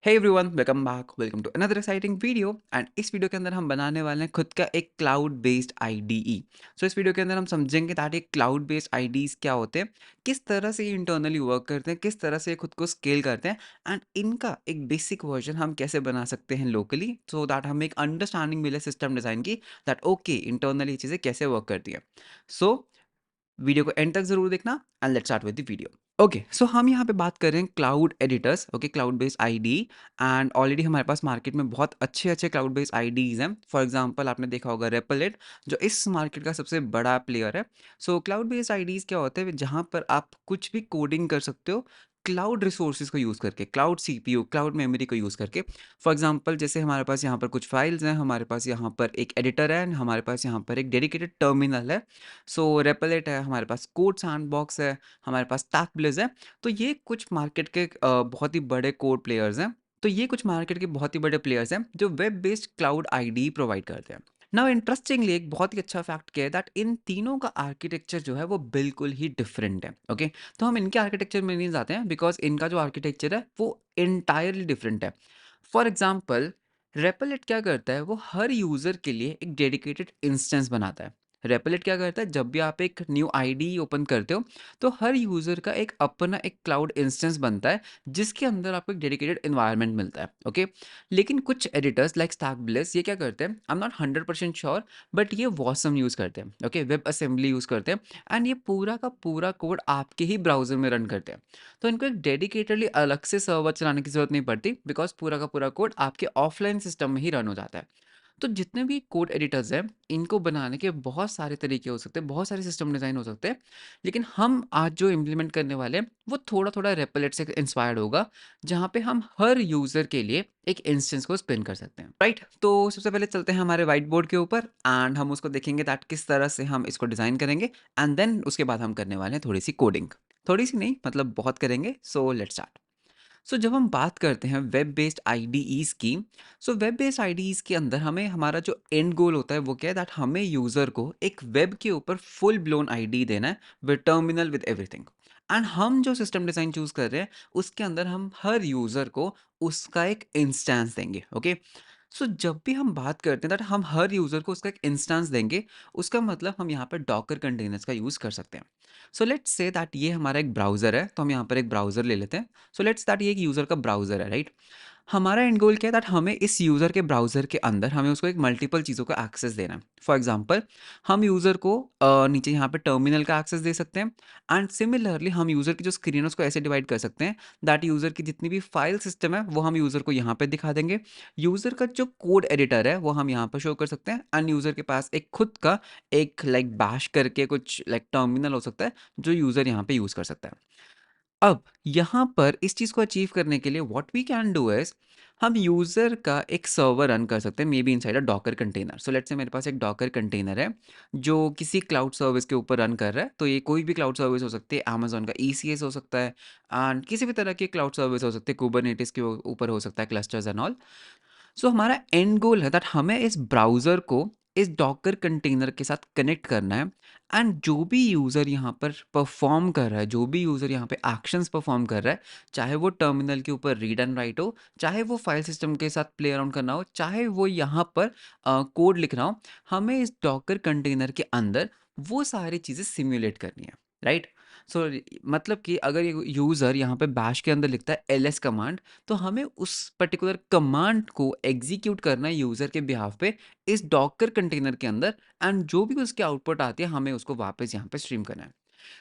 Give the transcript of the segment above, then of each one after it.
Hey everyone, welcome back. Welcome to another exciting video. And इस video के अंदर हम बनाने वाले हैं खुद का एक क्लाउड बेस्ड आईडीई। सो इस वीडियो के अंदर हम समझेंगे दैट ये क्लाउड बेस्ड आईडीज क्या होते हैं, किस तरह से ये इंटरनली वर्क करते हैं, किस तरह से ये खुद को स्केल करते हैं, एंड इनका एक बेसिक वर्जन हम कैसे बना सकते हैं लोकली, सो दैट हमें एक अंडरस्टैंडिंग मिले सिस्टम डिज़ाइन की, दैट ओके इंटरनली ये चीज़ें कैसे वर्क करती है। सो वीडियो को एंड तक जरूर देखना and let's start with the video. Okay, so हम यहाँ पे बात कर रहे हैं cloud editors, okay, cloud based IDE. And already हमारे पास मार्केट में बहुत अच्छे अच्छे क्लाउड बेस्ड आईडीज हैं। फॉर एग्जांपल आपने देखा होगा रेपलेट, जो इस मार्केट का सबसे बड़ा प्लेयर है। सो क्लाउड बेस्ड आईडीज क्या होते हैं, जहाँ पर आप कुछ भी कोडिंग कर सकते हो क्लाउड रिसोर्सेज को यूज़ करके, क्लाउड सीपीयू, क्लाउड मेमोरी को यूज़ करके। फॉर एग्जांपल जैसे हमारे पास यहाँ पर कुछ फाइल्स हैं, हमारे पास यहाँ पर एक एडिटर है, and हमारे पास यहाँ पर एक डेडिकेटेड टर्मिनल है। सो रेपलेट है, हमारे पास कोड सैंडबॉक्स है, हमारे पास स्टैकब्लिज़ है। तो ये कुछ मार्केट के बहुत ही बड़े कोड प्लेयर्स हैं। तो ये कुछ मार्केट के बहुत ही बड़े प्लेयर्स हैं जो web based cloud ID provide करते हैं। नाउ इंटरेस्टिंगली एक बहुत ही अच्छा फैक्ट क्या है दैट इन तीनों का आर्किटेक्चर जो है वो बिल्कुल ही डिफरेंट है। ओके, तो हम इनके आर्किटेक्चर में नहीं जाते हैं बिकॉज इनका जो आर्किटेक्चर है वो इंटायरली डिफरेंट है। फॉर एग्जाम्पल रेपलेट क्या करता है, वो हर यूज़र के लिए एक डेडिकेटेड इंस्टेंस बनाता है। रेपलेट क्या करता है, जब भी आप एक न्यू आईडी ओपन करते हो तो हर यूज़र का एक अपना एक क्लाउड इंस्टेंस बनता है, जिसके अंदर आपको एक डेडिकेटेड एनवायरनमेंट मिलता है। ओके, लेकिन कुछ एडिटर्स लाइक स्टैकब्लिस ये क्या करते हैं, I am not 100% sure, but ये वॉसम यूज़ करते हैं, ओके, वेब असेंबली यूज़ करते हैं। एंड ये पूरा का पूरा कोड आपके ही ब्राउजर में रन करते हैं। तो इनको एक डेडिकेटेडली अलग से सर्वर चलाने की ज़रूरत नहीं पड़ती बिकॉज पूरा का पूरा कोड आपके ऑफलाइन सिस्टम में ही रन हो जाता है। तो जितने भी कोड एडिटर्स हैं, इनको बनाने के बहुत सारे तरीके हो सकते हैं, बहुत सारे सिस्टम डिज़ाइन हो सकते हैं। लेकिन हम आज जो इम्प्लीमेंट करने वाले हैं वो थोड़ा थोड़ा रेपलेट से इंस्पायर्ड होगा, जहाँ पे हम हर यूज़र के लिए एक इंस्टेंस को स्पिन कर सकते हैं, राइट। तो सबसे पहले चलते हैं हमारे वाइट बोर्ड के ऊपर एंड हम उसको देखेंगे दैट किस तरह से हम इसको डिज़ाइन करेंगे। एंड देन उसके बाद हम करने वाले हैं थोड़ी सी कोडिंग, थोड़ी सी नहीं मतलब बहुत करेंगे। So let's start. सो जब हम बात करते हैं वेब बेस्ड आईडीईज की, सो वेब बेस्ड आईडीईज के अंदर हमें हमारा जो एंड गोल होता है वो क्या है, दैट हमें यूज़र को एक वेब के ऊपर फुल ब्लोन आईडी देना है with terminal with everything. And हम जो सिस्टम डिज़ाइन चूज़ कर रहे हैं उसके अंदर हम हर यूज़र को उसका एक इंस्टेंस देंगे। ओके, सो जब भी हम बात करते हैं दैट हम हर यूज़र को उसका एक इंस्टेंस देंगे, उसका मतलब हम यहाँ पर डॉकर कंटेनर्स का यूज़ कर सकते हैं। सो लेट्स से दैट ये हमारा एक ब्राउज़र है, तो हम यहाँ पर एक ब्राउज़र ले लेते हैं। सो लेट्स दैट ये एक यूज़र का ब्राउज़र है, राइट। हमारा एंड गोल क्या है, दैट हमें इस यूज़र के ब्राउज़र के अंदर हमें उसको एक मल्टीपल चीज़ों का एक्सेस देना है। फॉर एग्जांपल हम यूज़र को नीचे यहाँ पे टर्मिनल का एक्सेस दे सकते हैं। एंड सिमिलरली हम यूज़र की जो स्क्रीन है उसको ऐसे डिवाइड कर सकते हैं दैट यूज़र की जितनी भी फाइल सिस्टम है वो हम यूज़र को यहाँ पे दिखा देंगे। यूज़र का जो कोड एडिटर है वो हम यहाँ पर शो कर सकते हैं। एंड यूज़र के पास एक खुद का एक लाइक बैश करके कुछ लाइक टर्मिनल हो सकता है जो यूज़र यहाँ पे यूज़ कर सकता है। अब यहाँ पर इस चीज़ को अचीव करने के लिए what we can do is हम यूज़र का एक सर्वर रन कर सकते हैं, maybe inside a docker container. So let's say मेरे पास एक डॉकर कंटेनर है जो किसी क्लाउड सर्विस के ऊपर रन कर रहा है। तो ये कोई भी क्लाउड सर्विस हो सकती है, अमेज़न का ईसीएस हो सकता है एंड किसी भी तरह की क्लाउड सर्विस हो सकती है, कुबरनेटिस के ऊपर हो सकता है, क्लस्टर्स एंड ऑल। सो हमारा एंड गोल है दैट हमें इस ब्राउज़र को इस डॉकर कंटेनर के साथ कनेक्ट करना है। एंड जो भी यूज़र यहाँ पर परफॉर्म कर रहा है, जो भी यूज़र यहाँ पे एक्शंस परफॉर्म कर रहा है, चाहे वो टर्मिनल के ऊपर रीड एंड राइट हो, चाहे वो फाइल सिस्टम के साथ प्ले अराउंड करना हो, चाहे वो यहाँ पर कोड लिखना हो, हमें इस डॉकर कंटेनर के अंदर वो सारी चीज़ें सिम्युलेट करनी है, राइट। सो मतलब कि अगर ये यूज़र यहाँ पे बैश के अंदर लिखता है एलएस कमांड, तो हमें उस पर्टिकुलर कमांड को एग्जीक्यूट करना है यूज़र के बिहाफ पे इस डॉकर कंटेनर के अंदर। एंड जो भी उसकी आउटपुट आती है हमें उसको वापस यहाँ पे स्ट्रीम करना है।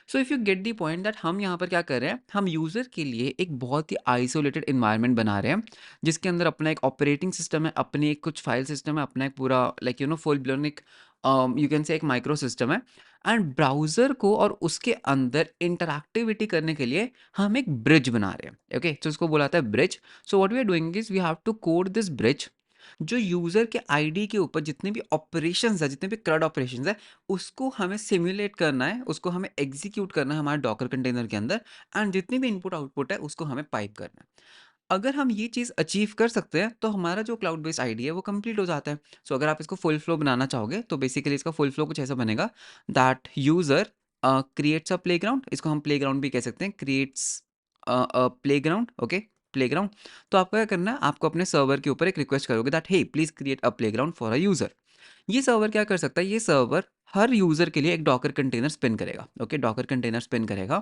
So if you get the point that हम यहाँ पर क्या कर रहे हैं, हम यूज़र के लिए एक बहुत ही आइसोलेटेड इन्वायरमेंट बना रहे हैं, जिसके अंदर अपना एक ऑपरेटिंग सिस्टम है, अपनी एक कुछ फाइल सिस्टम है, अपना एक पूरा लाइक फुल ब्लोन एक यू कैन से एक माइक्रो सिस्टम है। एंड ब्राउज़र को और उसके अंदर इंटरैक्टिविटी करने के लिए हम एक ब्रिज बना रहे हैं। ओके, तो इसको बोला जाता है bridge. So what we are doing is we have to code this bridge, जो यूज़र के आईडी के ऊपर जितने भी ऑपरेशंस है, जितने भी CRUD ऑपरेशंस है, उसको हमें सिम्युलेट करना है, उसको हमें एग्जीक्यूट करना है हमारे डॉकर कंटेनर के अंदर। एंड जितनी भी इनपुट आउटपुट है उसको हमें पाइप करना है। अगर हम ये चीज़ अचीव कर सकते हैं तो हमारा जो क्लाउड बेस्ड आईडी है वो कंप्लीट हो जाता है। सो अगर आप इसको फुल फ्लो बनाना चाहोगे तो बेसिकली इसका फुल फ्लो कुछ ऐसा बनेगा that user creates a playground, इसको हम प्लेग्राउंड भी कह सकते हैं, creates a playground. Okay, playground, तो आपको क्या करना है, आपको अपने सर्वर के ऊपर एक रिक्वेस्ट करोगे that hey please create a playground for a user. ये सर्वर क्या कर सकता है, ये सर्वर हर यूजर के लिए एक डॉकर कंटेनर स्पिन करेगा। ओके, डॉकर कंटेनर स्पिन करेगा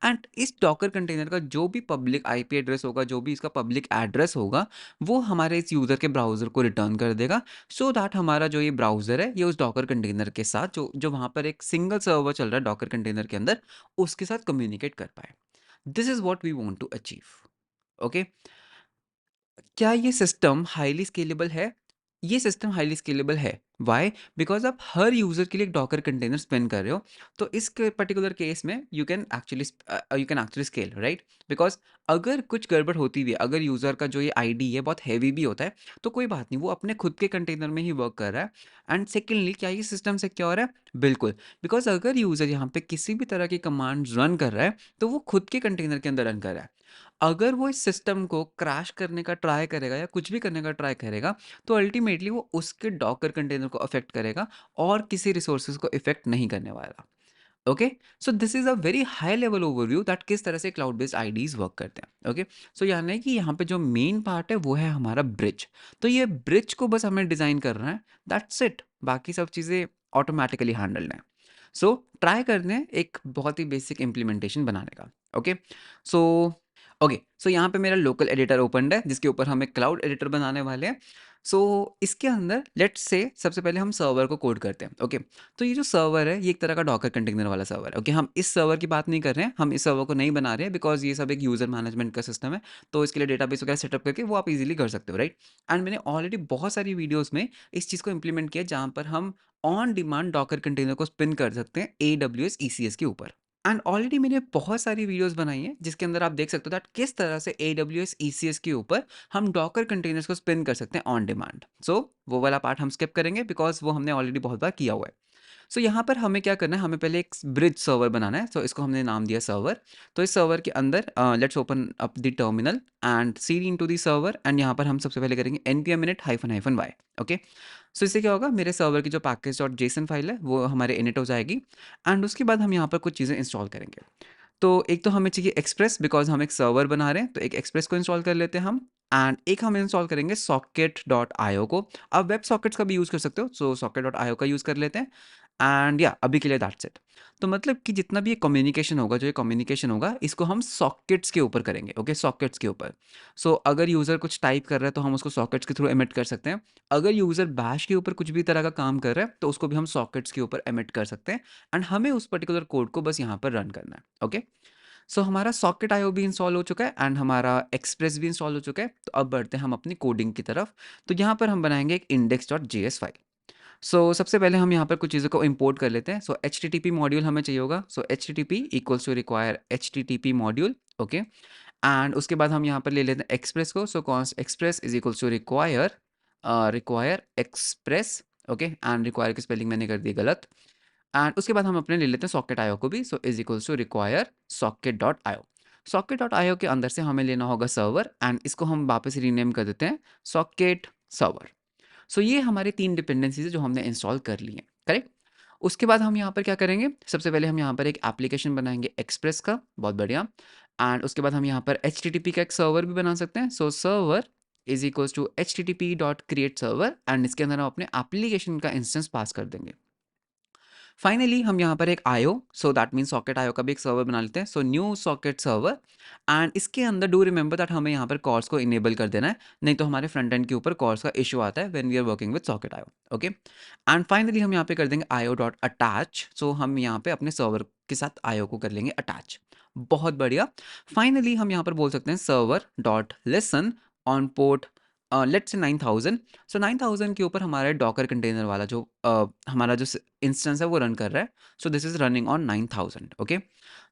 एंड इस डॉकर कंटेनर का जो भी पब्लिक आईपी एड्रेस होगा, जो भी इसका पब्लिक एड्रेस होगा, वो हमारे इस यूजर के ब्राउजर को रिटर्न कर देगा, सो दैट हमारा जो ये ब्राउजर है ये उस डॉकर कंटेनर के साथ जो जो वहां पर एक सिंगल सर्वर चल रहा है डॉकर कंटेनर के अंदर, उसके साथ कम्युनिकेट कर पाए। This is what we want to achieve. Okay, क्या ये सिस्टम हाईली स्केलेबल है? ये सिस्टम हाईली स्केलेबल है। व्हाई? बिकॉज़ आप हर यूज़र के लिए एक डॉकर कंटेनर स्पिन कर रहे हो, तो इस पर्टिकुलर केस में you can actually scale, right? Because अगर कुछ गड़बड़ होती भी है, अगर यूज़र का जो ये आईडी है बहुत हेवी भी होता है, तो कोई बात नहीं, वो अपने खुद के कंटेनर में ही वर्क कर रहा है। एंड सेकेंडली, क्या ये सिस्टम सिक्योर है? बिल्कुल, बिकॉज़ अगर यूज़र यहाँ पे किसी भी तरह की कमांड्स रन कर रहा है, तो वो खुद के कंटेनर के अंदर रन कर रहा है। अगर वो इस सिस्टम को क्रैश करने का ट्राई करेगा या कुछ भी करने का ट्राई करेगा, तो अल्टीमेटली वो उसके डॉकर कंटेनर को अफेक्ट करेगा और किसी रिसोर्सेज को इफेक्ट नहीं करने वाला। Okay, so this is a very high level overview that किस तरह से क्लाउड बेस्ड आईडीज वर्क करते हैं। ओके, सो यानी कि यहाँ पे जो मेन पार्ट है वो है हमारा ब्रिज। तो ये ब्रिज को बस हमें डिजाइन करना है, दैट्स इट, बाकी सब चीजें ऑटोमेटिकली हैंडल्ड हैं। सो ट्राई करते हैं एक बहुत ही बेसिक इम्प्लीमेंटेशन बनाने का। ओके, सो ओके, यहाँ पे मेरा लोकल एडिटर ओपन है जिसके ऊपर हम एक क्लाउड एडिटर बनाने वाले हैं। सो इसके अंदर लेट्स से सबसे पहले हम सर्वर को कोड करते हैं। ओके, तो ये जो सर्वर है ये एक तरह का डॉकर कंटेनर वाला सर्वर है। ओके, हम इस सर्वर की बात नहीं कर रहे हैं, हम इस सर्वर को नहीं बना रहे हैं बिकॉज ये सब एक यूजर मैनेजमेंट का सिस्टम है, तो इसके लिए डेटाबेस वगैरह सेटअप करके वो आप इजीली कर सकते हो, राइट? एंड मैंने ऑलरेडी बहुत सारी वीडियोस में इस चीज़ को इंप्लीमेंट किया जहाँ पर हम ऑन डिमांड डॉकर कंटेनर को स्पिन कर सकते हैं AWS ECS के ऊपर। एंड ऑलरेडी मैंने बहुत सारी वीडियोस बनाई हैं जिसके अंदर आप देख सकते हो दैट किस तरह से AWS ECS के ऊपर हम डॉकर कंटेनर्स को स्पिन कर सकते हैं ऑन डिमांड। सो वो वाला पार्ट हम स्किप करेंगे बिकॉज वो हमने ऑलरेडी बहुत बार किया हुआ है। सो यहाँ पर हमें क्या करना है, हमें पहले एक ब्रिज सर्वर बनाना है। सो इसको हमने नाम दिया सर्वर। तो इस सर्वर के अंदर let's open up the terminal and seed into the server and यहाँ पर हम सबसे पहले करेंगे npm init -y। ओके, सो इससे क्या होगा, मेरे सर्वर की जो पैकेज डॉट जेसन फाइल है वो हमारे इनिट हो जाएगी एंड उसके बाद हम यहाँ पर कुछ चीज़ें इंस्टॉल करेंगे। तो एक तो हमें चाहिए एक्सप्रेस बिकॉज हम एक सर्वर बना रहे हैं, तो एक एक्सप्रेस को इंस्टॉल कर लेते हैं हम। एंड एक हम इंस्टॉल करेंगे सॉकेट डॉट आईओ को। आप वेब सॉकेट्स का भी यूज़ कर सकते हो, सो सॉकेट डॉट आईओ का यूज़ कर लेते हैं। एंड या अभी के लिए दैट्स इट। तो मतलब कि जितना भी ये कम्युनिकेशन होगा, जो ये कम्युनिकेशन होगा इसको हम सॉकेट्स के ऊपर करेंगे। ओके, सॉकेट्स के ऊपर। सो अगर यूज़र कुछ टाइप कर रहा है तो हम उसको सॉकेट्स के थ्रू एमिट कर सकते हैं। अगर यूज़र बैश के ऊपर कुछ भी तरह का काम कर रहा है तो उसको भी हम सॉकेट्स के ऊपर एमिट कर सकते हैं एंड हमें उस पर्टिकुलर कोड को बस यहाँ पर रन करना है। ओके, सो हमारा सॉकेट आईओ भी इंस्टॉल हो चुका है एंड हमारा एक्सप्रेस भी इंस्टॉल हो चुका है। तो अब बढ़ते हैं हम अपनी कोडिंग की तरफ। तो यहाँ पर हम बनाएंगे एक index.js फाइल। सो सबसे पहले हम यहाँ पर कुछ चीज़ों को इंपोर्ट कर लेते हैं। सो HTTP मॉड्यूल हमें चाहिए होगा। So HTTP equals to require HTTP module. Okay, and उसके बाद हम यहाँ पर ले लेते हैं एक्सप्रेस को। So const express is equals to require express. Okay, and require की स्पेलिंग मैंने कर दी गलत। एंड उसके बाद हम अपने ले लेते हैं सॉकेट आईओ को भी। So is equals to require socket dot IO. Socket dot IO के अंदर से हमें लेना होगा सर्वर एंड इसको हम वापस रीनेम कर देते हैं सॉकेट सर्वर। सो ये हमारे 3 डिपेंडेंसीज़ है जो हमने इंस्टॉल कर ली हैं, करेक्ट? उसके बाद हम यहाँ पर क्या करेंगे, सबसे पहले हम यहाँ पर एक एप्लीकेशन बनाएँगे एक्सप्रेस का, बहुत बढ़िया। एंड उसके बाद हम यहाँ पर एचटीटीपी का एक सर्वर भी बना सकते हैं। So server is equals to HTTP dot create server and इसके अंदर हम अपने एप्लीकेशन का इंस्टेंस पास कर देंगे। फाइनली हम यहाँ पर एक IO, so that means socket IO का भी एक सर्वर बना लेते हैं। So new socket server and इसके अंदर डू रिमेंबर दैट हमें यहाँ पर कॉर्स को इनेबल कर देना है, नहीं तो हमारे फ्रंट एंड के ऊपर कॉर्स का इशू आता है when we are working with socket IO. Okay, and finally हम यहाँ पे कर देंगे आईओ डॉट अटैच। सो हम यहाँ पे अपने सर्वर के साथ आईओ को कर लेंगे अटैच। बहुत बढ़िया। फाइनली हम यहाँ पर बोल सकते हैं server dot listen on port let's say 9000। सो 9000 के ऊपर हमारा डॉकर कंटेनर वाला जो हमारा जो इंस्टेंस है वो रन कर रहा है। So this is running on 9000। Okay,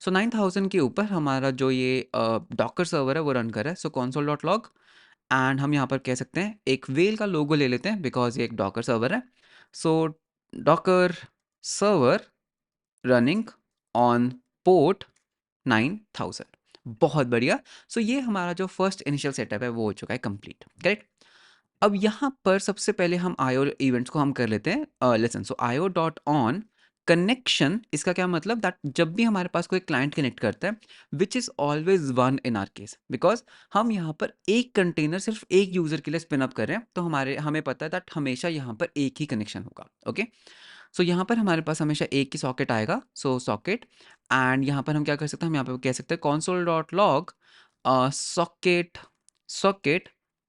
so 9000 के ऊपर हमारा जो ये डॉकर सर्वर है वो रन कर रहा है। सो console डॉट लॉग एंड हम यहाँ पर कह सकते हैं एक वेल का लोगो ले लेते हैं बिकॉज ये एक डॉकर सर्वर है। So docker server running on port 9000। बहुत बढ़िया। सो ये हमारा जो फर्स्ट इनिशियल सेटअप है वो हो चुका है कंप्लीट, करेक्ट? अब यहाँ पर सबसे पहले हम आईओ इवेंट्स को हम कर लेते हैं listen. So IO dot on connection इसका क्या मतलब दैट जब भी हमारे पास कोई क्लाइंट कनेक्ट करता है which is always one in are case, because हम यहाँ पर एक कंटेनर सिर्फ एक यूज़र के लिए स्पिन अप कर रहे हैं, तो हमें पता है दैट हमेशा यहाँ पर एक ही कनेक्शन होगा। ओके, सो यहाँ पर हमारे पास हमेशा एक ही सॉकेट आएगा, सो सॉकेट। एंड यहाँ पर हम क्या कर सकते हैं, हम यहाँ पर कह सकते हैं console dot log socket socket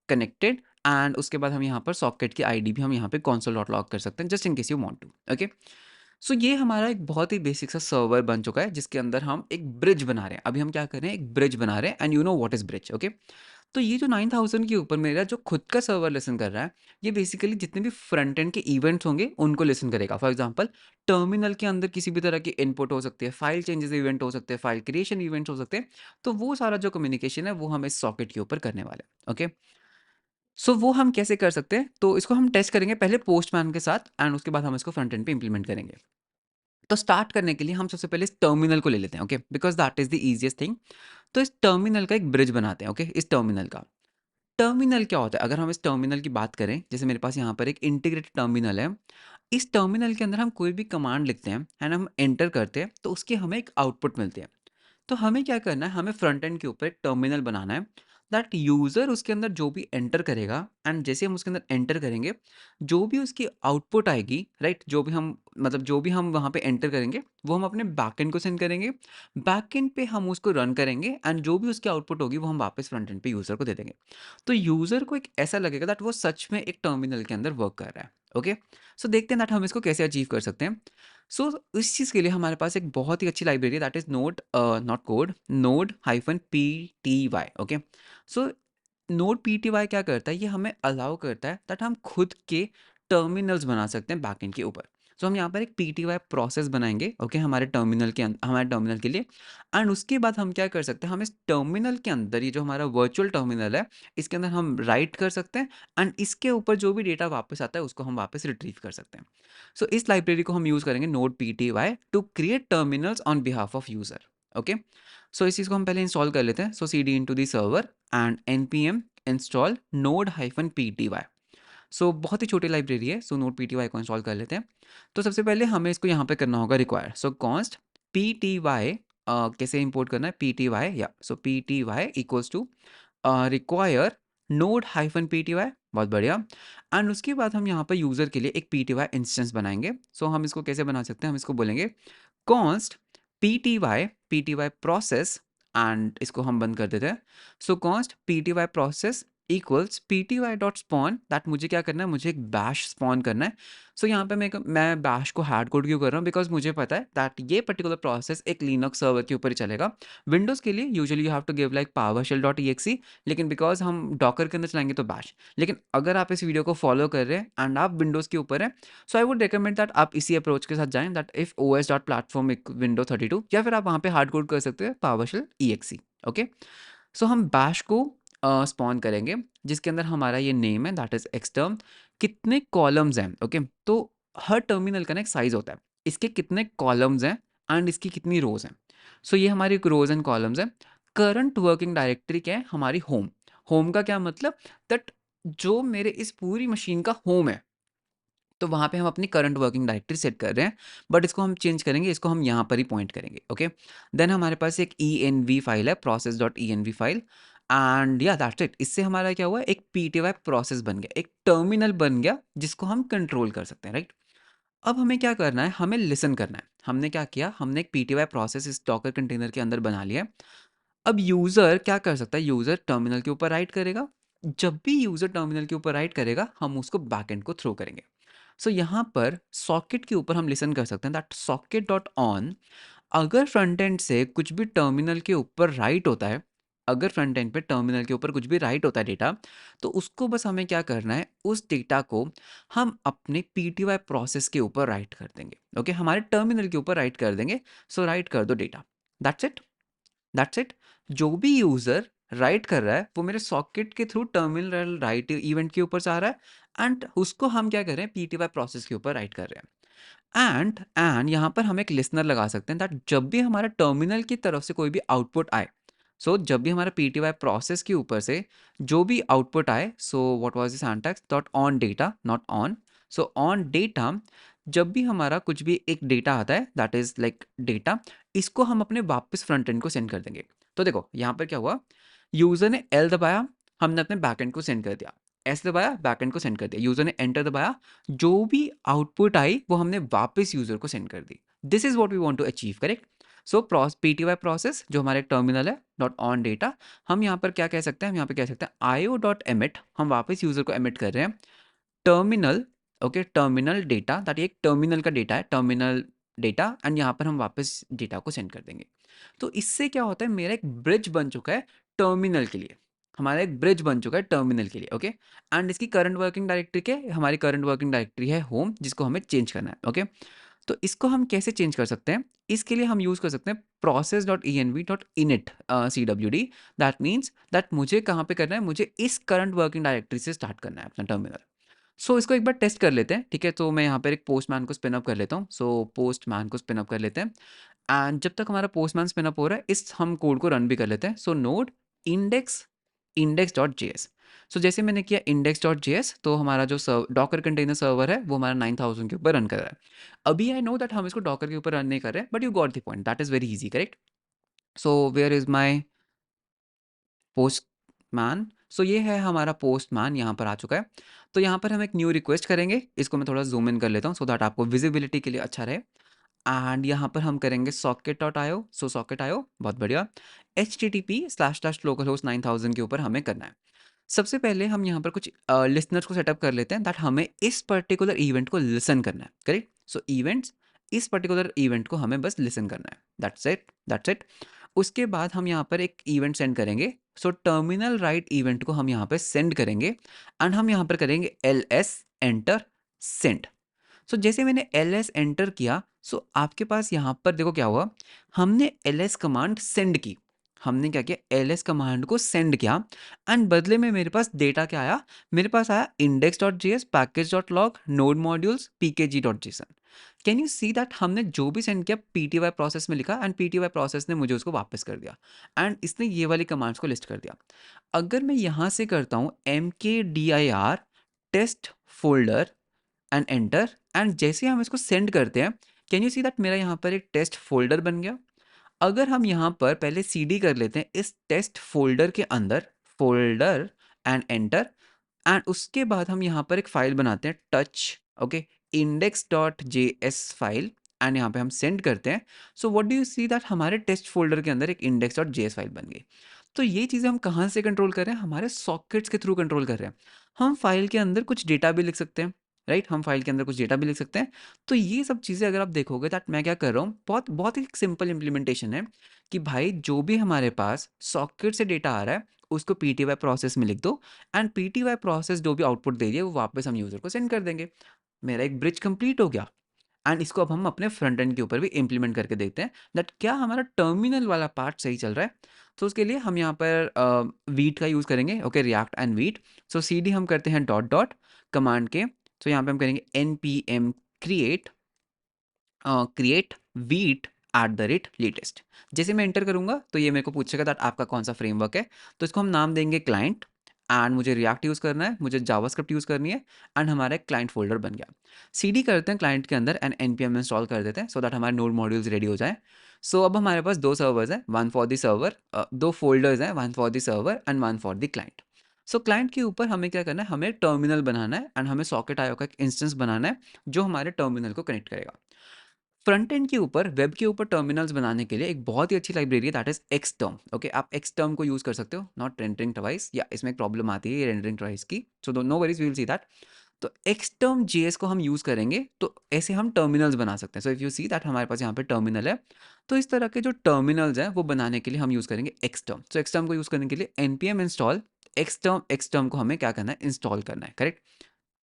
connected, and उसके बाद हम यहाँ पर सॉकेट की आईडी भी हम यहाँ पे console डॉट लॉग कर सकते हैं, just in case you want to. Okay, so ये हमारा एक बहुत ही बेसिक सा सर्वर बन चुका है जिसके अंदर हम एक ब्रिज बना रहे हैं। अभी हम क्या कर रहे हैं, एक ब्रिज बना रहे हैं, and you know what is bridge. Okay, तो ये जो 9000 के ऊपर मेरा जो खुद का सर्वर लिसन कर रहा है, ये बेसिकली जितने भी फ्रंट एंड के इवेंट्स होंगे उनको लिसन करेगा। फॉर एग्जांपल, टर्मिनल के अंदर किसी भी तरह की इनपुट हो सकती है, फाइल चेंजेस इवेंट हो सकते हैं, फाइल क्रिएशन इवेंट्स हो सकते हैं, तो वो सारा जो कम्युनिकेशन है वो हम इस सॉकेट के ऊपर करने वाले हैं। ओके, सो वो हम कैसे कर सकते हैं, तो इसको हम टेस्ट करेंगे पहले पोस्टमैन के साथ, एंड उसके बाद हम इसको फ्रंट एंड पे इंप्लीमेंट करेंगे। तो स्टार्ट करने के लिए हम सबसे पहले इस टर्मिनल को ले लेते हैं। Okay, because that is the easiest thing. तो इस टर्मिनल का एक ब्रिज बनाते हैं। ओके, इस टर्मिनल का टर्मिनल क्या होता है, अगर हम इस टर्मिनल की बात करें, जैसे मेरे पास यहाँ पर एक इंटीग्रेटेड टर्मिनल है, इस टर्मिनल के अंदर हम कोई भी कमांड लिखते हैं एंड हम एंटर करते हैं तो उसके हमें एक आउटपुट मिलती है। तो हमें क्या करना है, हमें फ्रंट एंड के ऊपर एक टर्मिनल बनाना है दैट यूज़र उसके अंदर जो भी एंटर करेगा, एंड जैसे हम उसके अंदर एंटर करेंगे, जो भी उसकी आउटपुट आएगी, राइट, जो भी हम मतलब जो भी हम वहाँ पे एंटर करेंगे वो हम अपने बैकएंड को सेंड करेंगे, बैकएंड पे हम उसको रन करेंगे, एंड जो भी उसकी आउटपुट होगी वो हम वापस फ्रंट एंड पे यूज़र को दे देंगे। तो यूज़र को एक ऐसा लगेगा दैट वो सच में एक टर्मिनल के अंदर वर्क कर रहा है। ओके, सो देखते हैं दैट हम इसको कैसे अचीव कर सकते हैं। सो इस चीज़ के लिए हमारे पास एक बहुत ही अच्छी लाइब्रेरी है that is node not code, node hyphen P T Y. Okay, so node P T Y क्या करता है, ये हमें अलाउ करता है दैट हम खुद के टर्मिनल्स बना सकते हैं बैकएंड के ऊपर। सो हम यहाँ पर एक पी टी वाई प्रोसेस बनाएंगे, ओके, हमारे टर्मिनल के लिए। एंड उसके बाद हम क्या कर सकते हैं, हम इस टर्मिनल के अंदर, ये जो हमारा वर्चुअल टर्मिनल है, इसके अंदर हम राइट कर सकते हैं, एंड इसके ऊपर जो भी डेटा वापस आता है उसको हम वापस रिट्रीव कर सकते हैं। सो इस लाइब्रेरी को हम यूज़ करेंगे, node P T Y, to create terminals on behalf of user. Okay, so इस चीज़ को हम पहले इंस्टॉल कर लेते हैं। So C D into the server and N P M install node hyphen P T Y. So बहुत ही छोटी लाइब्रेरी है, so node P T Y को इंस्टॉल कर लेते हैं। तो सबसे पहले हमें इसको यहाँ पे करना होगा require. So const P T Y, कैसे इंपोर्ट करना है, पी टी वाई, या so P T Y equals to require node hyphen P T Y. बहुत बढ़िया। एंड उसके बाद हम यहाँ पर यूज़र के लिए एक पी टी वाई इंस्टेंस बनाएंगे। सो हम इसको कैसे बना सकते हैं, हम इसको बोलेंगे const P T Y process, and इसको हम बंद कर देते हैं। So const P T Y process equals P T Y dot spawn, that मुझे क्या करना है, मुझे एक बैश स्पॉन करना है। सो यहाँ पे मैं बैश को हार्ड कोड क्यों कर रहा हूँ, बिकॉज मुझे पता है दैट ये पर्टिकुलर प्रोसेस एक लिनक्स सर्वर के ऊपर ही चलेगा। विंडोज़ के लिए usually you have to give like PowerShell dot E X E, लेकिन बिकॉज हम डॉकर के अंदर चलाएंगे तो बैश। लेकिन अगर आप इस वीडियो को फॉलो कर रहे हैं एंड आप विंडोज़ के ऊपर हैं, so I would recommend that आप इसी अप्रोच के साथ जाएं, that if O S dot platform window 32, या फिर आप वहाँ पे हार्ड कोड कर सकते हैं पावरशेल ई एक्स ई। ओके, सो हम बैश को स्पॉन करेंगे जिसके अंदर हमारा ये नेम है दैट इज एक्सटर्म, कितने कॉलम्स हैं। ओके, तो हर टर्मिनल का ना एक साइज होता है, इसके कितने कॉलम्स हैं एंड इसकी कितनी रोज हैं। सो ये हमारी रोज एंड कॉलम्स हैं। करंट वर्किंग डायरेक्टरी क्या है, हमारी होम। होम का क्या मतलब, दैट जो मेरे इस पूरी मशीन का होम है, तो वहाँ पे हम अपनी करंट वर्किंग डायरेक्टरी सेट कर रहे हैं, बट इसको हम चेंज करेंगे, इसको हम यहाँ पर ही पॉइंट करेंगे। ओके, देन हमारे पास एक ई एन वी फाइल है, process dot E N V file, and या दैट्स इट। इससे हमारा क्या हुआ, एक पी टी वाई प्रोसेस बन गया, एक टर्मिनल बन गया जिसको हम कंट्रोल कर सकते हैं, राइट। अब हमें क्या करना है, हमें लिसन करना है। हमने क्या किया, हमने एक पी टी वाई प्रोसेस इस डॉकर कंटेनर के अंदर बना लिया है। अब यूज़र क्या कर सकता है, यूज़र टर्मिनल के ऊपर राइट करेगा, जब भी यूज़र टर्मिनल के ऊपर राइट करेगा हम उसको बैकएंड को थ्रो करेंगे। सो यहाँ पर सॉकेट के ऊपर हम लिसन कर सकते हैं दैट सॉकेट डॉट ऑन, अगर फ्रंट एंड से कुछ भी टर्मिनल के ऊपर राइट होता है, अगर फ्रंट एंड पे टर्मिनल के ऊपर कुछ भी राइट होता है डेटा, तो उसको बस हमें क्या करना है, उस डेटा को हम अपने पी टी वाई प्रोसेस के ऊपर राइट कर देंगे। ओके, हमारे टर्मिनल के ऊपर राइट कर देंगे। सो राइट कर दो data, that's it, that's it. जो भी यूजर राइट कर रहा है वो मेरे सॉकेट के थ्रू टर्मिनल राइट इवेंट के ऊपर से आ रहा है, एंड उसको हम क्या कर रहे हैं, पीटीवाई प्रोसेस के ऊपर राइट कर रहे हैं। एंड यहाँ पर हम एक लिसनर लगा सकते हैं दैट जब भी हमारा टर्मिनल की तरफ से कोई भी आउटपुट आए, सो जब भी हमारा पीटीवाई प्रोसेस के ऊपर से जो भी आउटपुट आए, so what was the syntax, dot on data, not on, so on data, जब भी हमारा कुछ भी एक डेटा आता है दैट इज़ लाइक डेटा, इसको हम अपने वापस फ्रंट एंड को सेंड कर देंगे। तो देखो यहाँ पर क्या हुआ, यूज़र ने एल दबाया, हमने अपने बैक एंड को सेंड कर दिया, एस दबाया, बैक एंड को सेंड कर दिया, यूज़र ने एंटर दबाया, जो भी आउटपुट आई वो हमने वापस यूज़र को सेंड कर दी। This is what we want to achieve, correct? So PTY process जो हमारे टर्मिनल है डॉट ऑन डेटा, हम यहाँ पर क्या कह सकते हैं, हम यहाँ पे कह सकते हैं आईओ डॉट एमिट, हम वापस यूज़र को एमिट कर रहे हैं terminal, okay, terminal data, that एक टर्मिनल का डेटा है, टर्मिनल डेटा, एंड यहाँ पर हम वापस डेटा को सेंड कर देंगे। तो इससे क्या होता है, मेरा एक ब्रिज बन चुका है टर्मिनल के लिए, हमारा एक ब्रिज बन चुका है टर्मिनल के लिए, ओके। एंड इसकी करंट वर्किंग डायरेक्टरी के, हमारी करंट वर्किंग डायरेक्टरी है होम, जिसको हमें चेंज करना है, ओके। तो इसको हम कैसे चेंज कर सकते हैं, इसके लिए हम यूज़ कर सकते हैं process dot E N V dot init C W D. That means that मुझे कहाँ पे करना है, मुझे इस करंट वर्किंग डायरेक्टरी से स्टार्ट करना है अपना टर्मिनल। सो इसको एक बार टेस्ट कर लेते हैं, ठीक है। तो मैं यहाँ पर एक पोस्टमैन को स्पिन अप कर लेता हूँ, सो पोस्टमैन को स्पिन अप कर लेते हैं। एंड जब तक हमारा पोस्टमैन स्पिन अप हो रहा है, इस हम कोड को रन भी कर लेते हैं। So node index index dot J S. So जैसे मैंने किया इंडेक्स डॉट जे एस, तो हमारा जो डॉकर कंटेनर सर्वर है वो हमारा 9000 के ऊपर रन कर रहा है। अभी आई नो दैट हम इसको डॉकर के ऊपर रन नहीं कर रहे हैं, but you got the point, that is very easy, correct? So where is my postman? So ये है हमारा पोस्टमैन, यहाँ पर आ चुका है। तो यहाँ पर हम एक न्यू रिक्वेस्ट करेंगे, इसको मैं थोड़ा जूम इन कर लेता हूँ सो दैट आपको विजिबिलिटी के लिए अच्छा रहे। एंड यहाँ पर हम करेंगे सॉकेट डॉट आयो, सो सॉकेट आयो, बहुत बढ़िया। H T T P slash slash local host 9000 के ऊपर हमें करना है। सबसे पहले हम यहाँ पर कुछ लिसनर्स को सेटअप कर लेते हैं दैट हमें इस पर्टिकुलर इवेंट को लिसन करना है, करेक्ट? सो इवेंट्स, इस पर्टिकुलर इवेंट को हमें बस लिसन करना है, दैट्स इट, दैट्स इट। उसके बाद हम यहाँ पर एक इवेंट सेंड करेंगे। सो टर्मिनल राइट इवेंट को हम यहाँ पर सेंड करेंगे, एंड हम यहाँ पर करेंगे एल एस एंटर सेंड। सो जैसे मैंने एल एस एंटर किया, सो आपके पास यहाँ पर देखो क्या हुआ, हमने एल एस कमांड सेंड की, हमने क्या किया, एल एस कमांड को सेंड किया, एंड बदले में मेरे पास डेटा क्या आया, मेरे पास आया index dot J S, package dot log, node modules, P K G dot JSON. Can you see that हमने जो भी सेंड किया पी टी वाई प्रोसेस में लिखा, and P T Y process ने मुझे उसको वापस कर दिया, एंड इसने ये वाली कमांड्स को लिस्ट कर दिया। अगर मैं यहाँ से करता हूँ M K D I R test folder and enter, and जैसे हम इसको सेंड करते हैं, कैन यू सी दैट मेरा यहाँ पर एक टेस्ट फोल्डर बन गया। अगर हम यहाँ पर पहले सीडी कर लेते हैं इस टेस्ट फोल्डर के अंदर, फोल्डर एंड एंटर, एंड उसके बाद हम यहाँ पर एक फाइल बनाते हैं touch, okay, index dot J S file, and यहाँ पे हम सेंड करते हैं। So what do you see that हमारे टेस्ट फोल्डर के अंदर एक index dot J S file बन गई। तो ये चीज़ें हम कहाँ से कंट्रोल कर रहे हैं, हमारे सॉकेट्स के थ्रू कंट्रोल कर रहे हैं। हम फाइल के अंदर कुछ डेटा भी लिख सकते हैं, राइट? हम फाइल के अंदर कुछ डेटा भी लिख सकते हैं। तो ये सब चीज़ें अगर आप देखोगे दैट मैं क्या कर रहा हूँ, बहुत बहुत ही सिंपल इम्प्लीमेंटेशन है कि भाई जो भी हमारे पास सॉकेट से डेटा आ रहा है उसको पीटीवाई प्रोसेस में लिख दो, एंड पीटीवाई प्रोसेस जो भी आउटपुट दे रही है वो वापस हम यूज़र को सेंड कर देंगे। मेरा एक ब्रिज कंप्लीट हो गया। एंड इसको अब हम अपने फ्रंट एंड के ऊपर भी इम्प्लीमेंट करके देखते हैं दैट क्या हमारा टर्मिनल वाला पार्ट सही चल रहा है। तो उसके लिए हम यहाँ पर वीट का यूज़ करेंगे, okay, React and Vite. So C D हम करते हैं डॉट डॉट कमांड के, तो यहाँ पे हम करेंगे N P M create create vite at the rate latest. जैसे मैं एंटर करूंगा तो ये मेरे को पूछेगा दैट आपका कौन सा फ्रेमवर्क है, तो इसको हम नाम देंगे क्लाइंट, एंड मुझे रिएक्ट यूज़ करना है, मुझे जावास्क्रिप्ट यूज़ करनी है, एंड हमारा एक क्लाइंट फोल्डर बन गया। सीडी करते हैं क्लाइंट के अंदर एंड npm इंस्टॉल कर देते हैं सो दैट हमारे नोड मॉड्यूल्स रेडी हो जाए। सो अब हमारे पास दो सर्वर्स हैं, वन फॉर द सर्वर, दो फोल्डर्स हैं, one for the server and one for the client. So client के ऊपर हमें क्या करना है, हमें टर्मिनल बनाना है, एंड हमें सॉकेट आईओ का एक इंस्टेंस बनाना है जो हमारे टर्मिनल को कनेक्ट करेगा। फ्रंट एंड के ऊपर, वेब के ऊपर टर्मिनल्स बनाने के लिए एक बहुत ही अच्छी लाइब्रेरी है दैट इज एक्सटर्म, ओके। आप एक्सटर्म को यूज कर सकते हो, नॉट रेंडरिंग ट्वाइस, या इसमें एक प्रॉब्लम आती है रेंडरिंग ट्वाइस की, so no worries, we will see that. तो एक्सटर्म जेएस को हम यूज करेंगे तो ऐसे हम टर्मिनल्स बना सकते हैं। So if you see that हमारे पास यहाँ पे टर्मिनल है, तो इस तरह के जो टर्मिनल्स हैं वो बनाने के लिए हम यूज करेंगे एक्सटर्म। सो एक्सटर्म को यूज करने के लिए npm इंस्टॉल एक्सटर्म, एक्सटर्म को हमें क्या करना है, इंस्टॉल करना है, करेक्ट?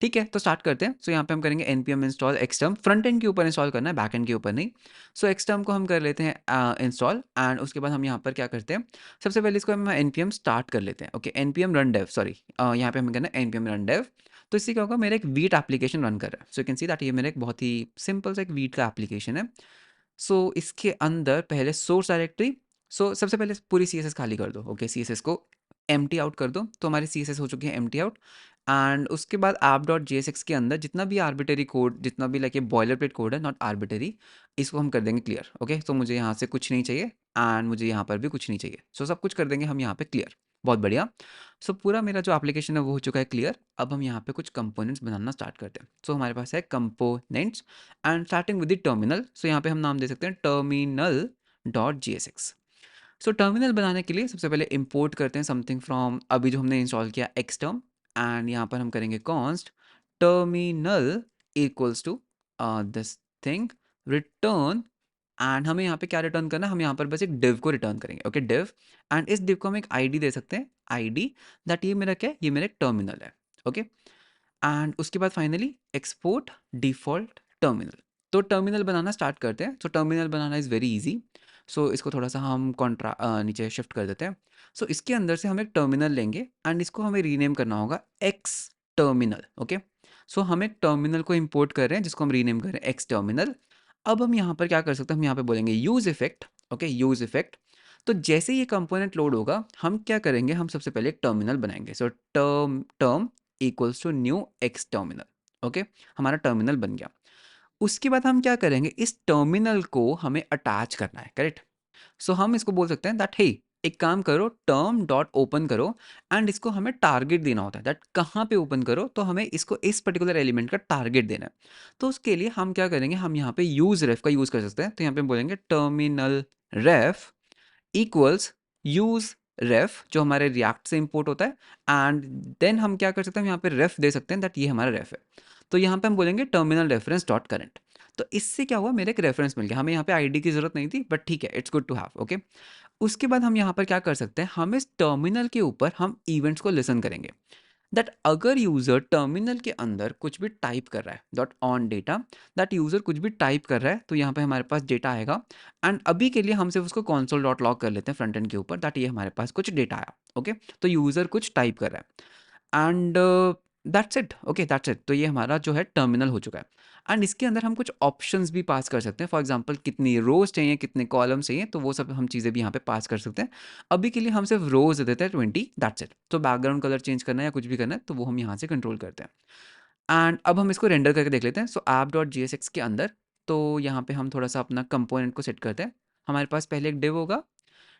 ठीक है, तो स्टार्ट करते हैं। सो यहाँ पे हम करेंगे npm इंस्टॉल एक्सटर्म, फ्रंट एंड के ऊपर इंस्टॉल करना है, बैक एंड के ऊपर नहीं। सो एक्सटर्म को हम कर लेते हैं इंस्टॉल, एंड उसके बाद हम यहाँ पर क्या करते हैं, सबसे पहले इसको हम npm स्टार्ट कर लेते हैं, okay, npm run dev, sorry, यहाँ पे हमें करना है npm रन डेव। तो इससे क्या होगा, मेरा एक वीट एप्लीकेशन रन कर रहा है। सो यू कैन सी दैट ये मेरा एक बहुत ही सिंपल सा एक वीट का एप्लीकेशन है। सो इसके अंदर पहले सोर्स डायरेक्टरी, सो सबसे पहले पूरी सी एस एस खाली कर दो, ओके, सी एस एस को एम्प्टी आउट कर दो, तो हमारी CSS हो चुकी है एम्प्टी आउट। एंड उसके बाद app.jsx के अंदर जितना भी आर्बिटरी कोड, जितना भी लाइक ये बॉयलर प्लेट कोड है, नॉट आर्बिटरी, इसको हम कर देंगे क्लियर। ओके, तो मुझे यहाँ से कुछ नहीं चाहिए एंड मुझे यहाँ पर भी कुछ नहीं चाहिए। सो सब कुछ कर देंगे हम यहाँ पे क्लियर। बहुत बढ़िया। सो पूरा मेरा जो एप्लीकेशन है वो हो चुका है क्लियर। अब हम यहाँ पे कुछ कंपोनेंट्स बनाना स्टार्ट करते हैं। सो हमारे पास है components and starting with the terminal. So यहाँ पे हम नाम दे सकते हैं terminal dot JSX। So terminal बनाने के लिए सबसे पहले इंपोर्ट करते हैं समथिंग फ्रॉम अभी जो हमने इंस्टॉल किया एक्सटर्म। एंड यहाँ पर हम करेंगे const terminal equals to this thing return. And हमें यहाँ पे क्या रिटर्न करना है, हम यहाँ पर बस एक डिव को रिटर्न करेंगे। Okay, div. एंड इस डिव को हम एक आईडी दे सकते हैं, आईडी दैट ये मेरा क्या है, ये मेरा एक टर्मिनल है। ओके, एंड उसके बाद फाइनली एक्सपोर्ट डिफ़ॉल्ट टर्मिनल। तो टर्मिनल बनाना स्टार्ट करते हैं। सो टर्मिनल बनाना इज़ वेरी ईजी। सो इसको थोड़ा सा हम नीचे शिफ्ट कर देते हैं। सो इसके अंदर से हम एक टर्मिनल लेंगे एंड इसको हमें रीनेम करना होगा एक्स टर्मिनल। ओके, सो हम एक टर्मिनल को इंपोर्ट कर रहे हैं जिसको हम रीनेम कर रहे हैं एक्स टर्मिनल। अब हम यहाँ पर क्या कर सकते हैं, हम यहाँ पे बोलेंगे use effect. Okay, use effect. तो जैसे ये कंपोनेंट लोड होगा हम क्या करेंगे, हम सबसे पहले एक टर्मिनल बनाएंगे। So term term equals to new X terminal. Okay, हमारा टर्मिनल बन गया। उसके बाद हम क्या करेंगे, इस टर्मिनल को हमें अटैच करना है। करेक्ट। सो हम इसको बोल सकते हैं दैट हे एक काम करो, टर्म डॉट ओपन करो एंड इसको हमें टारगेट देना होता है। दैट कहाँ पे ओपन करो, तो हमें इसको इस पर्टिकुलर एलिमेंट का टारगेट देना है। तो उसके लिए हम क्या करेंगे, हम यहाँ पे यूज रेफ का यूज कर सकते हैं। तो यहाँ पे बोलेंगे टर्मिनल रेफ इक्वल्स यूज रेफ, जो हमारे रिएक्ट से इंपोर्ट होता है। एंड देन हम क्या कर सकते हैं, यहाँ पे रेफ दे सकते हैं दैट ये हमारा रेफ है। तो यहाँ पे हम बोलेंगे टर्मिनल रेफरेंस डॉट करंट। तो इससे क्या हुआ, मेरे एक रेफरेंस मिल गया। हमें यहाँ पे आईडी की जरूरत नहीं थी, बट ठीक है, it's good to have. Okay, उसके बाद हम यहाँ पर क्या कर सकते हैं, हम इस टर्मिनल के ऊपर हम इवेंट्स को लिसन करेंगे। दैट अगर यूजर टर्मिनल के अंदर कुछ भी टाइप कर रहा है, dot on data, that user कुछ भी टाइप कर रहा है तो यहाँ पे हमारे पास डेटा आएगा। एंड अभी के लिए हम सिर्फ उसको console डॉट लॉग कर लेते हैं फ्रंट एंड के ऊपर, दैट ये हमारे पास कुछ डेटा आया। ओके, तो यूजर कुछ टाइप कर रहा है and that's it. Okay, that's it. तो ये हमारा जो है टर्मिनल हो चुका है। एंड इसके अंदर हम कुछ ऑप्शंस भी पास कर सकते हैं। फॉर एग्जांपल कितनी रोज चाहिए, कितने कॉलम्स चाहिए, तो वो सब हम चीज़ें भी यहाँ पे पास कर सकते हैं। अभी के लिए हम सिर्फ रोज दे देते हैं 20, दैट्स इट। तो बैकग्राउंड कलर चेंज करना है या कुछ भी करना है तो वो हम यहाँ से कंट्रोल करते हैं। एंड अब हम इसको रेंडर करके देख लेते हैं। सो ऐप डॉट JSX के अंदर, तो यहाँ पे हम थोड़ा सा अपना कंपोनेंट को सेट करते हैं। हमारे पास पहले एक डिव होगा,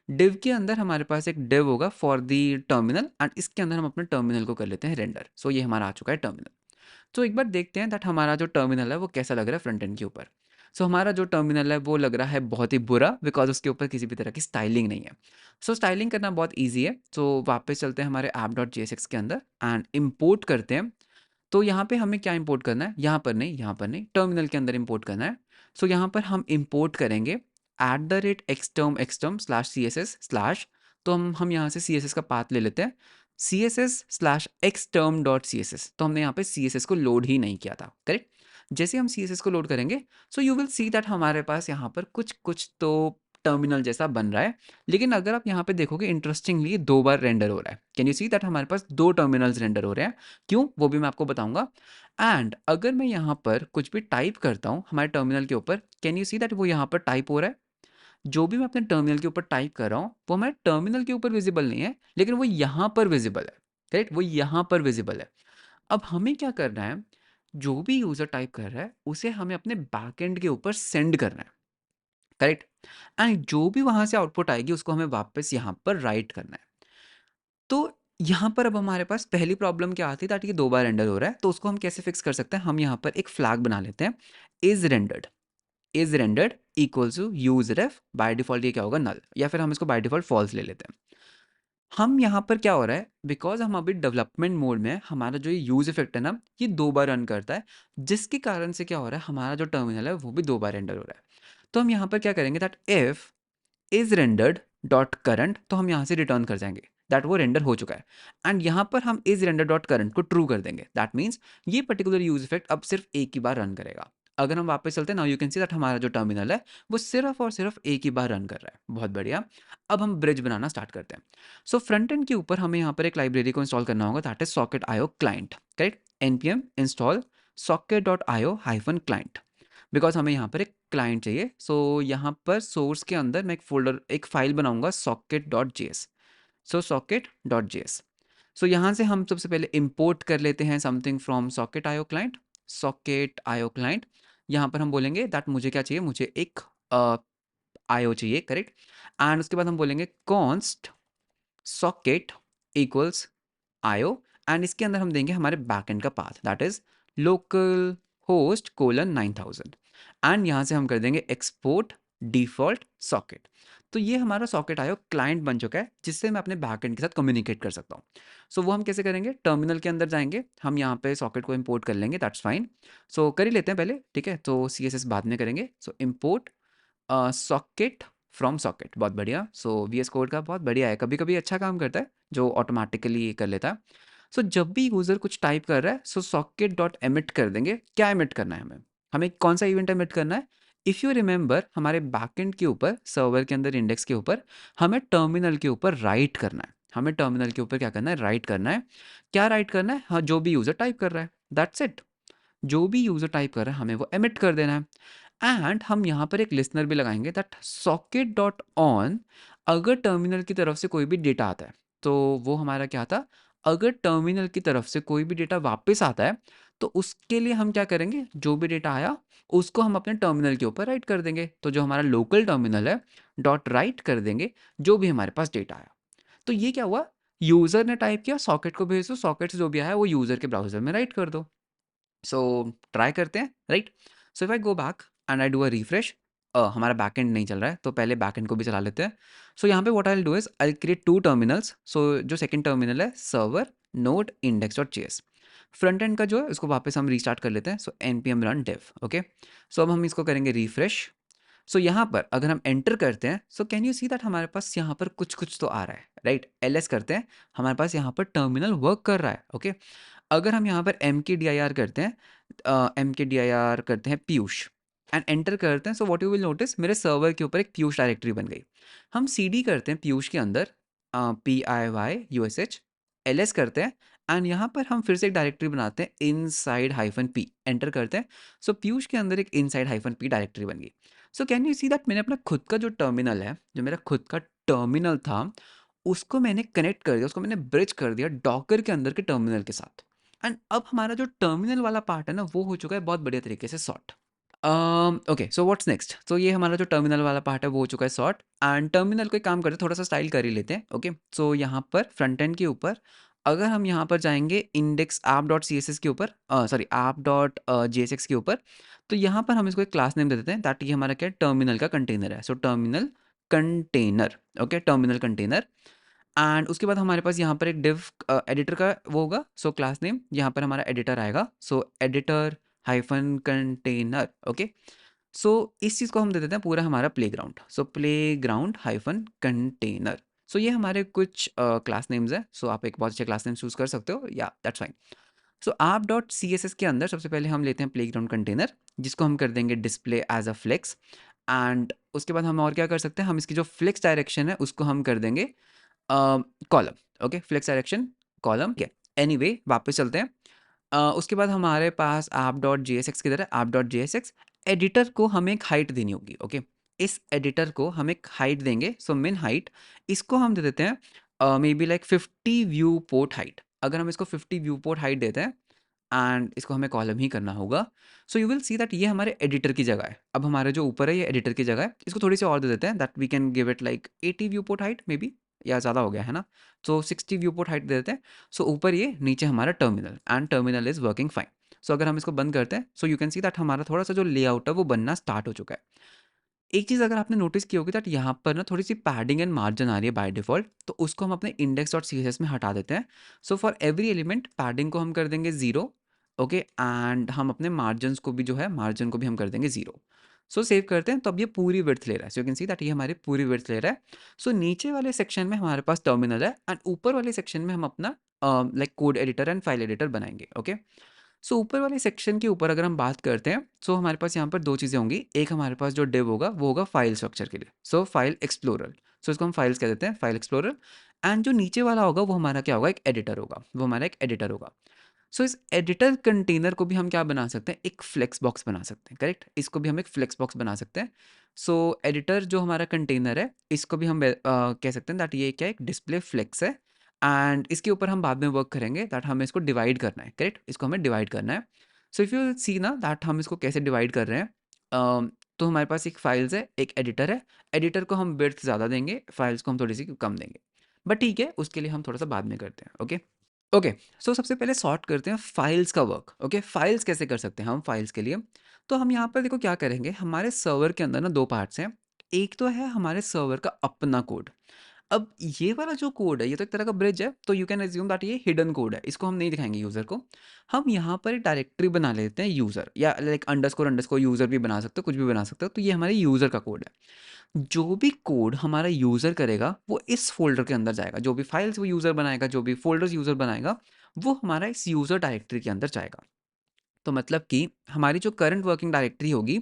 डिव के अंदर हमारे पास एक डिव होगा फॉर दी टर्मिनल एंड इसके अंदर हम अपने टर्मिनल को कर लेते हैं रेंडर। सो ये हमारा आ चुका है टर्मिनल। तो एक बार देखते हैं दैट हमारा जो टर्मिनल है वो कैसा लग रहा है फ्रंट एंड के ऊपर। सो हमारा जो टर्मिनल है वो लग रहा है बहुत ही बुरा, बिकॉज उसके ऊपर किसी भी तरह की स्टाइलिंग नहीं है। सो स्टाइलिंग करना बहुत ईजी है। सो वापस चलते हैं हमारे ऐप डॉट JSX के अंदर एंड इम्पोर्ट करते हैं। तो यहाँ पे हमें क्या इंपोर्ट करना है, यहाँ पर नहीं, यहाँ पर नहीं, टर्मिनल के अंदर इंपोर्ट करना है। सो यहाँ पर हम इंपोर्ट करेंगे @exterm स्लैश CSS स्लैश, तो हम यहाँ से CSS का पाथ ले लेते हैं, CSS slash exterm dot CSS। तो हमने यहाँ पे CSS को लोड ही नहीं किया था। करेक्ट। जैसे हम CSS को लोड करेंगे so you will see that हमारे पास यहाँ पर कुछ कुछ तो टर्मिनल जैसा बन रहा है। लेकिन अगर आप यहाँ पे देखोगे इंटरेस्टिंगली 2 बार रेंडर हो रहा है। कैन यू सी दैट हमारे पास 2 टर्मिनल्स रेंडर हो रहे हैं। क्यों, वो भी मैं आपको बताऊंगा। एंड अगर मैं यहाँ पर कुछ भी टाइप करता हूँ हमारे टर्मिनल के ऊपर, कैन यू सी दैट वो यहाँ पर टाइप हो रहा है। जो भी मैं अपने टर्मिनल के ऊपर टाइप कर रहा हूँ वो हमारे टर्मिनल के ऊपर विजिबल नहीं है, लेकिन वो यहाँ पर विजिबल है। करेक्ट, वो यहाँ पर विजिबल है। अब हमें क्या करना है, जो भी यूजर टाइप कर रहा है उसे हमें अपने बैकएंड के ऊपर सेंड करना है। करेक्ट। एंड जो भी वहां से आउटपुट आएगी उसको हमें वापस यहाँ पर राइट करना है। तो यहाँ पर अब हमारे पास पहली प्रॉब्लम क्या आती है, दैट ये 2 बार रेंडर हो रहा है। तो उसको हम कैसे फिक्स कर सकते हैं, हम यहाँ पर एक फ्लैग बना लेते हैं, is rendered equals to use ref. By default ये क्या होगा, नल, या फिर हम इसको बाय डिफॉल्ट फॉल्स ले लेते हैं। हम यहाँ पर क्या हो रहा है, बिकॉज हम अभी डेवलपमेंट मोड में हैं, हमारा जो ये यूज इफेक्ट है ना ये 2 बार रन करता है, जिसके कारण से क्या हो रहा है, हमारा जो टर्मिनल है वो भी 2 बार रेंडर हो रहा है। तो हम यहाँ पर क्या करेंगे, that if is rendered dot current, तो हम यहाँ से रिटर्न कर जाएंगे दैट वो रेंडर हो चुका है। एंड यहाँ पर हम इज रेंडर डॉट करंट को ट्रू कर देंगे। दैट मीन्स ये पर्टिकुलर यूज इफेक्ट अब सिर्फ एक ही बार रन करेगा। अगर हम वापस चलते हैं, now you can see that हमारा जो टर्मिनल है वो सिर्फ और सिर्फ एक ही बार रन कर रहा है। बहुत बढ़िया। अब हम ब्रिज बनाना स्टार्ट करते हैं। सो फ्रंट एंड के ऊपर हमें यहाँ पर एक लाइब्रेरी को इंस्टॉल करना होगा, that is socket IO client. Correct, npm install socket dot IO hyphen client, because हमें यहाँ पर एक क्लाइंट चाहिए। सो यहाँ पर सोर्स के अंदर मैं एक फोल्डर, एक फाइल बनाऊंगा socket.js। सो socket.js। सो यहाँ से हम सबसे पहले इंपोर्ट कर लेते हैं समथिंग फ्रॉम सॉकेट आयो क्लाइंट। सॉकेट आयो क्लाइंट, यहाँ पर हम बोलेंगे दैट मुझे क्या चाहिए, मुझे एक आयो चाहिए, करेक्ट। एंड उसके बाद हम बोलेंगे कॉन्स्ट सॉकेट इक्वल्स आयो, एंड इसके अंदर हम देंगे हमारे बैकएंड का path that is local host colon 9000, and यहाँ से हम कर देंगे एक्सपोर्ट डिफॉल्ट सॉकेट। तो ये हमारा सॉकेट आयो क्लाइंट बन चुका है जिससे मैं अपने बैकएंड के साथ कम्युनिकेट कर सकता हूँ। सो वो हम कैसे करेंगे, टर्मिनल के अंदर जाएंगे, हम यहाँ पे सॉकेट को इंपोर्ट कर लेंगे, दैट्स फाइन। सो कर ही लेते हैं पहले, ठीक है, तो CSS बाद में करेंगे। सो इम्पोर्ट सॉकेट फ्रॉम सॉकेट, बहुत बढ़िया। सो VS कोड का बहुत बढ़िया है, कभी कभी अच्छा काम करता है जो ऑटोमेटिकली कर लेता है। सो जब भी यूज़र कुछ टाइप कर रहा है, सो सॉकेट डॉट एमिट कर देंगे। क्या एमिट करना है हमें, हमें कौन सा इवेंट एमिट करना है। इफ़ यू रिमेंबर, हमारे बैकएंड के ऊपर, सर्वर के अंदर इंडेक्स के ऊपर, हमें टर्मिनल के ऊपर राइट करना है। हमें टर्मिनल के ऊपर क्या करना है, राइट करना है। क्या राइट करना है, हाँ, जो भी यूज़र टाइप कर रहा है, दैट्स इट। जो भी यूज़र टाइप कर रहा है हमें वो एमिट कर देना है। एंड हम यहाँ पर एक लिसनर भी लगाएंगे दैट सॉकेट डॉट ऑन, अगर टर्मिनल की तरफ से कोई भी डेटा आता है, तो वो हमारा क्या था, अगर टर्मिनल की तरफ से कोई भी डेटा वापस आता है, तो उसके लिए हम क्या करेंगे, जो भी डेटा आया उसको हम अपने टर्मिनल के ऊपर राइट कर देंगे। तो जो हमारा लोकल टर्मिनल है, डॉट राइट कर देंगे जो भी हमारे पास डेटा आया। तो ये क्या हुआ, यूज़र ने टाइप किया, सॉकेट को भेज दो, सॉकेट से जो भी आया वो यूज़र के ब्राउज़र में राइट कर दो। सो ट्राई करते हैं, right. So if I go back and I do a refresh, हमारा बैकएंड नहीं चल रहा है, तो पहले बैकएंड को भी चला लेते हैं। सो यहाँ पे what I will do is I create 2 terminals. So जो सेकंड टर्मिनल है server node index dot JS, front end का जो है उसको वापस हम रीस्टार्ट कर लेते हैं। सो npm run dev, ओके। सो अब हम इसको करेंगे रिफ्रेश। सो यहाँ पर अगर हम एंटर करते हैं, so can you see that हमारे पास यहाँ पर कुछ कुछ तो आ रहा है, राइट। ls करते हैं, हमारे पास यहाँ पर टर्मिनल वर्क कर रहा है, ओके। अगर हम यहाँ पर mkdir करते हैं, mkdir करते हैं पीयूष एंड एंटर करते हैं, so what you will notice, मेरे सर्वर के ऊपर एक पीयूष डायरेक्टरी बन गई। हम cd करते हैं पीयूष के अंदर, PIYUSH, ls करते हैं, एंड यहाँ पर हम फिर से एक डायरेक्टरी बनाते हैं इनसाइड -p, एंटर करते हैं। सो पीयूष के अंदर एक इनसाइड -p डायरेक्टरी बन गई। So can you see that मैंने अपना खुद का जो टर्मिनल है, जो मेरा खुद का टर्मिनल था, उसको मैंने कनेक्ट कर दिया, उसको मैंने ब्रिज कर दिया डॉकर के अंदर के टर्मिनल के साथ। एंड अब हमारा जो टर्मिनल वाला पार्ट है ना, वो हो चुका है बहुत बढ़िया तरीके से sort. Okay, so what's next, तो ये हमारा जो टर्मिनल वाला पार्ट है वो हो चुका है सॉर्ट। एंड टर्मिनल को एक काम करते हैं, थोड़ा सा स्टाइल कर ही लेते हैं, ओके। सो यहाँ पर फ्रंट एंड के ऊपर अगर हम यहाँ पर जाएंगे index app dot C S S के ऊपर, sorry app dot J S X के ऊपर, तो यहाँ पर हम इसको एक क्लास नेम दे देते हैं ताकि हमारा क्या टर्मिनल का कंटेनर है। So terminal container, okay, terminal container. And उसके बाद हमारे पास यहाँ पर एक डिव एडिटर का वो होगा। सो क्लास नेम यहाँ पर हमारा एडिटर आएगा, सो editor hyphen container, okay. So इस चीज़ को हम दे देते हैं पूरा हमारा प्लेग्राउंड। सो प्लेग्राउंड हाइफन कंटेनर। सो ये हमारे कुछ क्लास नेम्स हैं। सो आप एक बहुत अच्छे क्लास नेम चूज़ कर सकते हो, या दैट्स फाइन। सो आप डॉट सी एस एस के अंदर सबसे पहले हम लेते हैं प्लेग्राउंड कंटेनर, जिसको हम कर देंगे display as a flex. And उसके बाद हम और क्या कर सकते हैं, हम इसकी जो फ्लेक्स डायरेक्शन है उसको हम कर देंगे column, okay, flex direction column, ठीक है। एनीवे वापस चलते हैं। उसके बाद हमारे पास app dot J S X किधर है, app dot J S X. Editor को हमें एक हाइट देनी होगी, ओके। इस एडिटर को हम एक हाइट देंगे, सो मिन हाइट, इसको हम दे देते हैं may be like 50 view port height. अगर हम इसको 50 व्यू पोर्ट हाइट देते हैं एंड इसको हमें कॉलम ही करना होगा, so you will see that ये हमारे एडिटर की जगह है। अब हमारे जो ऊपर है ये एडिटर की जगह है, इसको थोड़ी सी और दे देते हैं that we can give it like 80 view port height maybe, या ज़्यादा हो गया है ना। सो 60 व्यू पोर्ट हाइट दे देते हैं। सो ऊपर ये, नीचे हमारा terminal, and terminal is working fine. So अगर हम इसको बंद करते हैं, so you can see that हमारा थोड़ा सा जो लेआउट है वो बनना स्टार्ट हो चुका है। एक चीज़ अगर आपने नोटिस की होगी दैट यहाँ पर ना थोड़ी सी पैडिंग एंड मार्जिन आ रही है बाय डिफ़ॉल्ट, तो उसको हम अपने index dot C S S में हटा देते हैं। So for every element padding को हम कर देंगे 0, ओके, एंड हम अपने मार्जिन्स को भी जो है, मार्जिन को भी हम कर देंगे 0। सो सेव करते हैं, तो अब ये पूरी विड्थ ले रहा है। सो यू कैन सी दैट ये हमारी पूरी विड्थ ले रहा है। सो नीचे वाले सेक्शन में हमारे पास टर्मिनल है, एंड ऊपर वाले सेक्शन में हम अपना like code editor and file editor बनाएंगे, ओके। सो ऊपर वाले सेक्शन के ऊपर अगर हम बात करते हैं, सो हमारे पास यहाँ पर 2 चीज़ें होंगी। एक हमारे पास जो डिव होगा वो होगा फाइल स्ट्रक्चर के लिए, सो फाइल एक्सप्लोरर। सो इसको हम फाइल्स कह देते हैं, फाइल एक्सप्लोरर। एंड जो नीचे वाला होगा वो हमारा क्या होगा, एक एडिटर होगा, वो हमारा एक एडिटर होगा। सो इस एडिटर कंटेनर को भी हम क्या बना सकते हैं, एक फ्लेक्स बॉक्स बना सकते हैं, करेक्ट। इसको भी हम एक फ्लेक्स बॉक्स बना सकते हैं। सो एडिटर जो हमारा कंटेनर है, इसको भी हम कह सकते हैं दैट ये क्या है, एक डिस्प्ले फ्लेक्स है। एंड इसके ऊपर हम बाद में वर्क करेंगे दैट हमें इसको डिवाइड करना है, करेक्ट। इसको हमें डिवाइड करना है। सो इफ़ यू सी ना दैट हम इसको कैसे डिवाइड कर रहे हैं, तो हमारे पास एक फाइल्स है, एक एडिटर है। एडिटर को हम विड्थ ज़्यादा देंगे, फाइल्स को हम थोड़ी सी कम देंगे, बट ठीक है, उसके लिए हम थोड़ा सा बाद में करते हैं। Okay okay. सो सबसे पहले सॉर्ट करते हैं फाइल्स का वर्क। ओके, फाइल्स कैसे कर सकते हैं हम फाइल्स के लिए। तो हम यहाँ पर देखो क्या करेंगे, हमारे सर्वर के अंदर ना दो पार्ट्स हैं। एक तो है हमारे सर्वर का अपना कोड। अब ये वाला जो कोड है, ये तो एक तरह का ब्रिज है, तो यू कैन एज्यूम दैट ये हिडन कोड है, इसको हम नहीं दिखाएंगे यूज़र को। हम यहाँ पर एक डायरेक्टरी बना लेते हैं यूज़र, या लाइक अंडरस्कोर अंडरस्कोर यूज़र भी बना सकते हो, कुछ भी बना सकते हो। तो ये हमारे यूज़र का कोड है। जो भी कोड हमारा यूज़र करेगा वो इस फ़ोल्डर के अंदर जाएगा, जो भी फाइल्स वो यूज़र बनाएगा, जो भी फ़ोल्डर्स यूज़र बनाएगा, वो हमारा इस यूज़र डायरेक्टरी के अंदर जाएगा। तो मतलब कि हमारी जो करंट वर्किंग डायरेक्टरी होगी,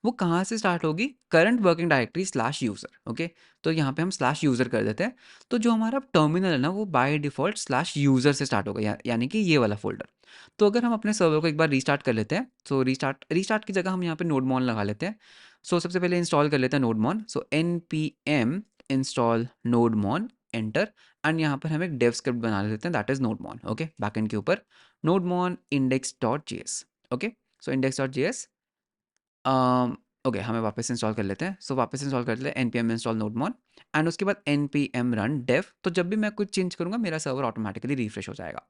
वो कहाँ से स्टार्ट होगी, current working directory slash user. Okay, तो यहाँ पे हम स्लैश यूज़र कर देते हैं। तो जो हमारा टर्मिनल है ना, वो बाय डिफ़ॉल्ट स्लैश यूज़र से स्टार्ट होगा, यानी कि ये वाला फ़ोल्डर। तो अगर हम अपने सर्वर को एक बार रीस्टार्ट कर लेते हैं, सो रीस्टार्ट रीस्टार्ट की जगह हम यहाँ पे नोडमॉन लगा लेते हैं। सो सबसे पहले इंस्टॉल कर लेते हैं नोडमॉन। सो npm इंस्टॉल नोडमॉन, एंटर। एंड यहाँ पर हम एक डेव स्क्रिप्ट बना लेते हैं, दैट इज़ नोडमॉन। ओके, बैकएंड के ऊपर नोडमॉन index.js। ओके, सो index.js। ओके, हमें वापस इंस्टॉल कर लेते हैं। सो वापस इंस्टॉल कर लेते हैं npm इंस्टॉल नोडमॉन, एंड उसके बाद npm रन dev। तो जब भी मैं कुछ चेंज करूँगा, मेरा सर्वर ऑटोमेटिकली रिफ्रेश हो जाएगा।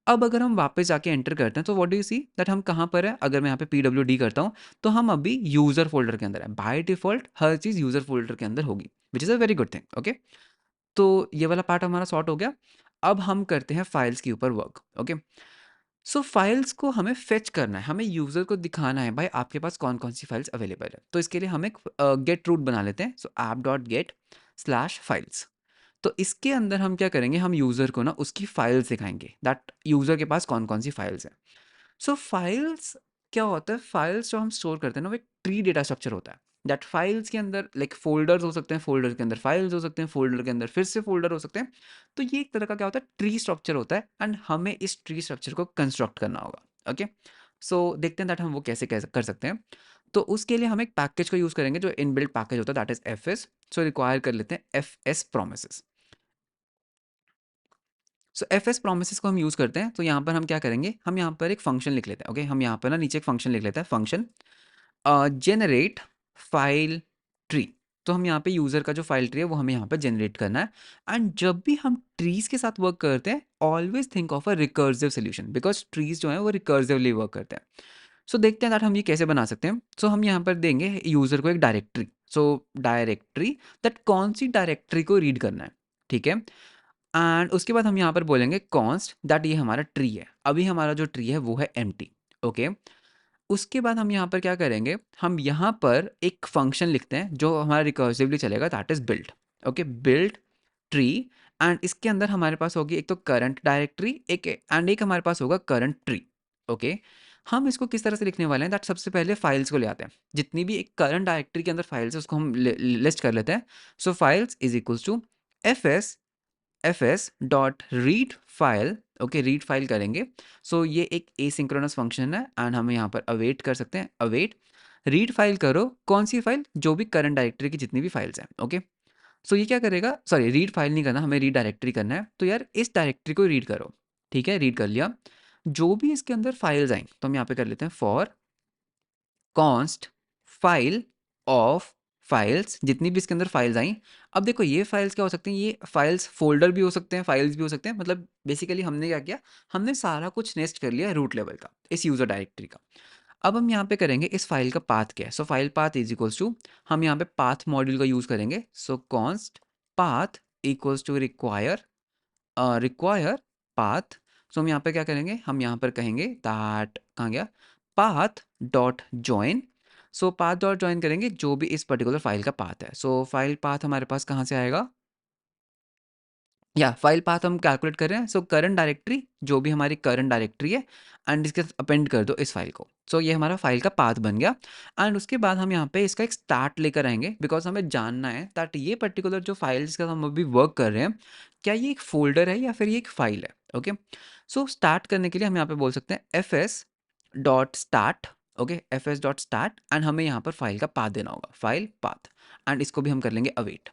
अब अगर हम वापस जाके एंटर करते हैं, तो what do you see that हम कहाँ पर है। अगर मैं यहाँ पे pwd करता हूँ, तो हम अभी यूज़र फोल्डर के अंदर है। By default her cheese user folder के अंदर होगी, which is a very good thing. Okay, तो ये वाला पार्ट हमारा सॉर्ट हो गया। अब हम करते हैं फाइल्स के ऊपर वर्क। ओके, सो फाइल्स को हमें फेच करना है, हमें यूज़र को दिखाना है भाई आपके पास कौन कौन सी फाइल्स अवेलेबल है। तो इसके लिए हम एक गेट रूट बना लेते हैं। सो app dot get slash files. तो इसके अंदर हम क्या करेंगे, हम यूज़र को ना उसकी फाइल्स दिखाएंगे, दैट यूज़र के पास कौन कौन सी फाइल्स हैं। सो फाइल्स क्या होता है, फाइल्स जो हम स्टोर करते हैं ना, वो एक ट्री डेटा स्ट्रक्चर होता है। दैट फाइल्स के अंदर लाइक फोल्डर्स हो सकते हैं, फोल्डर के अंदर फाइल्स हो सकते हैं, फोल्डर के अंदर फिर से फोल्डर हो सकते हैं। तो ये एक तरह का क्या होता है, ट्री स्ट्रक्चर होता है, एंड हमें इस ट्री स्ट्रक्चर को कंस्ट्रक्ट करना होगा। ओके, सो देखते हैं दैट हम वो कैसे कैसे कर सकते हैं। तो उसके लिए हम एक पैकेज को यूज़ करेंगे जो इनबिल्ट पैकेज होता है, that is F S. So require कर लेते हैं एफ एस प्रोमिस। सो एफ एस प्रोमिस को हम यूज़ करते हैं। तो यहाँ पर हम क्या करेंगे, हम यहाँ पर एक फंक्शन लिख लेते हैं। ओके, हम यहाँ पर ना नीचे एक फंक्शन लिख लेते हैं, फंक्शन जनरेट फाइल ट्री। तो हम यहाँ पे यूज़र का जो फाइल ट्री है वो हमें यहाँ पे जनरेट करना है। एंड जब भी हम ट्रीज के साथ वर्क करते हैं, always think of a recursive solution, because trees जो है वो रिकर्सिवली वर्क करते हैं। सो देखते हैं दैट हम ये कैसे बना सकते हैं। सो हम यहाँ पर देंगे यूज़र को एक डायरेक्टरी। सो डायरेक्टरी, दैट कौन सी डायरेक्टरी को रीड करना है, ठीक है। एंड उसके बाद हम यहाँ पर बोलेंगे कॉन्स्ट दैट ये हमारा ट्री है, अभी हमारा जो ट्री है वो है एम्प्टी। ओके, उसके बाद हम यहाँ पर क्या करेंगे, हम यहाँ पर एक फंक्शन लिखते हैं जो हमारा रिकर्सिवली चलेगा, that is build. Okay, build tree. And इसके अंदर हमारे पास होगी एक तो करंट डायरेक्टरी, एक एंड एक हमारे पास होगा करंट ट्री। ओके, हम इसको किस तरह से लिखने वाले हैं, दैट सबसे पहले फाइल्स को ले आते हैं, जितनी भी एक करंट डायरेक्टरी के अंदर फाइल्स है उसको हम लिस्ट कर लेते हैं। So files is equals to F S dot read file. Okay, read file करेंगे। सो ये एक एसिंक्रोनस फंक्शन है, एंड हम यहाँ पर अवेट कर सकते हैं, अवेट रीड फाइल करो, कौन सी फाइल, जो भी करंट डायरेक्टरी की जितनी भी फाइल्स हैं। ओके, सो ये क्या करेगा, सॉरी रीड फाइल नहीं करना, हमें रीड डायरेक्टरी करना है। तो यार इस डायरेक्टरी को रीड करो, ठीक है, रीड कर लिया। जो भी इसके अंदर फाइल्स आएंगी, तो हम यहाँ पे कर लेते हैं for const file of files, जितनी भी इसके अंदर फाइल्स आई। अब देखो ये फाइल्स क्या हो सकती हैं, ये फाइल्स फोल्डर भी हो सकते हैं, फाइल्स भी हो सकते हैं। मतलब बेसिकली हमने क्या किया, हमने सारा कुछ नेस्ट कर लिया रूट लेवल का, इस यूज़र डायरेक्टरी का। अब हम यहाँ पे करेंगे इस फाइल का पाथ क्या है। So file path is equals to, हम यहाँ पे पाथ मॉड्यूल का यूज़ करेंगे। So const path equals to require path. So हम यहाँ पे क्या करेंगे, हम यहाँ पर कहेंगे दैट, कहाँ गया, पाथ डॉट जॉइन। सो पाथ डॉट जॉइन करेंगे जो भी इस पर्टिकुलर फाइल का पाथ है। सो फाइल पाथ हमारे पास कहाँ से आएगा, या फाइल पाथ हम कैलकुलेट कर रहे हैं। सो करंट डायरेक्टरी, जो भी हमारी करंट डायरेक्टरी है, एंड इसके अपेंड कर दो इस फाइल को। सो ये हमारा फाइल का पाथ बन गया। एंड उसके बाद हम यहाँ पे इसका एक स्टार्ट लेकर आएंगे, बिकॉज हमें जानना है दैट ये पर्टिकुलर जो फाइल्स का हम अभी वर्क कर रहे हैं, क्या ये एक फोल्डर है या फिर ये एक फाइल है। ओके। सो स्टार्ट करने के लिए हम यहाँ पे बोल सकते हैं fs dot start, okay, fs dot start, and हमें यहाँ पर फाइल का पाथ देना होगा, फाइल पाथ, एंड इसको भी हम कर लेंगे अवेट।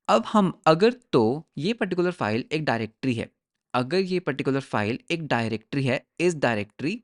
अब हम अगर तो ये पर्टिकुलर फाइल एक डायरेक्टरी है, अगर ये पर्टिकुलर फाइल एक डायरेक्टरी है, इस डायरेक्टरी,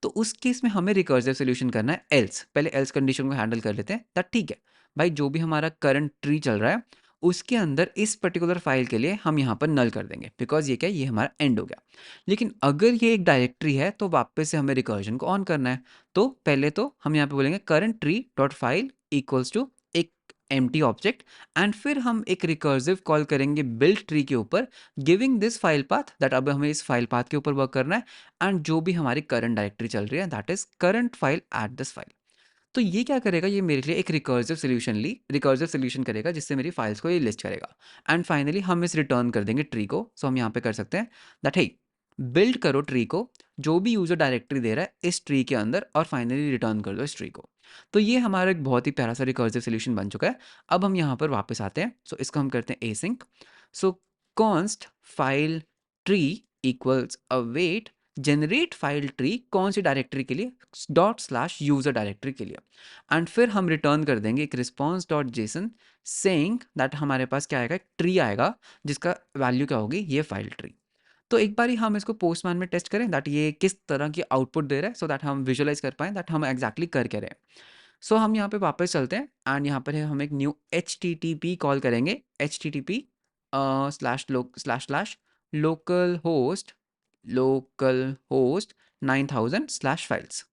तो उस केस में हमें रिकर्सिव सोल्यूशन करना है एल्स। पहले एल्स कंडीशन को हैंडल कर लेते हैं, दैट ठीक है भाई, जो भी हमारा करंट ट्री चल रहा है उसके अंदर इस पर्टिकुलर फाइल के लिए हम यहाँ पर नल कर देंगे, बिकॉज ये क्या है, ये हमारा एंड हो गया। लेकिन अगर ये एक डायरेक्टरी है तो वापस से हमें रिकर्जन को ऑन करना है। तो पहले तो हम यहाँ पे बोलेंगे current tree dot file equals to एक एम्प्टी ऑब्जेक्ट, एंड फिर हम एक रिकर्सिव कॉल करेंगे बिल्ड ट्री के ऊपर, giving this file path, that अब हमें इस फाइल पाथ के ऊपर वर्क करना है, एंड जो भी हमारी करंट डायरेक्टरी चल रही है that is current file at this file. तो ये क्या करेगा, ये मेरे लिए एक रिकर्सिव सोल्यूशन करेगा, जिससे मेरी फाइल्स को ये लिस्ट करेगा। एंड फाइनली हम इस रिटर्न कर देंगे ट्री को। सो हम यहाँ पे कर सकते हैं दैट हे बिल्ड करो ट्री को, जो भी यूजर डायरेक्टरी दे रहा है इस ट्री के अंदर, और फाइनली रिटर्न कर दो इस ट्री को। तो ये हमारा एक बहुत ही प्यारा सा रिकर्सिव सोल्यूशन बन चुका है। अब हम यहाँ पर वापस आते हैं, सो इसको हम करते हैं एसिंक। सो const file tree equals await generate file tree, कौन सी डायरेक्टरी के लिए, डॉट स्लैश यूजर डायरेक्टरी के लिए, एंड फिर हम रिटर्न कर देंगे एक response dot Jason saying that हमारे पास क्या आएगा, एक ट्री आएगा जिसका वैल्यू क्या होगी, ये फाइल ट्री। तो एक बार ही हम इसको पोस्टमैन में टेस्ट करें दैट ये किस तरह की आउटपुट दे रहा है, सो दैट हम विजुअलाइज कर पाएँ दैट हम एग्जैक्टली कर क्या रहे हैं। सो हम यहाँ पे वापस चलते हैं, एंड यहाँ पर हम एक न्यू HTTP कॉल करेंगे, HTTP slash local host 9000 slash files.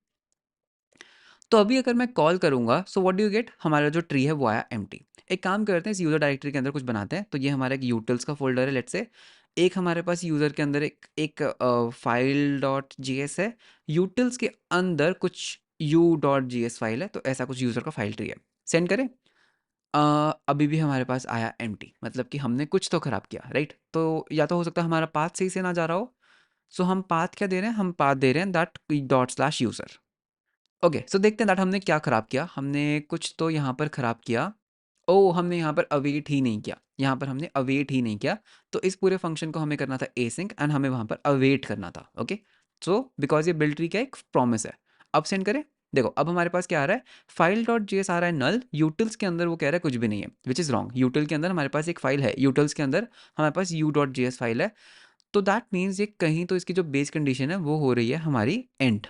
तो अभी अगर मैं कॉल करूँगा, so what do you get, हमारा जो ट्री है वो आया एम्प्टी। एक काम करते हैं, इस यूज़र डायरेक्टरी के अंदर कुछ बनाते हैं। तो ये हमारा एक यूटिल्स का फोल्डर है, लेट्स से एक हमारे पास यूज़र के अंदर एक फाइल डॉट जी एस है, यूटिल्स के अंदर कुछ U dot J S file है, तो ऐसा कुछ यूज़र का फाइल ट्री है। सेंड करें। अभी भी हमारे पास आया एम्प्टी, मतलब कि हमने कुछ तो ख़राब किया, राइट। तो या तो हो सकता है हमारा पाथ सही से ना जा रहा हो। सो हम पाथ क्या दे रहे हैं, हम पाथ दे रहे हैं that dot slash user. Okay, so देखते हैं दैट हमने क्या ख़राब किया। हमने कुछ तो यहाँ पर ख़राब किया। ओह! हमने यहाँ पर अवेट ही नहीं किया, यहाँ पर हमने अवेट ही नहीं किया। तो इस पूरे फंक्शन को हमें करना था एसिंक, एंड हमें वहाँ पर अवेट करना था। ओके, सो बिकॉज़ ये बिल्ड ट्री का एक प्रॉमिस है। अब सेंड करें। देखो अब हमारे पास क्या आ रहा है, फाइल डॉट जेएस आ रहा है नल, यूटिल्स के अंदर वो कह रहा है कुछ भी नहीं है, व्हिच इज़ रॉन्ग। यूटिल के अंदर हमारे पास एक फाइल है, यूटिल्स के अंदर हमारे पास यू डॉट जेएस फाइल है। तो दैट मीन्स ये कहीं तो इसकी जो बेस कंडीशन है वो हो रही है हमारी एंड।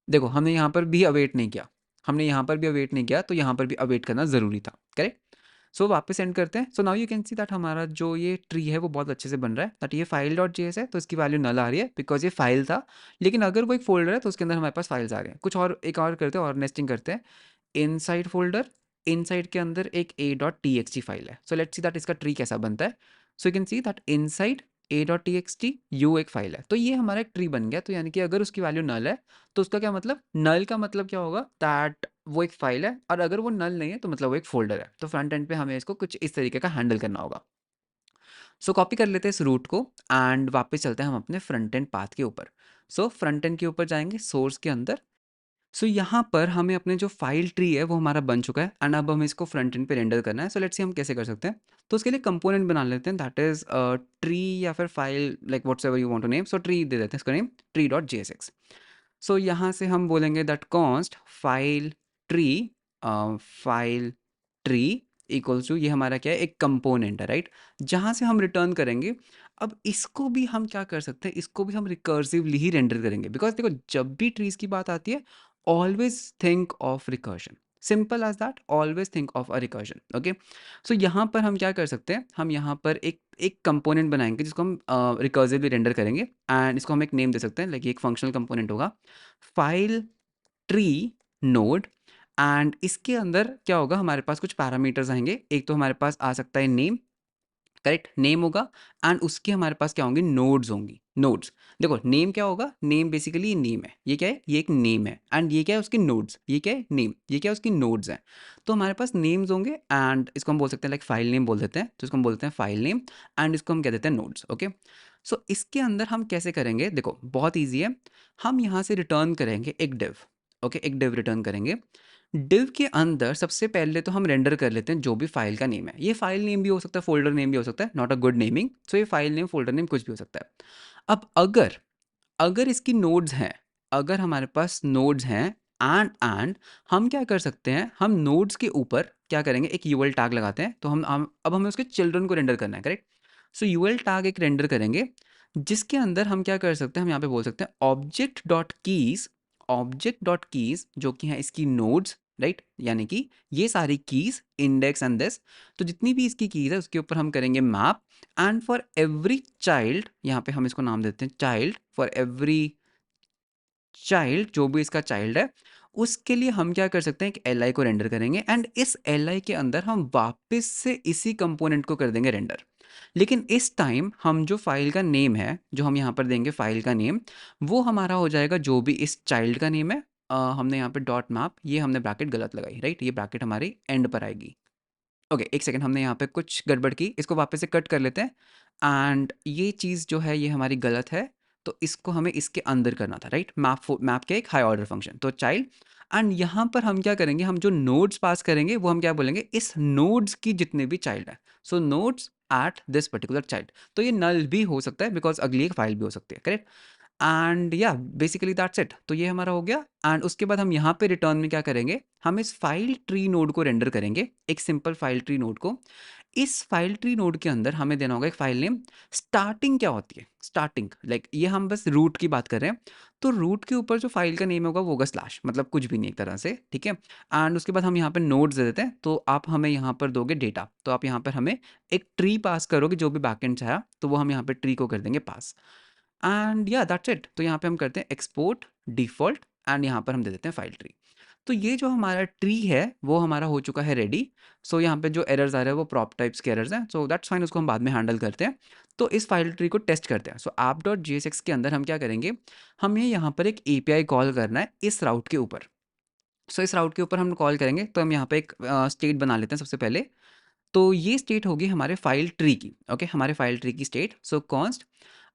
देखो हमने यहाँ पर भी अवेट नहीं किया, हमने यहाँ पर भी अवेट नहीं किया, तो यहाँ पर भी अवेट करना ज़रूरी था, करेक्ट। सो वापस सेंड करते हैं। सो now you can see that हमारा जो ये ट्री है वो बहुत अच्छे से बन रहा है, दैट ये फाइल डॉट जेएस है, तो इसकी वैल्यू नल आ रही है बिकॉज ये फाइल था। लेकिन अगर वो एक फोल्डर है तो उसके अंदर हमारे पास फाइल्स आ रहे हैं। कुछ और एक और करते हैं, और नेस्टिंग करते हैं। इनसाइड फोल्डर, इनसाइड के अंदर एक a dot T x T file है। सो लेट्स सी दैट इसका ट्री कैसा बनता है। सो you can see that inside a dot T x T U एक फाइल है, तो ये हमारा एक ट्री बन गया। तो यानी कि अगर उसकी वैल्यू नल है तो उसका क्या मतलब, नल का मतलब क्या होगा, दैट वो एक फाइल है, और अगर वो नल नहीं है तो मतलब वो एक फोल्डर है। तो फ्रंट एंड पे हमें इसको कुछ इस तरीके का हैंडल करना होगा। सो कॉपी कर लेते हैं इस रूट को, एंड वापस चलते हैं हम अपने फ्रंट एंड पाथ के ऊपर। सो फ्रंट एंड के ऊपर जाएंगे, सोर्स के अंदर। सो यहाँ पर हमें अपने जो फाइल ट्री है वो हमारा बन चुका है, एंड अब हमें इसको फ्रंट एंड पे रेंडर करना है। सो लेट्स सी हम कैसे कर सकते हैं। तो उसके लिए कंपोनेंट बना लेते हैं, दैट इज ट्री या फिर file, like what's ever you want to name. So tree दे देते हैं इसका name, tree dot JSX. So यहाँ से हम बोलेंगे that const file tree, file tree equals to, ये हमारा क्या है, एक कंपोनेंट है, राइट, जहाँ से हम रिटर्न करेंगे। अब इसको भी हम क्या कर सकते हैं, इसको भी हम रिकर्सिवली ही रेंडर करेंगे, बिकॉज देखो जब भी ट्रीज की बात आती है always think of recursion, simple as that, always think of a recursion. Okay, so यहाँ पर हम क्या कर सकते हैं, हम यहाँ पर एक एक कंपोनेंट बनाएंगे जिसको हम रिकर्सिवली रेंडर करेंगे, एंड इसको हम एक नेम दे सकते हैं, लाइक एक फंक्शनल कंपोनेंट होगा फाइल ट्री नोड। एंड इसके अंदर क्या होगा, हमारे पास कुछ पैरामीटर्स आएंगे। एक तो हमारे पास आ सकता है नेम, करेक्ट, नेम होगा, एंड उसके हमारे पास क्या होंगे, नोड्स होंगी, नोड्स। देखो नेम क्या होगा, नेम बेसिकली नेम है, ये क्या है, ये एक नेम है, एंड ये क्या है उसके नोड्स, ये क्या है नेम, ये क्या है उसकी नोड्स हैं। तो हमारे पास नेम्स होंगे, एंड इसको हम बोल सकते हैं लाइक फाइल नेम बोल देते हैं, तो इसको हम बोलते हैं फाइल नेम, एंड इसको हम कह देते हैं नोड्स। ओके, सो इसके अंदर हम कैसे करेंगे, देखो बहुत ईजी है। हम यहाँ से रिटर्न करेंगे एक डिव। ओके, एक डिव रिटर्न करेंगे। डिव के अंदर सबसे पहले तो हम रेंडर कर लेते हैं जो भी फाइल का नेम है। ये फाइल नेम भी हो सकता है, फोल्डर नेम भी हो सकता है, नॉट अ गुड नेमिंग। सो ये फाइल नेम, फोल्डर नेम कुछ भी हो सकता है। अब अगर अगर इसकी नोड्स हैं, अगर हमारे पास नोड्स हैं एंड हम क्या कर सकते हैं, हम नोड्स के ऊपर क्या करेंगे, एक यूएल टैग लगाते हैं। तो हम अब हमें उसके चिल्ड्रन को रेंडर करना है, करेक्ट। सो यूएल टैग एक रेंडर करेंगे जिसके अंदर हम क्या कर सकते हैं, हम यहाँ पे बोल सकते हैं ऑब्जेक्ट डॉट कीज जो कि है इसकी नोड्स, राइट। यानी कि ये सारी कीज इंडेक्स एंड दिस, तो जितनी भी इसकी कीज है उसके ऊपर हम करेंगे map. And for every child, यहाँ पे हम इसको नाम देते हैं चाइल्ड, फॉर एवरी चाइल्ड, जो भी इसका चाइल्ड है उसके लिए हम क्या कर सकते हैं, एक एल को रेंडर करेंगे एंड इस एल के अंदर हम वापस से इसी कंपोनेंट को कर देंगे रेंडर। लेकिन इस टाइम हम जो फाइल का नेम है, जो हम यहाँ पर देंगे फाइल का नेम, वो हमारा हो जाएगा जो भी इस चाइल्ड का नेम है। हमने यहाँ पे डॉट मैप, ये हमने ब्रैकेट गलत लगाई, राइट, ये ब्रैकेट हमारी एंड पर आएगी। ओके, एक सेकंड, हमने यहाँ पे कुछ गड़बड़ की, इसको वापस से कट कर लेते हैं। एंड ये चीज़ जो है ये हमारी गलत है, तो इसको हमें इसके अंदर करना था, राइट। मैप के एक हाई ऑर्डर फंक्शन, तो चाइल्ड। एंड यहाँ पर हम क्या करेंगे, हम जो नोड्स पास करेंगे वो हम क्या बोलेंगे, इस नोड्स की जितने भी चाइल्ड है, so nodes at this particular child. तो ये नल भी हो सकता है बिकॉज अगली एक फाइल भी हो सकती है, करेक्ट। एंड या बेसिकली दैट्स इट, तो ये हमारा हो गया। एंड उसके बाद हम यहाँ पे रिटर्न में क्या करेंगे, हम इस फाइल ट्री नोड को रेंडर करेंगे, एक सिंपल फाइल ट्री नोड को। इस फाइल ट्री नोड के अंदर हमें देना होगा एक फाइल नेम। स्टार्टिंग क्या होती है, स्टार्टिंग लाइक ये हम बस रूट की बात कर रहे हैं, तो रूट के ऊपर जो फाइल का नेम होगा वो होगा स्लैश, मतलब कुछ भी नहीं एक तरह से, ठीक है। एंड उसके बाद हम यहाँ पे नोड्स दे देते हैं, तो आप हमें यहाँ पर दोगे डेटा, तो आप यहाँ पर हमें एक ट्री पास करोगे, जो भी बैकएंड से आया तो वो हम यहाँ पे ट्री को कर देंगे पास। एंड या दैट्स इट, तो यहाँ पे हम करते हैं एक्सपोर्ट डिफ़ॉल्ट एंड यहाँ पर हम दे देते हैं फाइल ट्री। तो ये जो हमारा ट्री है वो हमारा हो चुका है रेडी। सो यहाँ पे जो एरर्स आ रहे हैं वो प्रॉप टाइप्स के एरर्स हैं, सो दैट्स फाइन, उसको हम बाद में हैंडल करते हैं। तो इस फाइल ट्री को टेस्ट करते हैं। सो app.jsx के अंदर हम क्या करेंगे, हमें यहाँ पर एक एपीआई कॉल करना है इस राउट के ऊपर। सो इस राउट के ऊपर हम कॉल करेंगे, तो हम यहाँ पे एक स्टेट बना लेते हैं सबसे पहले। तो ये स्टेट होगी हमारे फाइल ट्री की, ओके, हमारे फाइल ट्री की state. So const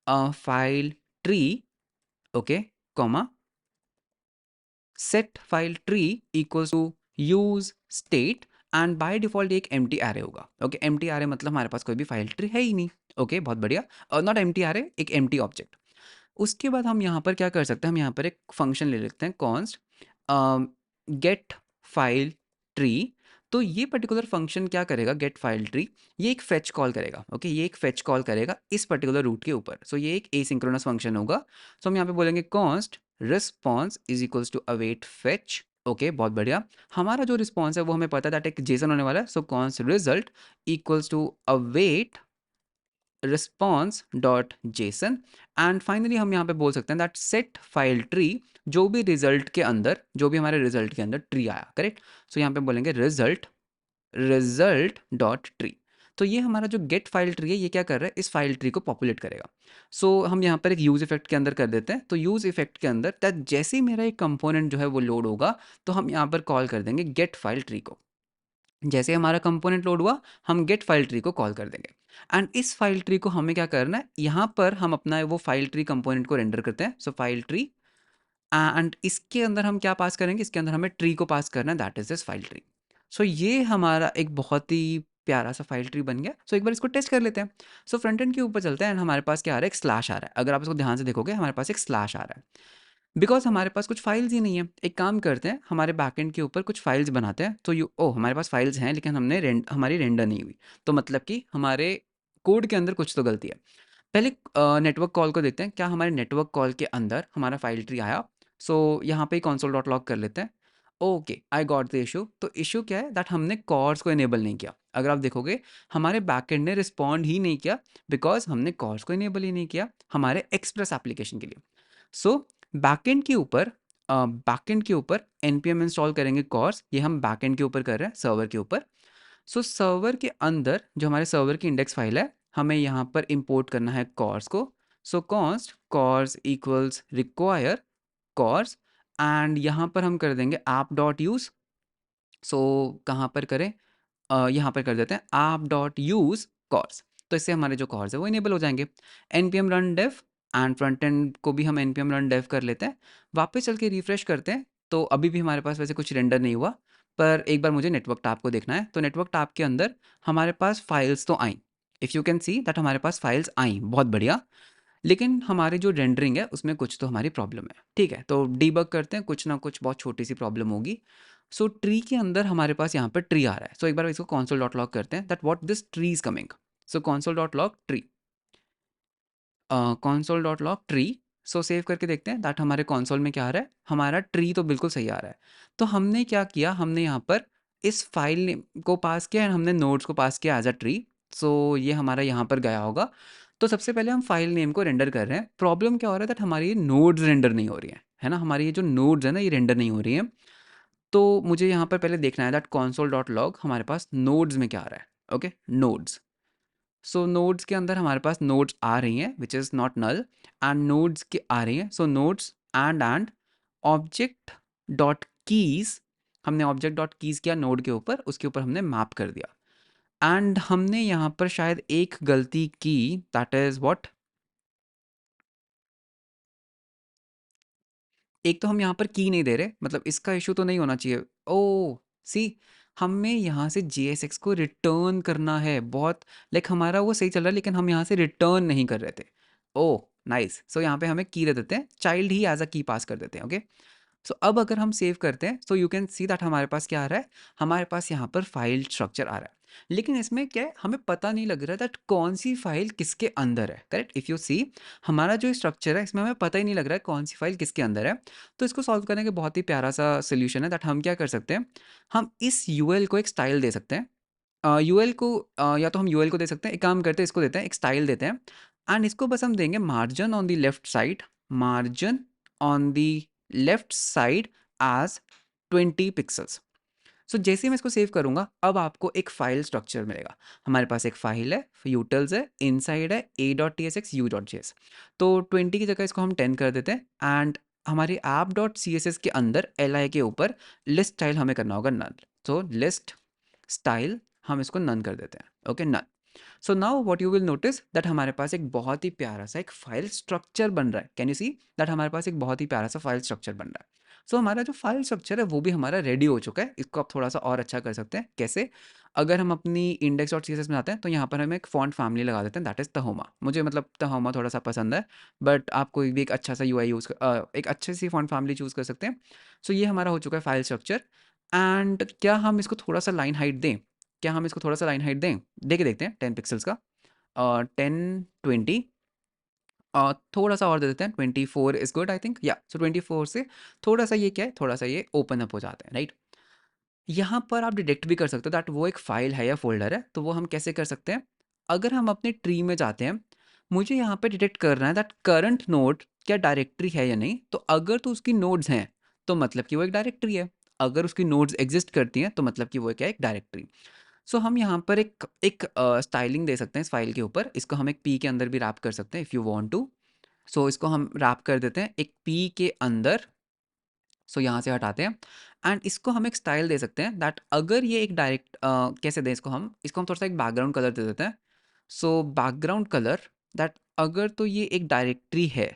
file tree, okay, comma set file tree equals to use state, and by default एक एम्प्टी एरे होगा। ओके, एम्प्टी एरे मतलब हमारे पास कोई भी फाइल ट्री है ही नहीं। ओके, बहुत बढ़िया। और नॉट एम्प्टी एरे, एक एम्प्टी ऑब्जेक्ट। उसके बाद हम यहाँ पर क्या कर सकते हैं, हम यहाँ पर एक फंक्शन ले लेते हैं, कॉन्स्ट गेट फाइल ट्री। तो ये पर्टिकुलर फंक्शन क्या करेगा, गेट फाइल ट्री, ये एक फेच कॉल करेगा। ओके, ये एक फेच कॉल करेगा इस पर्टिकुलर रूट के ऊपर। सो ये एक एसिंक्रोनस फंक्शन होगा। सो हम यहाँ पे बोलेंगे const response is equals to await fetch. Okay, बहुत बढ़िया। हमारा जो रिस्पॉन्स है वो हमें पता है दैट एक जेसन होने वाला है। So const result equals to await response dot JSON. And finally हम यहाँ पे बोल सकते हैं दैट सेट फाइल ट्री, जो भी रिजल्ट के अंदर, जो भी हमारे रिजल्ट के अंदर ट्री आया, करेक्ट। सो यहाँ पे बोलेंगे रिजल्ट डॉट ट्री। तो ये हमारा जो गेट फाइल ट्री है ये क्या कर रहा है, इस फाइल ट्री को पॉपुलेट करेगा। सो हम यहाँ पर एक यूज इफेक्ट के अंदर कर देते हैं। तो यूज इफेक्ट के अंदर दैट जैसे ही मेरा एक कंपोनेंट जो है वो लोड होगा, तो हम यहाँ पर कॉल कर देंगे गेट फाइल ट्री को। जैसे हमारा कंपोनेंट लोड हुआ, हम गेट फाइल ट्री को कॉल कर देंगे। एंड इस फाइल ट्री को हमें क्या करना है, यहाँ पर हम अपना वो फाइल ट्री कंपोनेंट को रेंडर करते हैं। सो फाइल ट्री, एंड इसके अंदर हम क्या पास करेंगे, इसके अंदर हमें ट्री को पास करना है, that is this file tree. So ये हमारा एक बहुत ही प्यारा सा फाइल ट्री बन गया। सो एक बार इसको टेस्ट कर लेते हैं। सो फ्रंट एंड के ऊपर चलते हैं एंड हमारे पास क्या आ रहा है, एक स्लैश आ रहा है। अगर आप इसको ध्यान से देखोगे हमारे पास एक स्लैश आ रहा है, बिकॉज हमारे पास कुछ फाइल्स ही नहीं है। एक काम करते हैं, हमारे बैकएंड के ऊपर कुछ फाइल्स बनाते हैं। तो हमारे पास फाइल्स हैं लेकिन हमारी रेंडर नहीं हुई, तो मतलब कि हमारे कोड के अंदर कुछ तो गलती है। पहले नेटवर्क कॉल को देखते हैं, क्या हमारे नेटवर्क कॉल के अंदर हमारा फाइल ट्री आया। सो यहाँ पे console डॉट लॉग कर लेते हैं। Okay, I got the issue. तो इशू क्या है, दैट हमने कॉर्स को इनेबल नहीं किया। अगर आप देखोगे हमारे बैकएंड ने रिस्पॉन्ड ही नहीं किया, बिकॉज हमने कॉर्स को इनेबल ही नहीं किया हमारे एक्सप्रेस एप्लीकेशन के लिए। सो बैकएंड के ऊपर npm इंस्टॉल करेंगे कॉर्स, ये हम बैकएंड के ऊपर कर रहे हैं, सर्वर के ऊपर। सो सर्वर के अंदर जो हमारे सर्वर की इंडेक्स फाइल है, हमें यहाँ पर इंपोर्ट करना है कॉर्स को। So const cors equals require cors, and यहाँ पर हम कर देंगे ऐप डॉट यूज़। सो कहाँ पर करें, यहाँ पर कर देते हैं ऐप डॉट यूज़ कॉर्स। तो इससे हमारे जो कॉर्स है वो इनेबल हो जाएंगे। npm run dev, and front end को भी हम npm रन डेव कर लेते हैं। वापस चल के रिफ्रेश करते हैं, तो अभी भी हमारे पास वैसे कुछ रेंडर नहीं हुआ। पर एक बार मुझे नेटवर्क टैब को देखना है। तो नेटवर्क टैब के अंदर हमारे पास फाइल्स तो आई, if you can see that हमारे पास फाइल्स आई, बहुत बढ़िया। लेकिन हमारी जो रेंडरिंग है उसमें कुछ तो हमारी प्रॉब्लम है, ठीक है? तो डीबग करते हैं, कुछ ना कुछ बहुत छोटी-सी प्रॉब्लम होगी। सो ट्री के अंदर हमारे पास यहाँ पर ट्री आ रहा है। सो एक बार इसको console.log करते हैं that what this tree is coming. So console.log tree, console.log tree. So save करके देखते हैं दैट हमारे कंसोल में क्या आ रहा है, हमारा ट्री तो बिल्कुल सही आ रहा है। तो हमने क्या किया, हमने यहाँ पर इस फाइल नेम को पास किया एंड हमने नोड्स को पास किया एज अ ट्री। सो ये हमारा यहाँ पर गया होगा। तो सबसे पहले हम फाइल नेम को रेंडर कर रहे हैं। प्रॉब्लम क्या हो रहा है दैट हमारी ये नोड्स रेंडर नहीं हो रही है ना, हमारी ये जो नोड्स है ना ये रेंडर नहीं हो रही है। तो मुझे यहाँ पर पहले देखना है दैट console.log हमारे पास नोड्स में क्या आ रहा है। Okay, nodes. सो नोड्स के अंदर हमारे पास नोड्स आ रही हैं which is not null, and nodes के आ रही हैं। So nodes and object dot keys, हमने ऑब्जेक्ट डॉट कीज किया नोड के ऊपर, उसके ऊपर हमने मैप कर दिया। एंड हमने यहाँ पर शायद एक गलती की, दैट इज व्हाट, एक तो हम यहाँ पर की नहीं दे रहे, मतलब इसका इशू तो नहीं होना चाहिए। ओ सी, हमें यहाँ से JSX को रिटर्न करना है बहुत, लाइक हमारा वो सही चल रहा है लेकिन हम यहाँ से रिटर्न नहीं कर रहे थे। ओ नाइस, सो यहाँ पे हमें की दे देते हैं, चाइल्ड ही एज अ की पास कर देते हैं। ओके, सो अब अगर हम सेव करते हैं so you can see that हमारे पास क्या आ रहा है, हमारे पास यहाँ पर फाइल स्ट्रक्चर आ रहा है। लेकिन इसमें क्या है, हमें पता नहीं लग रहा है दैट कौन सी फाइल किसके अंदर है। करेक्ट, इफ़ यू सी हमारा जो स्ट्रक्चर है इसमें हमें पता ही नहीं लग रहा है कौन सी फाइल किसके अंदर है। तो इसको सॉल्व करने का बहुत ही प्यारा सा सोल्यूशन है दैट हम क्या कर सकते हैं, हम इस यूएल को एक स्टाइल दे सकते हैं। यूएल को या तो हम यूएल को दे सकते हैं, एक काम करते हैं इसको देते हैं एक स्टाइल देते हैं, एंड इसको बस हम देंगे margin on the left side, margin on the left side as 20 pixels. So जैसे ही मैं इसको सेव करूंगा अब आपको एक फाइल स्ट्रक्चर मिलेगा। हमारे पास एक फाइल है, यूटिल्स है, इनसाइड है a.tsx u.js। तो 20 की जगह इसको हम 10 कर देते हैं, एंड हमारी app.css के अंदर li के ऊपर लिस्ट स्टाइल हमें करना होगा नन। सो लिस्ट स्टाइल हम इसको नन कर देते हैं। Okay, none. So now what you will notice that हमारे पास एक बहुत ही प्यारा सा एक फाइल स्ट्रक्चर बन रहा है। कैन यू सी दैट हमारे पास एक बहुत ही प्यारा सा फाइल स्ट्रक्चर बन रहा है। सो हमारा जो फाइल स्ट्रक्चर है वो भी हमारा रेडी हो चुका है। इसको आप थोड़ा सा और अच्छा कर सकते हैं। कैसे, अगर हम अपनी index.css में आते हैं तो यहाँ पर हम एक फॉन्ट फैमिली लगा देते हैं दैट इज तहोमा। मुझे मतलब तहोमा थोड़ा सा पसंद है, बट आप कोई भी एक अच्छा सा UI यूज़ एक अच्छी सी फॉन्ट फैमिली चूज़ कर सकते हैं। सो ये हमारा हो चुका है फाइल स्ट्रक्चर। एंड क्या हम इसको थोड़ा सा लाइन हाइट दें, क्या हम इसको थोड़ा सा लाइन हाइट दें, दे के देखते हैं 10 पिक्सल्स का। 10 20, थोड़ा सा और दे देते हैं, 24 इज गुड आई थिंक, या सो 24 से थोड़ा सा ये क्या है, थोड़ा सा ये ओपन अप हो जाता है, राइट। यहाँ पर आप डिटेक्ट भी कर सकते हो दैट वो एक फाइल है या फोल्डर है। तो वो हम कैसे कर सकते हैं, अगर हम अपने ट्री में जाते हैं, मुझे यहाँ पे डिटेक्ट करना है दैट करंट नोड क्या डायरेक्टरी है या नहीं। तो अगर तो उसकी नोड्स हैं तो मतलब कि वो एक डायरेक्टरी है, अगर उसकी नोड्स एग्जिस्ट करती हैं तो मतलब कि वो क्या है, एक डायरेक्टरी। सो हम यहाँ पर एक एक स्टाइलिंग दे सकते हैं इस फाइल के ऊपर, इसको हम एक पी के अंदर भी रैप कर सकते हैं इफ़ यू वांट टू। सो इसको हम रैप कर देते हैं एक पी के अंदर। सो यहाँ से हटाते हैं, एंड इसको हम एक स्टाइल दे सकते हैं दैट अगर ये एक डायरेक्ट कैसे दें इसको हम थोड़ा सा एक बैकग्राउंड कलर दे देते हैं। सो बैकग्राउंड कलर दैट अगर तो ये एक डायरेक्टरी है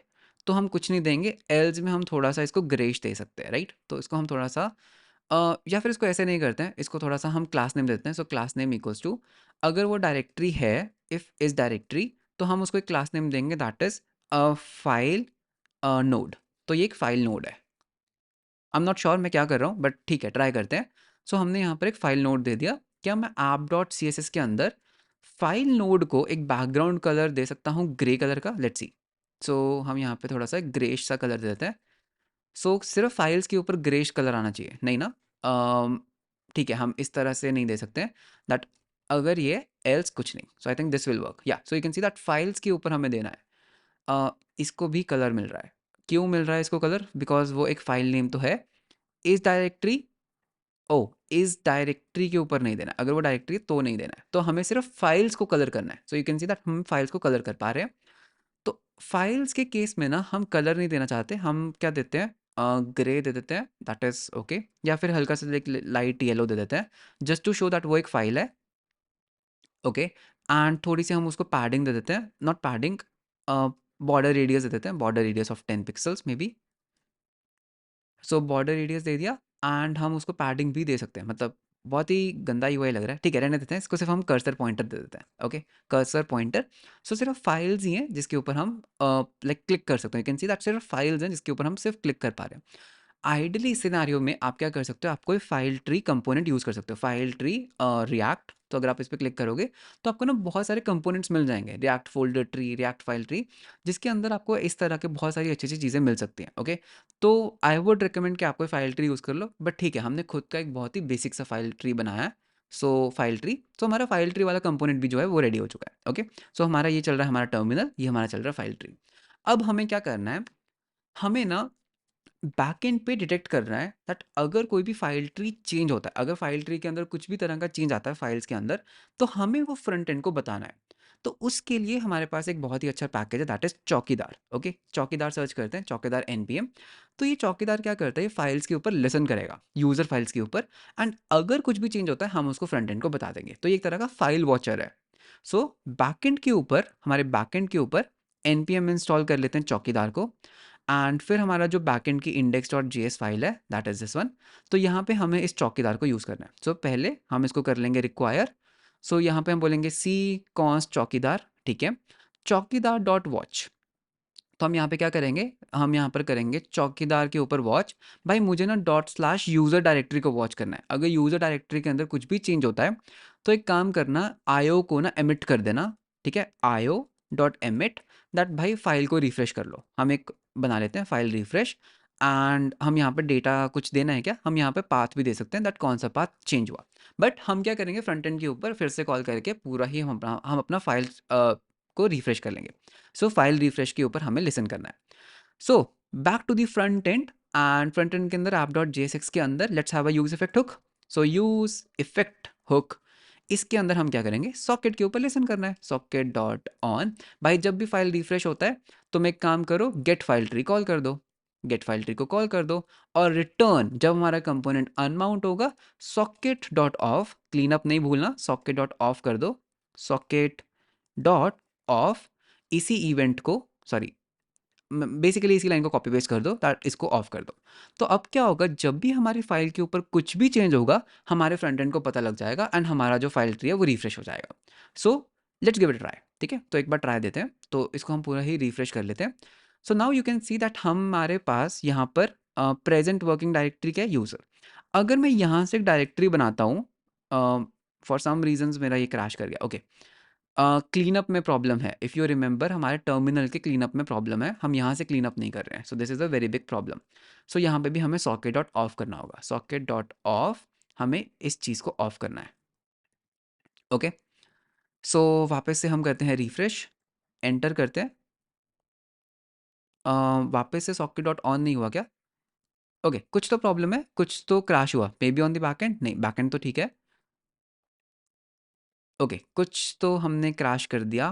तो हम कुछ नहीं देंगे, एल्स में हम थोड़ा सा इसको ग्रेश दे सकते हैं, राइट। तो इसको हम थोड़ा सा या फिर इसको ऐसे नहीं करते हैं, इसको थोड़ा सा हम क्लास नेम देते हैं। So class name equals to, अगर वो डायरेक्टरी है, इफ़ इज़ डायरेक्टरी, तो हम उसको एक क्लास नेम देंगे दैट इज़ फाइल नोड। तो ये एक फाइल नोड है। आई एम नॉट श्योर मैं क्या कर रहा हूँ, बट ठीक है, ट्राई करते हैं। सो हमने यहाँ पर एक फाइल नोड दे दिया। क्या मैं app.css के अंदर फाइल नोड को एक बैकग्राउंड कलर दे सकता हूँ ग्रे कलर का, लेट्स सी। सो हम यहाँ पे थोड़ा सा ग्रेश सा कलर दे देते हैं। सो सिर्फ फाइल्स के ऊपर ग्रेश कलर आना चाहिए, नहीं ना। अम, ठीक है, हम इस तरह से नहीं दे सकते दैट अगर ये एल्स कुछ नहीं। So I think this will work, या so you can see that files के ऊपर हमें देना है। इसको भी कलर मिल रहा है। क्यों मिल रहा है इसको कलर, बिकॉज वो एक फाइल नेम तो है। इस डायरेक्टरी, ओ इस डायरेक्टरी के ऊपर नहीं देना, अगर वो डायरेक्टरी है तो नहीं देना है। तो हमें सिर्फ फाइल्स को कलर करना है। सो यू कैन सी दैट हम फाइल्स को कलर कर पा रहे हैं। तो फाइल्स के केस में ना हम कलर नहीं देना चाहते, हम क्या देते हैं, ग्रे दे देते हैं, दैट इज ओके। या फिर हल्का सा एक लाइट येलो दे देते हैं, जस्ट टू शो दैट वो एक फाइल है। ओके, एंड थोड़ी सी हम उसको पैडिंग दे देते हैं, नॉट पैडिंग, बॉर्डर रेडियस दे देते हैं, border radius of 10 pixels maybe. So border radius दे दिया, एंड हम उसको पैडिंग भी दे सकते हैं, मतलब बहुत ही गंदा यूआई लग रहा है, ठीक है, रहने देते हैं इसको, सिर्फ हम कर्सर पॉइंटर दे देते हैं। Okay, cursor pointer. सो सिर्फ फाइल्स ही हैं जिसके ऊपर हम लाइक क्लिक कर सकते हैं। यू कैन सी दैट सिर्फ फाइल्स हैं जिसके ऊपर हम सिर्फ क्लिक कर पा रहे हैं। आइडियली इस सिनारियो में आप क्या कर सकते हो, आप कोई फाइल ट्री कंपोनेंट यूज़ कर सकते हो। फाइल ट्री रिएक्ट, तो अगर आप इस पर क्लिक करोगे तो आपको ना बहुत सारे कंपोनेंट्स मिल जाएंगे, react folder tree, react file tree, जिसके अंदर आपको इस तरह के बहुत सारी अच्छी अच्छी चीज़ें मिल सकती हैं। ओके, तो आई वुड रिकमेंड कि आप कोई फाइल ट्री यूज़ कर लो, बट ठीक है, हमने खुद का एक बहुत ही बेसिक सा फाइल ट्री बनाया है। सो फाइल ट्री, तो हमारा फाइल ट्री वाला कंपोनेंट भी जो है वो रेडी हो चुका है। ओके, सो हमारा ये चल रहा है हमारा टर्मिनल, ये हमारा चल रहा है फाइल ट्री। अब हमें क्या करना है, हमें ना बैकएंड पे डिटेक्ट कर रहा है दैट अगर कोई भी फाइल ट्री चेंज होता है, अगर फाइल ट्री के अंदर कुछ भी तरह का चेंज आता है फाइल्स के अंदर, तो हमें वो फ्रंट एंड को बताना है। तो उसके लिए हमारे पास एक बहुत ही अच्छा पैकेज है, दैट इज चौकीदार। ओके, चौकीदार सर्च करते हैं, चौकीदार एनपीएम। तो ये चौकीदार क्या करता है, ये फाइल्स के ऊपर लिसन करेगा, यूजर फाइल्स के ऊपर, एंड अगर कुछ भी चेंज होता है हम उसको फ्रंट एंड को बता देंगे। तो ये एक तरह का फाइल वॉचर है। सो बैकएंड के ऊपर, हमारे बैकएंड के ऊपर एनपीएम इंस्टॉल कर लेते हैं चौकीदार को, एंड फिर हमारा जो बैकएंड की इंडेक्स डॉट जेएस फाइल है, दैट इज दिस वन। तो यहाँ पे हमें इस चौकीदार को यूज़ करना है। सो पहले हम इसको कर लेंगे रिक्वायर। सो यहाँ पे हम बोलेंगे सी कॉन्स्ट चौकीदार, ठीक है, चौकीदार डॉट वॉच। तो हम यहाँ पे क्या करेंगे, हम यहाँ पर करेंगे चौकीदार के ऊपर वॉच। भाई मुझे ना डॉट स्लैश यूज़र डायरेक्टरी को वॉच करना है। अगर यूज़र डायरेक्टरी के अंदर कुछ भी चेंज होता है तो एक काम करना, आईओ को ना एमिट कर देना, ठीक है, आईओ डॉट एमिट, दैट भाई फाइल को रिफ्रेश कर लो। हम एक बना लेते हैं फाइल रिफ्रेश, एंड हम यहाँ पर डेटा कुछ देना है क्या, हम यहाँ पे पाथ भी दे सकते हैं, दैट कौन सा पाथ चेंज हुआ। बट हम क्या करेंगे, फ्रंट एंड के ऊपर फिर से कॉल करके पूरा ही हम अपना फाइल को रिफ्रेश कर लेंगे। सो फाइल रिफ्रेश के ऊपर हमें लिसन करना है। So back to the front end, and front end के अंदर ऐप डॉट जेएसएक्स के अंदर let's have a use effect hook. So use effect hook, इसके अंदर हम क्या करेंगे, सॉकेट के ऊपर लिसन करना है, सॉकेट डॉट ऑन। भाई जब भी फाइल रिफ्रेश होता है तुम एक काम करो, गेट फाइल ट्री कॉल कर दो, गेट फाइल ट्री को कॉल कर दो, और रिटर्न जब हमारा कंपोनेंट अनमाउंट होगा, socket dot of, clean up नहीं भूलना, सॉकेट डॉट ऑफ कर दो, सॉकेट डॉट ऑफ, इसी इवेंट को, सॉरी, बेसिकली इसी लाइन को कॉपी पेस्ट कर दो, दैट इसको ऑफ कर दो। तो अब क्या होगा, जब भी हमारी फाइल के ऊपर कुछ भी चेंज होगा हमारे फ्रंट एंड को पता लग जाएगा, एंड हमारा जो फाइल ट्री है वो रिफ्रेश हो जाएगा। So let's give it try, ठीक है, तो एक बार ट्राई देते हैं, तो इसको हम पूरा ही रिफ्रेश कर लेते हैं। सो now you can see that हमारे पास यहाँ पर प्रेजेंट वर्किंग डायरेक्टरी क्या है, यूज़र। अगर मैं यहाँ से एक डायरेक्टरी बनाता हूँ, फॉर सम रीजंस मेरा ये क्रैश कर गया। ओके, क्लीनअप में प्रॉब्लम है, इफ़ यू रिमेंबर हमारे टर्मिनल के क्लीनअप में प्रॉब्लम है, हम यहाँ से क्लीनअप नहीं कर रहे हैं, so this is a very big problem. So यहाँ पे भी हमें सॉकेट डॉट ऑफ करना होगा, सॉकेट डॉट ऑफ, हमें इस चीज़ को ऑफ करना है। ओके, सो वापस से हम करते हैं रिफ्रेश, एंटर करते हैं, वापस से सॉकेट डॉट ऑन नहीं हुआ क्या, ओके, कुछ तो प्रॉब्लम है, कुछ तो क्रैश हुआ, may be on the back and, नहीं बैक एंड तो ठीक है। ओके, कुछ तो हमने क्रैश कर दिया।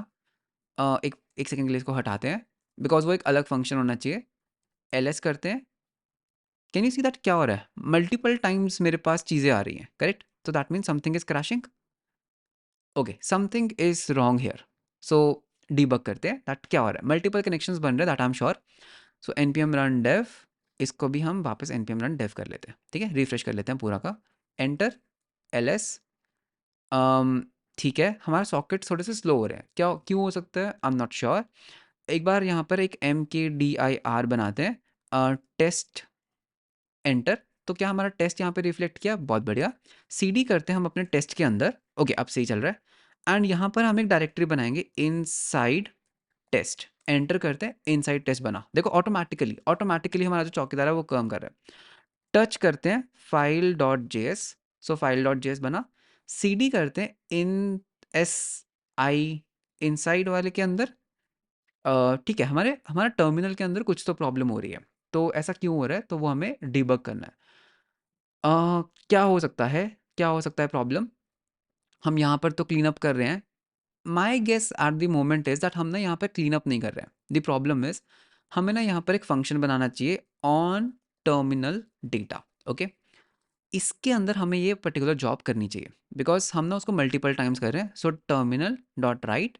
एक एक सेकंड के लिए इसको हटाते हैं, बिकॉज वो एक अलग फंक्शन होना चाहिए। एलएस करते हैं, कैन यू सी दैट क्या हो रहा है, मल्टीपल टाइम्स मेरे पास चीज़ें आ रही हैं, करेक्ट, तो that mean something is crashing. Okay, something is wrong hair. So debug करते हैं दैट क्या हो रहा है, मल्टीपल कनेक्शंस बन रहे हैं, that I am sure. So npm run dev, इसको भी हम वापस npm रन dev कर लेते हैं, ठीक है, रिफ्रेश कर लेते हैं पूरा का, एंटर, ls। ठीक है, हमारे सॉकेट थोड़े से स्लो हो रहे हैं, क्या क्यों हो सकता है, आई एम नॉट श्योर। एक बार यहाँ पर एक mkdir बनाते हैं, टेस्ट, एंटर। तो क्या हमारा टेस्ट यहाँ पे रिफ्लेक्ट किया, बहुत बढ़िया। cd करते हैं हम अपने टेस्ट के अंदर, ओके अब सही चल रहा है, एंड यहाँ पर हम एक डायरेक्टरी बनाएंगे इनसाइड टेस्ट, एंटर करते हैं, इनसाइड टेस्ट बना, देखो ऑटोमेटिकली ऑटोमेटिकली हमारा जो चौकीदार है वो काम कर रहा है। टच करते हैं फाइल डॉट जेएस, सो फाइल डॉट जेएस बना, cd करते हैं इन एस आई, इनसाइड वाले के अंदर, ठीक है, हमारे हमारा टर्मिनल के अंदर कुछ तो प्रॉब्लम हो रही है, तो ऐसा क्यों हो रहा है, तो वो हमें डिबग करना है। क्या हो सकता है, क्या हो सकता है प्रॉब्लम, हम यहाँ पर तो क्लीन अप कर रहे हैं, my guess at the moment is that हम ना यहाँ पर क्लीन अप नहीं कर रहे हैं, द प्रॉब्लम इज हमें ना यहाँ पर एक फंक्शन बनाना चाहिए ऑन टर्मिनल डेटा। ओके, इसके अंदर हमें ये पर्टिकुलर जॉब करनी चाहिए, बिकॉज हम ना उसको मल्टीपल टाइम्स कर रहे हैं। सो टर्मिनल डॉट राइट,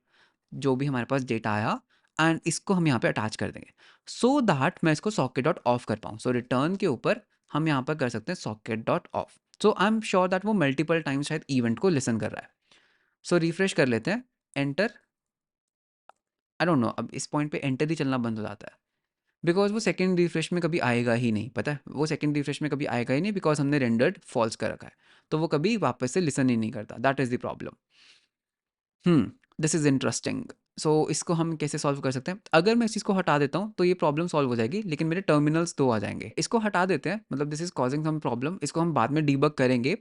जो भी हमारे पास डेटा आया, एंड इसको हम यहाँ पे अटैच कर देंगे, सो दैट मैं इसको सॉकेट डॉट ऑफ कर पाऊँ। सो रिटर्न के ऊपर हम यहाँ पर कर सकते हैं socket dot of. So I am sure that वो मल्टीपल टाइम्स शायद इवेंट को लिसन कर रहा है। सो रिफ्रेश कर लेते हैं, एंटर। आई डोंट नो, अब इस पॉइंट पे एंटर ही चलना बंद हो जाता है, बिकॉज वो सेकंड रिफ्रेश में कभी आएगा ही नहीं, पता है, वो सेकंड रिफ्रेश में कभी आएगा ही नहीं, बिकॉज हमने रेंडर्ड फॉल्स कर रखा है, तो वो कभी वापस से लिसन ही नहीं करता। That is the problem. This is interesting. So इसको हम कैसे सॉल्व कर सकते हैं? अगर मैं इस चीज़ को हटा देता हूँ तो ये प्रॉब्लम सॉल्व हो जाएगी, लेकिन मेरे टर्मिनल्स 2 आ जाएँगे। इसको हटा देते हैं, मतलब this is causing some problem, इसको हम बाद में डीबग करेंगे।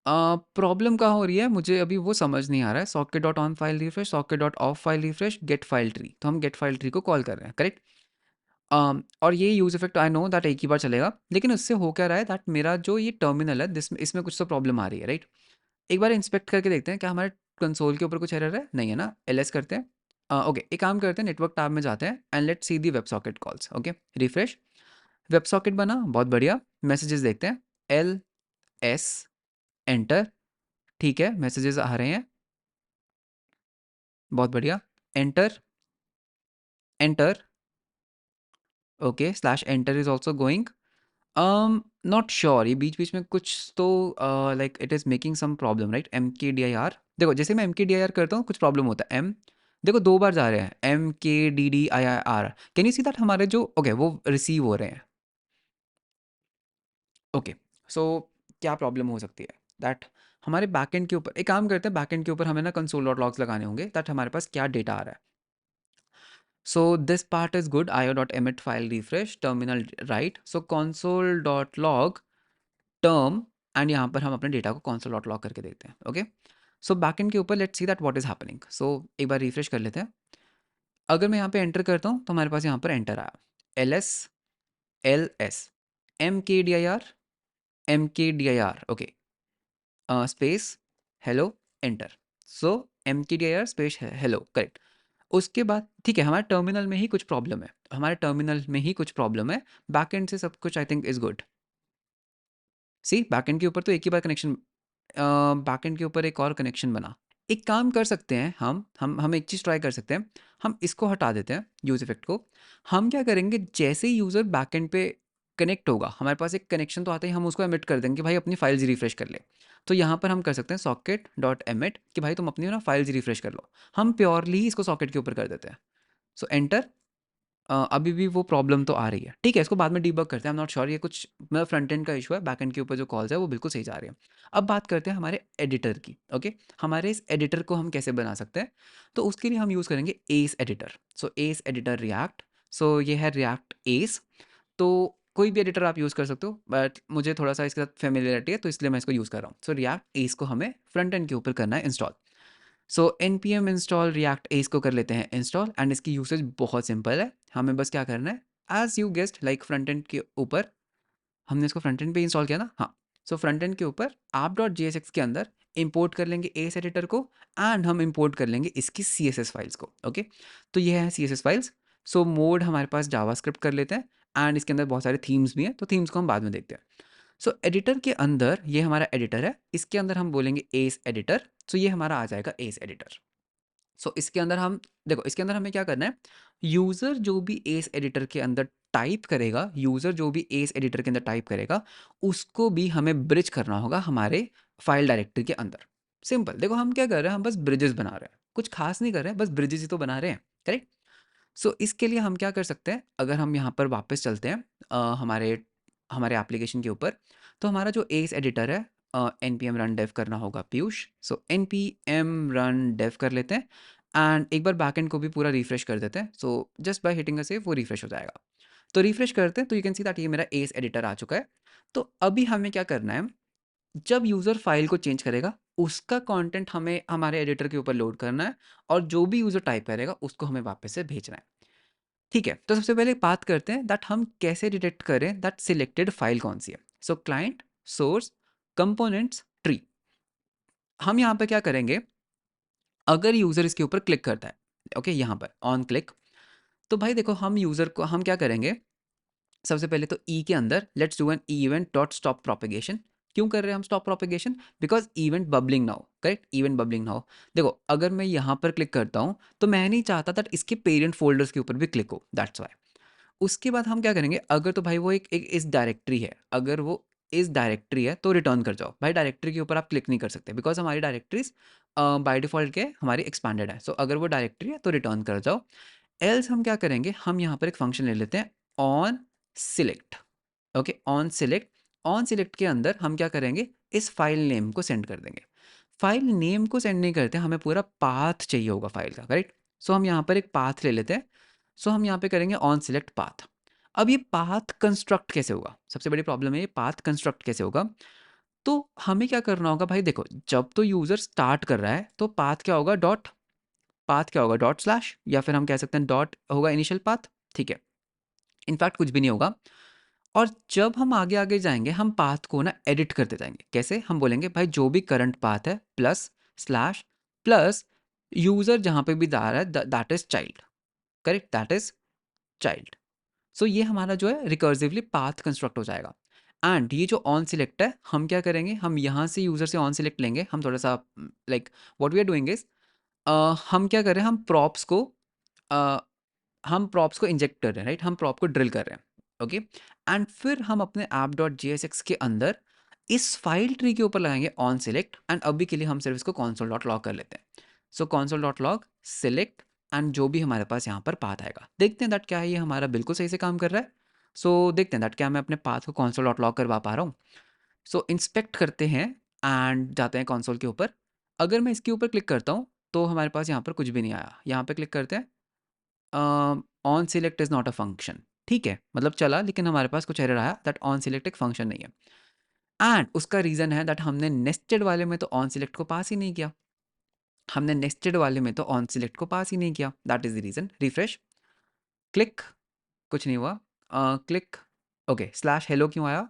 प्रॉब्लम कहाँ हो रही है मुझे अभी वो समझ नहीं आ रहा है। Socket dot on file refresh, socket dot off file refresh, get file tree, तो हम गेट फाइल ट्री को कॉल कर रहे हैं, करेक्ट? और ये use effect I know that एक ही बार चलेगा, लेकिन उससे हो क्या रहा है दैट मेरा जो ये टर्मिनल है इसमें कुछ तो प्रॉब्लम आ रही है, राइट? एक बार इंस्पेक्ट करके देखते हैं क्या हमारे कंसोल के ऊपर कुछ एरर है, नहीं है ना? एलएस करते हैं। ओके, एक काम करते हैं, नेटवर्क टैब में जाते हैं and let's see the web socket calls. Okay, refresh, web socket बना, बहुत बढ़िया। मैसेजेस देखते हैं, एल एस, एंटर, ठीक है, मैसेजेस आ रहे हैं, बहुत बढ़िया। Enter, enter, okay, slash enter is also going. Not sure, ये बीच बीच में कुछ तो like it is making some problem, right? M K D I R, देखो जैसे मैं M K D I are करता हूँ कुछ प्रॉब्लम होता है। एम, देखो 2 बार जा रहे हैं, M K D D I I R. Can you see that हमारे जो ओके वो रिसीव हो रहे हैं। ओके, सो क्या प्रॉब्लम हो सकती है दैट हमारे बैकएंड के ऊपर, एक काम करते हैं, बैकएंड के ऊपर हमें ना कंसोल डॉट लॉग्स लगाने होंगे दैट हमारे पास क्या डेटा आ रहा है। So this part is good, io dot emit file refresh terminal, right? So console dot log term, and यहाँ पर हम अपने डेटा को console डॉट log करके देखते हैं। ओके, सो बैकएंड के ऊपर let's see that what is happening. So एक बार रिफ्रेश कर लेते हैं। अगर मैं यहाँ पे एंटर करता हूँ तो हमारे पास यहाँ पर एंटर आया, L S, L S, M K D I R, M K D I R, okay, space hello, enter. So M K D I R space hello, correct. उसके बाद ठीक है, हमारे टर्मिनल में ही कुछ प्रॉब्लम है, हमारे टर्मिनल में ही कुछ प्रॉब्लम है। बैकएंड से सब कुछ I think is good. See backend के ऊपर तो एक ही बार कनेक्शन, बैकएंड के ऊपर एक और कनेक्शन बना। एक काम कर सकते हैं, हम एक चीज़ ट्राई कर सकते हैं। हम इसको हटा देते हैं, यूज इफेक्ट को। हम क्या करेंगे, जैसे ही यूज़र बैकएंड पे कनेक्ट होगा, हमारे पास एक कनेक्शन तो आते ही हम उसको एमिट कर देंगे कि भाई अपनी फाइल्स रिफ्रेश कर ले। तो यहाँ पर हम कर सकते हैं सॉकेट डॉट एमिट कि भाई तुम अपनी ना फाइल्स रिफ्रेश कर लो। हम प्योरली इसको सॉकेट के ऊपर कर देते हैं। सो एंटर। अभी भी वो प्रॉब्लम तो आ रही है, ठीक है, इसको बाद में डीबग करते हैं। आई एम नॉट श्योर, ये कुछ मतलब फ्रंट एंड का इशू है, बैक एंड के ऊपर जो कॉल्स है वो बिल्कुल सही जा रही है। अब बात करते हैं हमारे एडिटर की। ओके, हमारे इस एडिटर को हम कैसे बना सकते हैं? तो उसके लिए हम यूज़ करेंगे एस एडिटर। सो एस एडिटर रिएक्ट, सो ये है रिएक्ट एस। तो कोई भी एडिटर आप यूज़ कर सकते हो, बट मुझे थोड़ा सा इसके साथ फेमिलियरिटी है तो इसलिए मैं इसको यूज़ कर रहा हूँ। सो रिएक्ट एस को हमें फ्रंट एंड के ऊपर करना है install. So N P M install React S को कर लेते हैं इंस्टॉल, एंड इसकी यूसेज बहुत सिंपल है। हमें बस क्या करना है, as you guessed like front end के ऊपर, हमने इसको फ्रंट एंड पे इंस्टॉल किया ना, हाँ। सो फ्रंट एंड के ऊपर आप डॉट जी एस एक्स के अंदर इंपोर्ट कर लेंगे एस एडिटर को, एंड हम इंपोर्ट कर लेंगे इसकी सी एस एस फाइल्स को। ओके, तो ये है C S S files. So mode हमारे पास जावास्क्रिप्ट कर लेते हैं, एंड इसके अंदर बहुत सारे थीम्स भी हैं, तो थीम्स को हम बाद में देखते हैं। सो एडिटर के अंदर ये हमारा एडिटर है, इसके अंदर हम बोलेंगे एस एडिटर। सो ये हमारा आ जाएगा एस एडिटर। सो इसके अंदर हम देखो, इसके अंदर हमें क्या करना है, यूज़र जो भी एस एडिटर के अंदर टाइप करेगा, यूज़र जो भी एस एडिटर के अंदर टाइप करेगा, उसको भी हमें ब्रिज करना होगा हमारे फाइल डायरेक्टरी के अंदर। सिंपल, देखो हम क्या कर रहे हैं, हम बस ब्रिजेस बना रहे हैं, कुछ खास नहीं कर रहे हैं, बस ब्रिजेस ही तो बना रहे हैं, करेक्ट? सो इसके लिए हम क्या कर सकते हैं, अगर हम यहाँ पर वापस चलते हैं हमारे हमारे एप्लीकेशन के ऊपर, तो हमारा जो एस एडिटर है, N P M run dev करना होगा Piyush. So N P M run dev कर लेते हैं, एंड एक बार बैकएंड को भी पूरा रिफ्रेश कर देते हैं। So just by hitting a save वो रिफ्रेश हो जाएगा। तो रिफ्रेश करते हैं तो यू कैन सी दैट ये मेरा एस एडिटर आ चुका है। तो अभी हमें क्या करना है, जब यूज़र फाइल को चेंज करेगा, उसका कंटेंट हमें हमारे एडिटर के ऊपर लोड करना है, और जो भी यूज़र टाइप करेगा उसको हमें वापस से भेजना है। ठीक है, तो सबसे पहले बात करते हैं दैट हम कैसे डिटेक्ट करें दैट सिलेक्टेड फाइल कौन सी है। सो क्लाइंट, सोर्स, कंपोनेंट्स, ट्री। हम यहाँ पे क्या करेंगे, अगर यूज़र इसके ऊपर क्लिक करता है, ओके, यहाँ पर ऑन क्लिक, तो भाई देखो हम यूज़र को हम क्या करेंगे, सबसे पहले तो ई के अंदर let's do an event dot stop propagation. क्यों कर रहे हैं हम stop propagation? Because event bubbling now, correct, event bubbling now. देखो अगर मैं यहाँ पर क्लिक करता हूँ तो मैं नहीं चाहता दैट इसके पेरेंट फोल्डर्स के ऊपर भी क्लिक हो, दैट्स वाई। उसके बाद हम क्या करेंगे, अगर तो भाई वो एक इस डायरेक्टरी है, अगर वो इस डायरेक्टरी है तो रिटर्न कर जाओ। भाई डायरेक्टरी के ऊपर आप क्लिक नहीं कर सकते बिकॉज हमारी डायरेक्टरीज बाय डिफ़ॉल्ट के हमारी एक्सपैंडेड है। सो अगर वो डायरेक्टरी है तो रिटर्न कर जाओ। एल्स हम क्या करेंगे, हम यहाँ पर एक फंक्शन ले लेते हैं on select. Okay, on select. On select के अंदर हम क्या करेंगे, इस फाइल नेम को सेंड कर देंगे। फाइल नेम को सेंड नहीं करते, हमें पूरा पाथ चाहिए होगा फाइल का, राइट। सो हम यहाँ पर एक पाथ ले लेते हैं। सो हम यहाँ पे करेंगे ऑन सिलेक्ट पाथ। अब ये पाथ कंस्ट्रक्ट कैसे होगा, सबसे बड़ी प्रॉब्लम है ये पाथ कंस्ट्रक्ट कैसे होगा। तो हमें क्या करना होगा भाई, देखो जब तो यूज़र स्टार्ट कर रहा है तो पाथ क्या होगा, डॉट। पाथ क्या होगा, डॉट स्लैश, या फिर हम कह सकते हैं डॉट होगा इनिशियल पाथ। ठीक है, इनफैक्ट कुछ भी नहीं होगा। और जब हम आगे आगे जाएंगे हम पाथ को ना एडिट करते जाएंगे। कैसे, हम बोलेंगे भाई जो भी करंट पाथ है प्लस स्लैश प्लस यूज़र जहाँ पे भी जा रहा है that is child. Correct, that is child. So ये हमारा जो है रिकर्सिवली पाथ कंस्ट्रक्ट हो जाएगा। एंड ये जो ऑन सिलेक्ट है, हम क्या करेंगे, हम यहाँ से यूज़र से ऑन सिलेक्ट लेंगे। हम थोड़ा सा like what we are doing is, हम क्या कर रहे हैं, हम प्रॉप्स को इंजेक्ट कर रहे हैं, राइट। हम प्रॉप को ड्रिल कर रहे हैं। ओके, एंड फिर हम अपने app dot J S X के अंदर इस फाइल ट्री के ऊपर लगाएंगे ऑन सिलेक्ट। एंड अभी के लिए हम सिर्फ इसको कॉन्सोल डॉट लॉग कर लेते हैं। So console dot log select, and जो भी हमारे पास यहाँ पर पाथ आएगा, देखते हैं दैट क्या है, ये हमारा बिल्कुल सही से काम कर रहा है। सो देखते हैं दैट क्या मैं अपने पाथ को कॉन्सोल डॉट लॉग करवा पा रहा हूँ। सो इंस्पेक्ट करते हैं एंड जाते हैं कॉन्सोल के ऊपर। अगर मैं इसके ऊपर क्लिक करता हूँ तो हमारे पास यहाँ पर कुछ भी नहीं आया। यहाँ पे क्लिक करते हैं, on select is not a function. ठीक है, मतलब चला, लेकिन हमारे पास कुछ एरर आया दैट ऑन सिलेक्ट एक फंक्शन नहीं है। एंड उसका रीज़न है दैट हमने नेस्टेड वाले में तो ऑन सिलेक्ट को पास ही नहीं किया। हमने नेस्टेड वाले में तो ऑन सिलेक्ट को पास ही नहीं किया, that is the reason. Refresh, click, कुछ नहीं हुआ। क्लिक, ओके, स्लैश हेलो क्यों आया,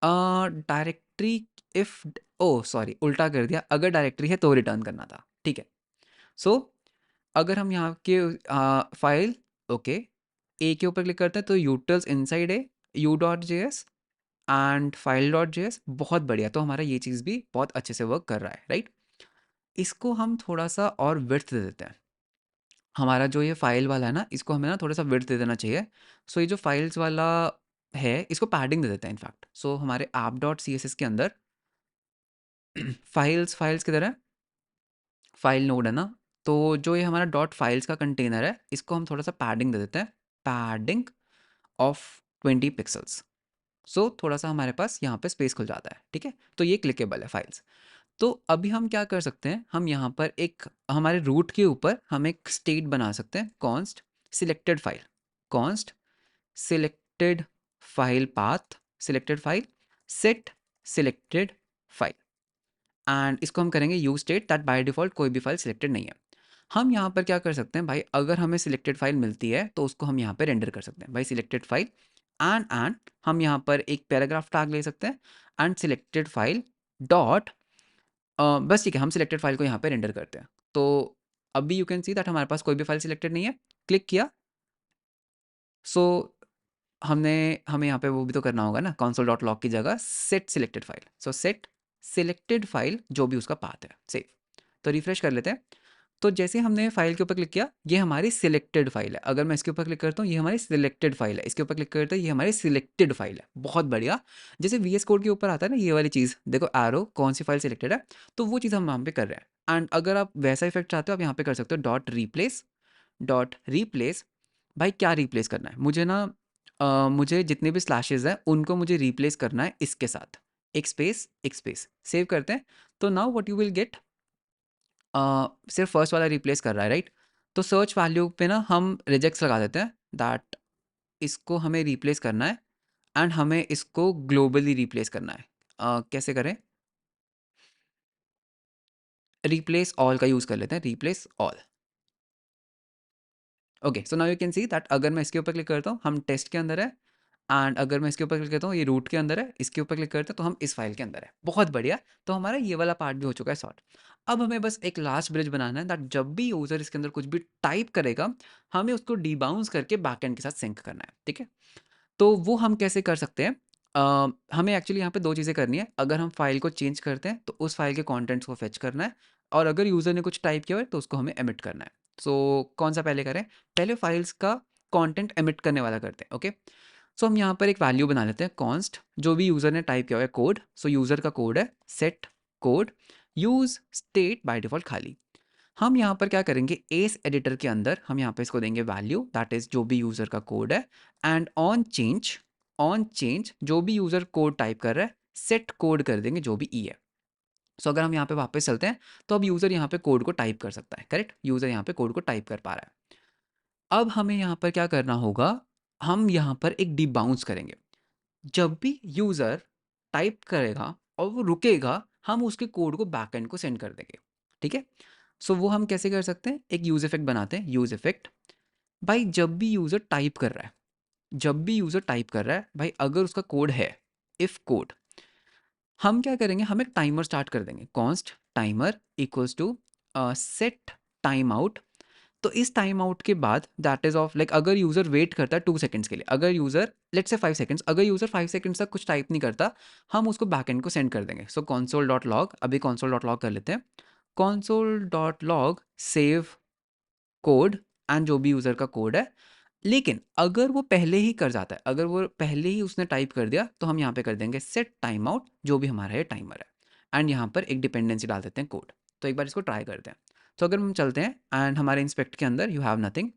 डायरेक्टरी इफ, ओ सॉरी उल्टा कर दिया, अगर डायरेक्टरी है तो रिटर्न करना था। ठीक है, सो अगर हम यहाँ के फाइल, ओके, ए के ऊपर क्लिक करते हैं तो utils inside a, U dot J S and file dot J S, बहुत बढ़िया। तो हमारा ये चीज़ भी बहुत अच्छे से वर्क कर रहा है, राइट। इसको हम थोड़ा सा और विड्थ दे देते हैं। हमारा जो ये फाइल वाला है ना, इसको हमें ना थोड़ा सा विड्थ दे देना चाहिए। सो ये जो फाइल्स वाला है इसको पैडिंग दे देते हैं इनफैक्ट। सो हमारे app dot C S S के अंदर फाइल्स, फाइल्स किधर है, फाइल नोड है ना। तो जो ये हमारा डॉट फाइल्स का कंटेनर है इसको हम थोड़ा सा पैडिंग दे देते हैं, पैडिंग ऑफ 20 पिक्सल्स। सो थोड़ा सा हमारे पास यहाँ पे स्पेस खुल जाता है। ठीक है, तो ये क्लिकेबल है फाइल्स। तो अभी हम क्या कर सकते हैं, हम यहाँ पर एक हमारे रूट के ऊपर हम एक स्टेट बना सकते हैं, const selected file, const selected file path, selected file set selected file. And इसको हम करेंगे you state that by default कोई भी फाइल सिलेक्टेड नहीं है। हम यहाँ पर क्या कर सकते हैं भाई, अगर हमें सिलेक्टेड फाइल मिलती है तो उसको हम यहाँ पे रेंडर कर सकते हैं भाई, सिलेक्टेड फाइल एंड हम यहाँ पर एक पैराग्राफ टैग ले सकते हैं एंड सिलेक्टेड फाइल डॉट, बस ठीक है, हम सिलेक्टेड फाइल को यहाँ पे रेंडर करते हैं। तो अभी यू कैन सी दैट हमारे पास कोई भी फाइल सिलेक्टेड नहीं है। क्लिक किया, सो हमने हमें यहाँ पे वो भी तो करना होगा ना, console डॉट लॉग की जगह सेट सिलेक्टेड फाइल। सो सेट सिलेक्टेड फाइल जो भी उसका पाथ है, सेव। तो रिफ्रेश कर लेते हैं। तो जैसे हमने फाइल के ऊपर क्लिक किया, ये हमारी सिलेक्टेड फाइल है। अगर मैं इसके ऊपर क्लिक करता हूँ, ये हमारी सिलेक्टेड फाइल है। इसके ऊपर क्लिक करते हैं, ये हमारी सिलेक्टेड फाइल है। बहुत बढ़िया। जैसे वी एस कोड के ऊपर आता है ना ये वाली चीज़, देखो एरो कौन सी फाइल सिलेक्टेड है, तो वो चीज़ हम वहाँ पे कर रहे हैं। एंड अगर आप वैसा इफेक्ट चाहते हो आप यहाँ पे कर सकते हो डॉट रिप्लेस, डॉट रिप्लेस। भाई क्या रिप्लेस करना है मुझे ना, मुझे जितने भी स्लैशेस हैं उनको मुझे रिप्लेस करना है इसके साथ, एक स्पेस एक स्पेस। सेव करते हैं। तो now what you will get, सिर्फ फर्स्ट वाला रिप्लेस कर रहा है, राइट। तो सर्च वैल्यू पे ना हम रिजेक्ट्स लगा देते हैं दैट इसको हमें रिप्लेस करना है एंड हमें इसको ग्लोबली रिप्लेस करना है। कैसे करें, रिप्लेस ऑल का यूज़ कर लेते हैं, replace all. Okay, so now you can see that अगर मैं इसके ऊपर क्लिक करता हूँ हम टेस्ट के अंदर है, एंड अगर मैं इसके ऊपर क्लिक करता हूँ ये रूट के अंदर है, इसके ऊपर क्लिक करते हैं तो हम इस फाइल के अंदर है। बहुत बढ़िया। तो हमारा ये वाला पार्ट भी हो चुका है सॉर्ट। अब हमें बस एक लास्ट ब्रिज बनाना है दैट जब भी यूज़र इसके अंदर कुछ भी टाइप करेगा हमें उसको डीबाउंस करके बैकएंड के साथ सिंक करना है। ठीक है, तो वो हम कैसे कर सकते हैं, हमें एक्चुअली यहाँ पे दो चीज़ें करनी है। अगर हम फाइल को चेंज करते हैं तो उस फाइल के कंटेंट्स को फेच करना है, और अगर यूज़र ने कुछ टाइप किया हुआ है तो उसको हमें एमिट करना है। सो कौन सा पहले करें, पहले फाइल्स का कंटेंट एमिट करने वाला करते हैं। ओके, सो हम यहाँ पर एक वैल्यू बना लेते हैं कॉन्स्ट, जो भी यूज़र ने टाइप किया हुआ है कोड, सो यूज़र का कोड है set code use state by default खाली। हम यहाँ पर क्या करेंगे, एस एडिटर के अंदर हम यहाँ पे इसको देंगे वैल्यू दैट इज़ जो भी यूज़र का कोड है, एंड ऑन चेंज जो भी यूज़र कोड टाइप कर रहा है सेट कोड कर देंगे जो भी ई है। सो अगर हम यहाँ पे वापस चलते हैं तो अब यूज़र यहाँ पे कोड को टाइप कर सकता है, करेक्ट, यूज़र यहाँ पे कोड को टाइप कर पा रहा है। अब हमें यहाँ पर क्या करना होगा, हम यहाँ पर एक डी बाउंस करेंगे। जब भी यूज़र टाइप करेगा और वो रुकेगा, हम उसके कोड को बैकएंड को सेंड कर देंगे, ठीक है। सो वो हम कैसे कर सकते हैं, एक यूज़ इफेक्ट बनाते हैं, यूज़ इफेक्ट। भाई जब भी यूज़र टाइप कर रहा है, जब भी यूज़र टाइप कर रहा है भाई, अगर उसका कोड है इफ़ कोड, हम क्या करेंगे, हम एक टाइमर स्टार्ट कर देंगे, const timer equals to set time out. तो इस टाइम आउट के बाद दैट इज ऑफ लाइक, अगर यूज़र वेट करता है 2 सेकंड्स के लिए, अगर यूज़र लेट्स से 5 सेकंड्स, अगर यूज़र 5 सेकंड्स तक कुछ टाइप नहीं करता, हम उसको बैकएंड को सेंड कर देंगे। सो console डॉट लॉग, अभी console डॉट लॉग कर लेते हैं, console dot log save code and जो भी यूज़र का कोड है। लेकिन अगर वो पहले ही कर जाता है, अगर वो पहले ही उसने टाइप कर दिया, तो हम यहाँ पे कर देंगे सेट टाइम आउट जो भी हमारा ये टाइमर है, एंड यहाँ पर एक डिपेंडेंसी डाल देते हैं कोड। तो एक बार इसको ट्राई करते हैं। तो अगर हम चलते हैं एंड हमारे इंस्पेक्ट के अंदर यू हैव नथिंग।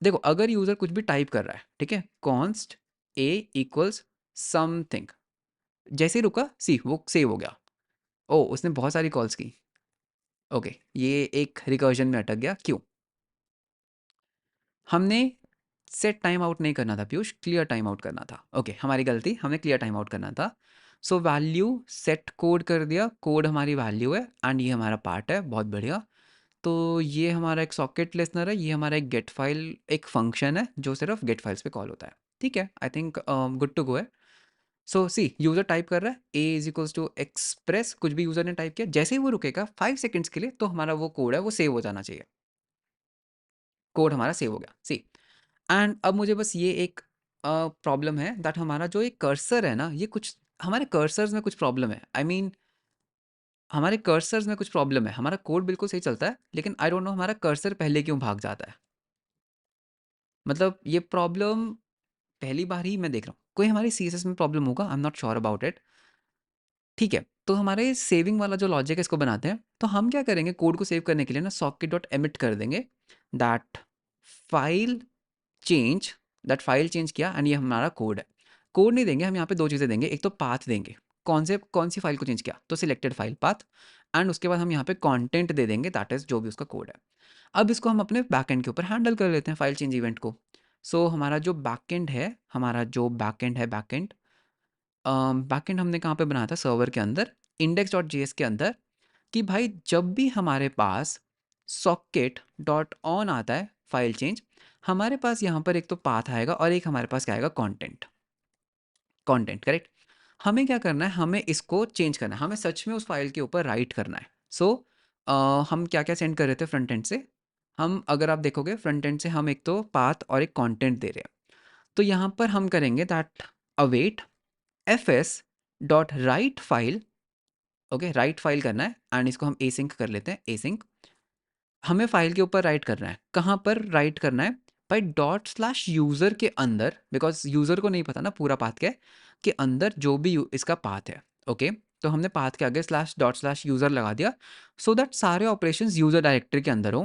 देखो अगर यूज़र कुछ भी टाइप कर रहा है, ठीक है, कॉन्स्ट ए इक्वल्स समथिंग, जैसे ही रुका सी वो सेव हो गया। ओ उसने बहुत सारी कॉल्स की, ओके ये एक रिकर्जन में अटक गया, क्यों, हमने सेट टाइम आउट नहीं करना था पीयूष, क्लियर टाइम आउट करना था। ओके हमारी गलती, हमने क्लियर टाइम आउट करना था। सो वैल्यू सेट कोड कर दिया, कोड हमारी वैल्यू है एंड ये हमारा पार्ट है, बहुत बढ़िया। तो ये हमारा एक सॉकेट लिसनर है, ये हमारा एक गेट फाइल एक फंक्शन है जो सिर्फ गेट फाइल्स पे कॉल होता है, ठीक है, I think good to go है। सो सी यूज़र टाइप कर रहा है A is equals to express, कुछ भी यूज़र ने टाइप किया, जैसे ही वो रुकेगा 5 सेकंड्स के लिए, तो हमारा वो कोड है वो सेव हो जाना चाहिए, कोड हमारा सेव हो गया सी। एंड अब मुझे बस ये एक प्रॉब्लम है दैट हमारा जो एक कर्सर है ना, ये कुछ हमारे कर्सर्स में कुछ प्रॉब्लम है, आई मीन हमारे कर्सर्स में कुछ प्रॉब्लम है, हमारा कोड बिल्कुल सही चलता है लेकिन आई डोंट नो हमारा कर्सर पहले क्यों भाग जाता है। मतलब ये प्रॉब्लम पहली बार ही मैं देख रहा हूँ, कोई हमारी सीएसएस में प्रॉब्लम होगा, I am not sure about it. ठीक है, तो हमारे सेविंग वाला जो लॉजिक है इसको बनाते हैं। तो हम क्या करेंगे, कोड को सेव करने के लिए ना सॉकेट डॉट एमिट कर देंगे that file change, that file change किया एंड ये हमारा कोड है। कोड नहीं देंगे हम यहाँ पे, दो चीज़ें देंगे, एक तो पाथ देंगे, कौन सी फाइल को चेंज किया, तो सिलेक्टेड फाइल पाथ, एंड उसके बाद हम यहाँ पे कंटेंट दे देंगे दैट इज जो भी उसका कोड है। अब इसको हम अपने बैकएंड के ऊपर हैंडल कर लेते हैं फाइल चेंज इवेंट को। सो हमारा जो बैकएंड है, बैकएंड बैकएंड हमने कहाँ पे बनाया था, सर्वर के अंदर इंडेक्स डॉट जेएस के अंदर, कि भाई जब भी हमारे पास सॉकेट डॉट ऑन आता है फाइल चेंज, हमारे पास यहाँ पर एक तो पाथ आएगा और एक हमारे पास क्या आएगा, कंटेंट, करेक्ट। हमें क्या करना है, हमें इसको चेंज करना है, हमें सच में उस फाइल के ऊपर राइट करना है। सो हम क्या क्या सेंड कर रहे थे फ्रंट एंड से, हम अगर आप देखोगे फ्रंट एंड से हम एक तो पाथ और एक कंटेंट दे रहे हैं। तो यहाँ पर हम करेंगे that await F S dot write file, okay write file करना है एंड इसको हम एसिंक कर लेते हैं, एसिंक हमें फाइल के ऊपर राइट करना है, कहाँ पर राइट करना है, भाई डॉट स्लैश यूज़र के अंदर, बिकॉज यूज़र को नहीं पता ना पूरा पाथ क्या है, के अंदर जो भी इसका पाथ है, ओके। तो हमने पाथ के आगे स्लैश डॉट स्लैश यूज़र लगा दिया, सो दैट सारे ऑपरेशंस यूज़र डायरेक्टरी के अंदर हो।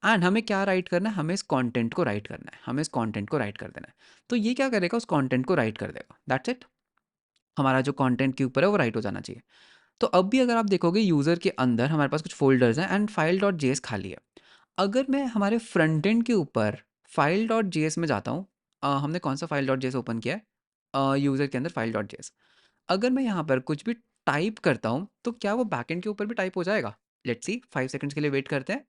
एंड हमें क्या राइट करना है, हमें इस कंटेंट को राइट करना है, हमें इस कंटेंट को राइट कर देना है। तो ये क्या करेगा, उस कंटेंट को राइट कर देगा, दैट्स इट, हमारा जो कंटेंट के ऊपर है वो राइट हो जाना चाहिए। तो अब भी अगर आप देखोगे यूज़र के अंदर हमारे पास कुछ फोल्डर्स हैं एंड फाइल डॉट जेएस खाली है। अगर मैं हमारे फ्रंट एंड के ऊपर फाइल डॉट जेएस में जाता हूँ, हमने कौन सा फाइल डॉट जेएस ओपन किया है, यूज़र के अंदर फाइल डॉट जेएस, अगर मैं यहाँ पर कुछ भी टाइप करता हूँ तो क्या वो बैकएंड के ऊपर भी टाइप हो जाएगा, लेट्स सी 5 सेकंड्स के लिए वेट करते हैं।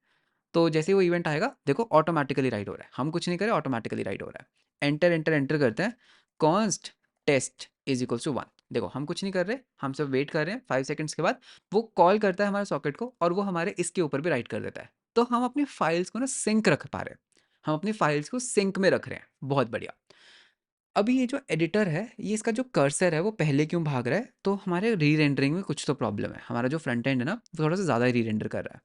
तो जैसे ही वो इवेंट आएगा देखो ऑटोमेटिकली राइट हो रहा है, हम कुछ नहीं करें ऑटोमेटिकली राइट हो रहा है। एंटर एंटर एंटर करते हैं, const test is equals to 1, देखो हम कुछ नहीं कर रहे, हम सब वेट कर रहे हैं, 5 सेकंड्स के बाद वो कॉल करता है हमारे सॉकेट को और वो हमारे इसके ऊपर भी राइट कर देता है। तो हम अपनी फाइल्स को ना सिंक रख पा रहे हैं, हम अपनी फाइल्स को सिंक में रख रहे हैं, बहुत बढ़िया। अभी ये जो एडिटर है, ये इसका जो कर्सर है वो पहले क्यों भाग रहा है, तो हमारे री रेंडरिंग में कुछ तो प्रॉब्लम है, हमारा जो फ्रंट एंड है ना वो थोड़ा सा ज़्यादा री रेंडर कर रहा है।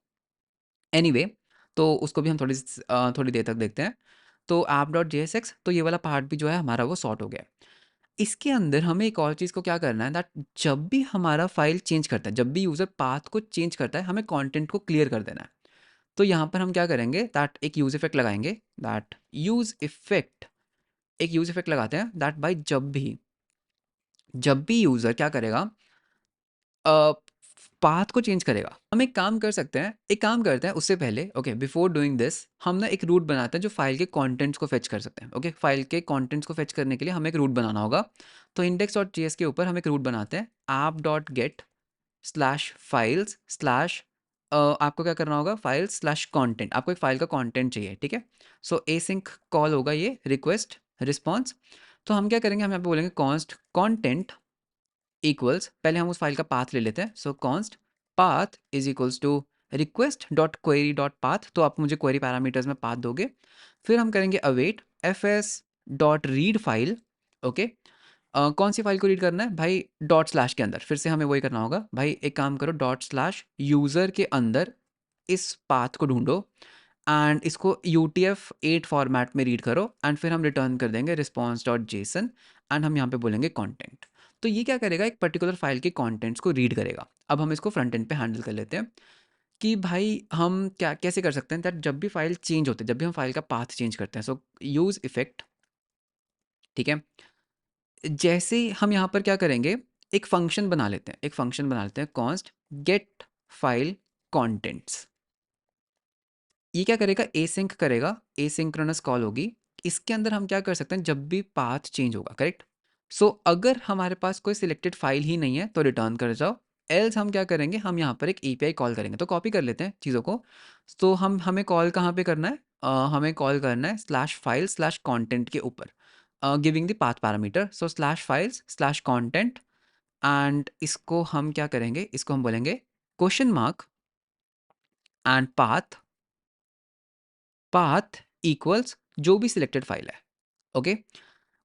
एनीवे तो उसको भी हम थोड़ी देर तक देखते हैं। तो app dot J S x, तो ये वाला पार्ट भी जो है हमारा वो सॉर्ट हो गया है। इसके अंदर हमें एक और चीज़ को क्या करना है दैट जब भी हमारा फाइल चेंज करता है, जब भी यूज़र पाथ को चेंज करता है, हमें कंटेंट को क्लियर कर देना है। तो यहाँ पर हम क्या करेंगे दैट एक यूज़ इफ़ेक्ट लगाएँगे, दैट यूज़ इफ़ेक्ट एक यूज़ इफ़ेक्ट लगाते हैं दैट बाय जब भी यूज़र क्या करेगा अ, पाथ को चेंज करेगा। हम एक काम कर सकते हैं, एक काम करते हैं उससे पहले ओके बिफोर डूइंग दिस हम ना एक रूट बनाते हैं जो फाइल के कंटेंट्स को फेच कर सकते हैं। ओके फाइल के कंटेंट्स को फेच करने के लिए हमें एक रूट बनाना होगा। तो index.js के ऊपर हम एक रूट बनाते हैं app.get/files/ आपको क्या करना होगा files/content, आपको एक फाइल का कंटेंट चाहिए, ठीक है। सो एसिंक कॉल होगा ये रिक्वेस्ट रिस्पॉन्स। तो हम क्या करेंगे, हम यहाँ पे बोलेंगे कॉन्स्ट कंटेंट इक्वल्स, पहले हम उस फाइल का पाथ ले लेते हैं। So const path is equals to request dot query dot path, तो आप मुझे क्वेरी पैरामीटर्स में पाथ दोगे। फिर हम करेंगे await F S dot read file. Okay कौन सी फाइल को रीड करना है भाई, डॉट स्लैश के अंदर, फिर से हमें वही करना होगा भाई, एक काम करो डॉट स्लैश यूज़र के अंदर इस पाथ को ढूंढो एंड इसको UTF-8 फॉर्मेट में रीड करो एंड फिर हम रिटर्न कर देंगे रिस्पॉन्स डॉट जेसन एंड हम यहाँ पे बोलेंगे कंटेंट। तो ये क्या करेगा, एक पर्टिकुलर फाइल के कंटेंट्स को रीड करेगा। अब हम इसको फ्रंट एंड पे हैंडल कर लेते हैं कि भाई हम क्या कैसे कर सकते हैं दैट जब भी फाइल चेंज होते हैं, जब भी हम फाइल का पाथ चेंज करते हैं, सो यूज़ इफेक्ट, ठीक है। जैसे हम यहाँ पर क्या करेंगे, एक फंक्शन बना लेते हैं, एक फंक्शन बना लेते हैं कॉन्स्ट गेट फाइल कंटेंट्स। ये क्या करेगा, एसिंक करेगा, एसिंक्रोनस कॉल होगी। इसके अंदर हम क्या कर सकते हैं, जब भी पाथ चेंज होगा, करेक्ट। सो अगर हमारे पास कोई सिलेक्टेड फाइल ही नहीं है तो रिटर्न कर जाओ, एल्स हम क्या करेंगे, हम यहाँ पर एक एपीआई कॉल करेंगे। तो कॉपी कर लेते हैं चीज़ों को। तो हमें कॉल कहाँ पे करना है, हमें कॉल करना है स्लैश फाइल स्लैश कॉन्टेंट के ऊपर, giving the path parameter. So slash files slash content and इसको हम क्या करेंगे, इसको हम बोलेंगे question mark and path, path equals जो भी सिलेक्टेड फाइल है। ओके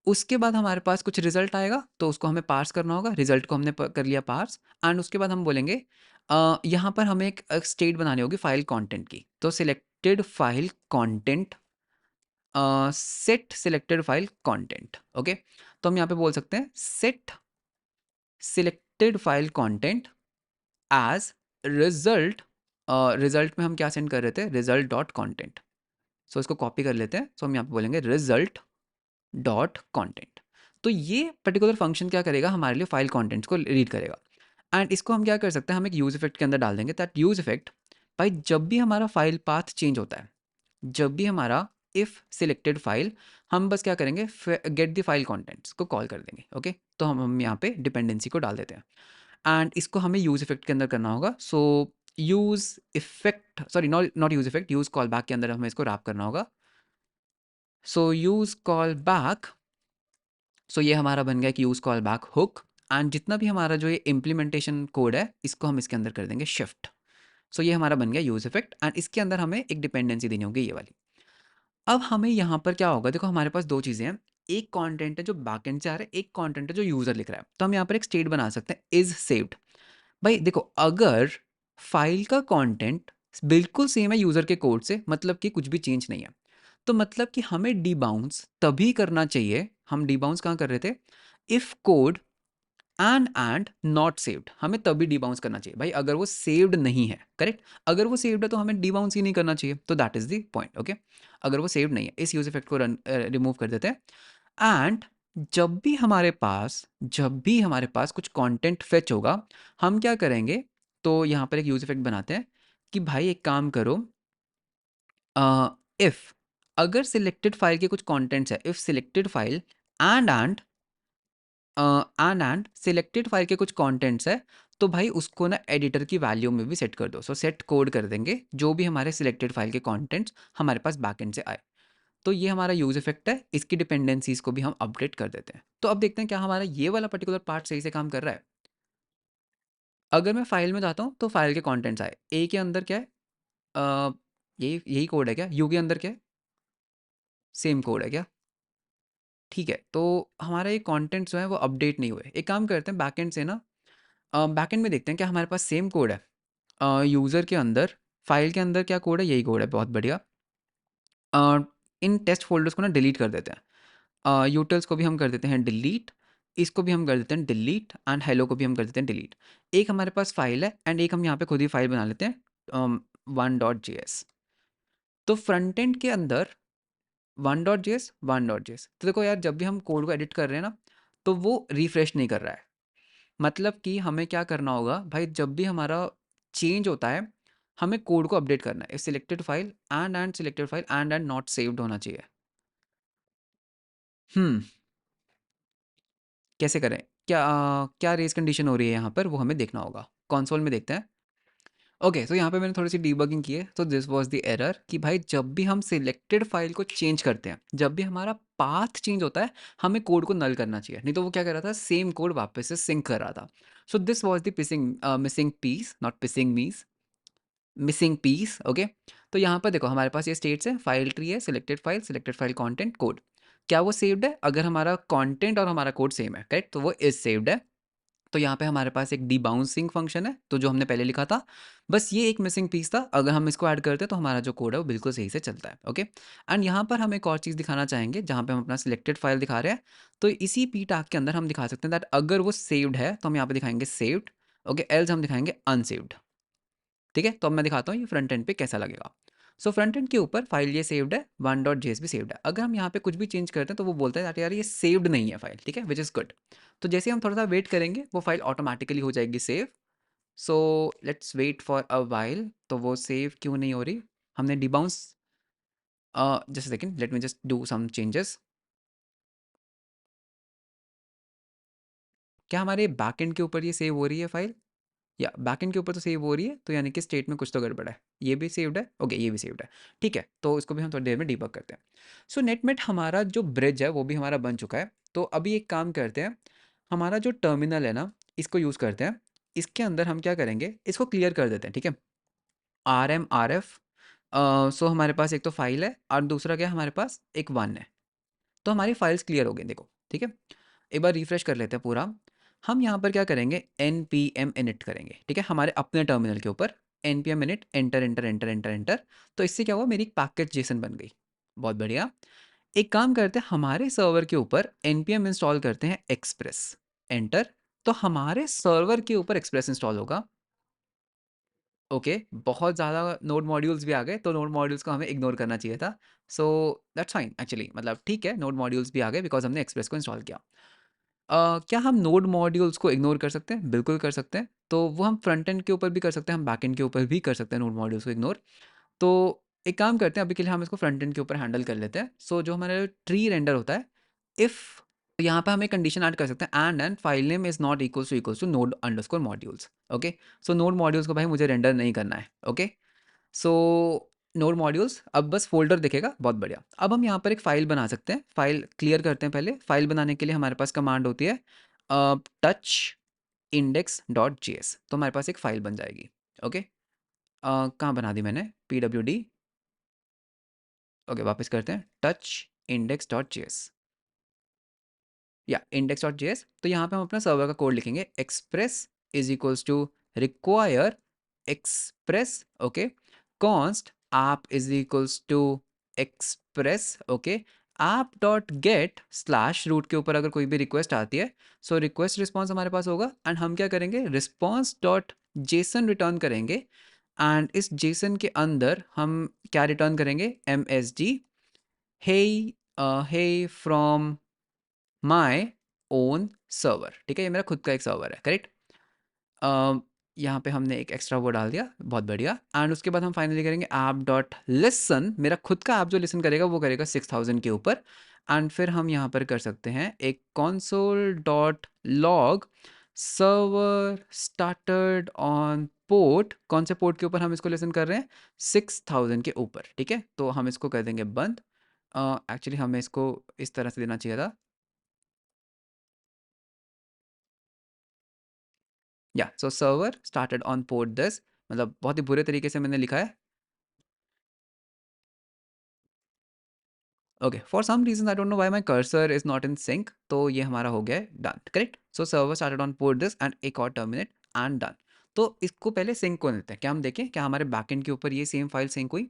उसके बाद हमारे पास कुछ रिजल्ट आएगा तो उसको हमें पार्स करना होगा, रिजल्ट को हमने कर लिया पार्स एंड उसके बाद हम बोलेंगे यहाँ पर हमें एक स्टेट बनानी होगी फाइल कंटेंट की। तो selected file content set selected file content. Okay तो हम यहाँ पे बोल सकते हैं set selected file content as result. Result में हम क्या सेंड कर रहे थे, रिजल्ट डॉट कॉन्टेंट। सो इसको कॉपी कर लेते हैं। सो हम यहाँ पे बोलेंगे रिजल्ट डॉट कॉन्टेंट। तो ये पर्टिकुलर फंक्शन क्या करेगा, हमारे लिए फाइल कॉन्टेंट्स को रीड करेगा एंड इसको हम क्या कर सकते हैं, हम एक यूज इफेक्ट के अंदर डाल देंगे दैट यूज इफेक्ट भाई जब भी हमारा फाइल पाथ चेंज होता है, जब भी हमारा इफ सिलेक्टेड फाइल, हम बस क्या करेंगे गेट द फाइल कॉन्टेंट्स को कॉल कर देंगे। ओके तो हम यहाँ पे डिपेंडेंसी को डाल देते हैं एंड इसको हमें यूज इफेक्ट के अंदर करना होगा। So use effect sorry not not use effect, use call back के अंदर हमें इसको रैप करना होगा। So use call back, so ये हमारा बन गया कि use call back hook and जितना भी हमारा जो ये इम्प्लीमेंटेशन कोड है इसको हम इसके अंदर कर देंगे शिफ्ट। सो ये हमारा बन गया यूज़ इफेक्ट एंड इसके अंदर हमें एक डिपेंडेंसी देनी होगी ये वाली। अब हमें यहाँ पर क्या होगा, देखो हमारे पास दो चीज़ें हैं, एक कंटेंट है जो बैकएंड से आ रहा है, एक कंटेंट है जो यूज़र लिख रहा है। तो हम यहाँ पर एक स्टेट बना सकते हैं इज सेव्ड। भाई देखो अगर फाइल का कंटेंट बिल्कुल सेम है यूज़र के कोड से, मतलब कि कुछ भी चेंज नहीं है, तो मतलब कि हमें डीबाउंस तभी करना चाहिए। हम डीबाउंस कहाँ कर रहे थे, if code and not saved, हमें तभी डीबाउंस करना चाहिए भाई अगर वो सेव्ड नहीं है, करेक्ट। अगर वो सेव्ड है तो हमें डीबाउंस ही नहीं करना चाहिए। तो that is the point. Okay अगर वो सेव्ड नहीं है, इस यूज इफेक्ट को रिमूव कर देते हैं एंड जब भी हमारे पास कुछ कंटेंट फेच होगा, हम क्या करेंगे, तो यहाँ पर एक यूज इफेक्ट बनाते हैं कि भाई एक काम करो, इफ अगर सिलेक्टेड फाइल के कुछ कंटेंट्स है, if selected file and selected file के कुछ कंटेंट्स है, तो भाई उसको ना एडिटर की वैल्यू में भी सेट कर दो। सो सेट कोड कर देंगे जो भी हमारे सिलेक्टेड फाइल के कंटेंट्स हमारे पास बैकएंड से आए। तो ये हमारा यूज इफेक्ट है, इसकी डिपेंडेंसीज को भी हम अपडेट कर देते हैं। तो अब देखते हैं क्या हमारा ये वाला पर्टिकुलर पार्ट सही से काम कर रहा है। अगर मैं फाइल में जाता हूँ तो फाइल के कंटेंट्स आए, ए के अंदर क्या है, यही यही कोड है क्या, यू के अंदर क्या है, सेम कोड है क्या, ठीक है। तो हमारा ये कंटेंट्स जो है वो अपडेट नहीं हुए। एक काम करते हैं बैकएंड से ना, बैकएंड में देखते हैं क्या हमारे पास सेम कोड है यूज़र के अंदर, फाइल के अंदर क्या कोड है, यही कोड है, बहुत बढ़िया। इन टेस्ट फोल्डर्स को ना डिलीट कर देते हैं, यूटिल्स को भी हम कर देते हैं डिलीट इसको भी हम कर देते हैं डिलीट एंड हेलो को भी हम कर देते हैं डिलीट। एक हमारे पास फाइल है एंड एक हम यहाँ पे खुद ही फाइल बना लेते हैं 1.js। तो फ्रंट एंड के अंदर 1.js तो देखो यार, जब भी हम कोड को एडिट कर रहे हैं ना, तो वो रिफ्रेश नहीं कर रहा है। मतलब कि हमें क्या करना होगा भाई, जब भी हमारा चेंज होता है हमें कोड को अपडेट करना है। Selected file and selected file and not saved होना चाहिए। हम्म कैसे करें? क्या रेस कंडीशन हो रही है यहाँ पर, वो हमें देखना होगा। कंसोल में देखते हैं। ओके, तो यहाँ पे मैंने थोड़ी सी डीबगिंग की है। तो दिस वाज द एरर कि भाई जब भी हम सिलेक्टेड फाइल को चेंज करते हैं, जब भी हमारा पाथ चेंज होता है, हमें कोड को नल करना चाहिए, नहीं तो वो क्या कर रहा था, सेम कोड वापस से सिंक कर रहा था। So this was the missing piece, not pissing mees, missing piece. Okay, तो यहाँ पर देखो हमारे पास ये स्टेट्स है, फाइल ट्री है, सिलेक्टेड फाइल कंटेंट कोड। क्या वो सेव्ड है? अगर हमारा कंटेंट और हमारा कोड सेम है, करेक्ट, तो वो इज सेव्ड है। तो यहाँ पे हमारे पास एक डिबाउंसिंग फंक्शन है, तो जो हमने पहले लिखा था, बस ये एक मिसिंग पीस था। अगर हम इसको ऐड करते हैं तो हमारा जो कोड है वो बिल्कुल सही से चलता है। ओके, एंड यहाँ पर हम एक और चीज़ दिखाना चाहेंगे, जहाँ पे हम अपना सिलेक्टेड फाइल दिखा रहे हैं, तो इसी पी टैग के अंदर हम दिखा सकते हैं दैट अगर वो सेव्ड है तो हम यहाँ पे दिखाएंगे सेव्ड। ओके, एल्स हम दिखाएंगे अनसेव्ड। ठीक है, तो अब मैं दिखाता हूँ ये फ्रंट एंड पे कैसा लगेगा। सो फ्रंट एंड के ऊपर फाइल ये सेव्ड है, 1.js भी सेव्ड है। अगर हम यहाँ पे कुछ भी चेंज करते हैं तो वो बोलता है यार ये सेव्ड नहीं है फाइल, ठीक है, विच इज़ गुड। तो जैसे ही हम थोड़ा सा वेट करेंगे वो फाइल ऑटोमेटिकली हो जाएगी save. So let's wait for a while. तो वो सेव क्यों नहीं हो रही? हमने debounce, just second, let me just do some changes. क्या हमारे बैकएंड के ऊपर ये सेव हो रही है फाइल? या बैकएंड के ऊपर तो सेव हो रही है, तो यानी कि स्टेट में कुछ तो गड़बड़ है। ये भी सेव्ड है, ओके, ये भी सेव्ड है। ठीक है, तो इसको भी हम थोड़ी देर में डीबग करते हैं। सो नेटमेट हमारा जो ब्रिज है वो भी हमारा बन चुका है। तो अभी एक काम करते हैं, हमारा जो टर्मिनल है ना, इसको यूज़ करते हैं। इसके अंदर हम क्या करेंगे, इसको क्लियर कर देते हैं, ठीक है। R M R F. So हमारे पास एक तो फाइल है और दूसरा क्या है, हमारे पास एक वन है। तो हमारी फाइल्स क्लियर हो गई, देखो, ठीक है। एक बार रिफ्रेश कर लेते हैं पूरा। हम यहाँ पर क्या करेंगे, एन पी एम इनिट करेंगे, ठीक है, हमारे अपने टर्मिनल के ऊपर। N P M init enter enter enter enter enter. तो इससे क्या हुआ, मेरी एक पैकेज जेसन बन गई। बहुत बढ़िया। एक काम करते हैं, हमारे सर्वर के ऊपर एन पी एम इंस्टॉल करते हैं एक्सप्रेस। एंटर। तो हमारे सर्वर के ऊपर एक्सप्रेस इंस्टॉल होगा। ओके, बहुत ज़्यादा नोड मॉड्यूल्स भी आ गए, तो नोड मॉड्यूल्स को हमें इग्नोर करना चाहिए था। सो दैट्स फाइन एक्चुअली, मतलब ठीक है, नोड मॉड्यूल्स भी आ गए बिकॉज हमने एक्सप्रेस को इंस्टॉल किया। क्या हम नोड मॉड्यूल्स को इग्नोर कर सकते हैं? बिल्कुल कर सकते हैं। तो वो हम फ्रंट एंड के ऊपर भी कर सकते हैं, हम बैक एंड के ऊपर भी कर सकते हैं नोड मॉड्यूल्स को इग्नोर। तो एक काम करते हैं, अभी के लिए हम इसको फ्रंट एंड के ऊपर हैंडल कर लेते हैं। सो जो हमारा ट्री रेंडर होता है, इफ़, तो यहाँ पे हम एक कंडीशन ऐड कर सकते हैं, and file name is not equals to node underscore modules. Okay, so node modules को भाई मुझे रेंडर नहीं करना है। ओके, सो नोड मॉड्यूल्स अब बस फोल्डर दिखेगा। बहुत बढ़िया। अब हम यहाँ पर एक फ़ाइल बना सकते हैं। फाइल क्लियर करते हैं पहले। फाइल बनाने के लिए हमारे पास कमांड होती है touch index dot J S. तो हमारे पास एक फ़ाइल बन जाएगी। ओके, कहाँ बना दी मैंने, पी डब्ल्यू डी। ओके, वापस करते हैं, touch index dot J S, या इंडेक्स डॉट जेएस। तो यहाँ पे हम अपना सर्वर का कोड लिखेंगे, express is equals to require express. Okay, const app is equals to express. Okay, app dot get slash route के ऊपर अगर कोई भी रिक्वेस्ट आती है, सो रिक्वेस्ट रिस्पॉन्स हमारे पास होगा, एंड हम क्या करेंगे, रिस्पॉन्स डॉट जेसन रिटर्न करेंगे। एंड इस जेसन के अंदर हम क्या रिटर्न करेंगे, M S D, hey hey from my own server. ठीक है, ये मेरा खुद का एक सर्वर है, करेक्ट। यहाँ पे हमने एक एक्स्ट्रा वो डाल दिया, बहुत बढ़िया। एंड उसके बाद हम फाइनली करेंगे ऐप डॉट लिसन। मेरा खुद का ऐप जो लिसन करेगा वो करेगा 6000 के ऊपर। एंड फिर हम यहाँ पर कर सकते हैं एक console dot log server started on port. कौन से पोर्ट के ऊपर हम इसको लिसन कर रहे हैं, 6000 के ऊपर। ठीक है, तो हम इसको कर देंगे बंद। एक्चुअली हमें इसको इस तरह से देना चाहिए था, या so server started on port this. मतलब बहुत ही बुरे तरीके से मैंने लिखा है। Okay, for some reason I don't know why my cursor is not in sync. तो ये हमारा हो गया है done, correct. So server started on port this and एक और टर्मिनेट एंड डन। तो इसको पहले सिंक को लेते हैं, क्या हम देखें क्या हमारे बैकएंड के ऊपर ये सेम फाइल सिंक हुई।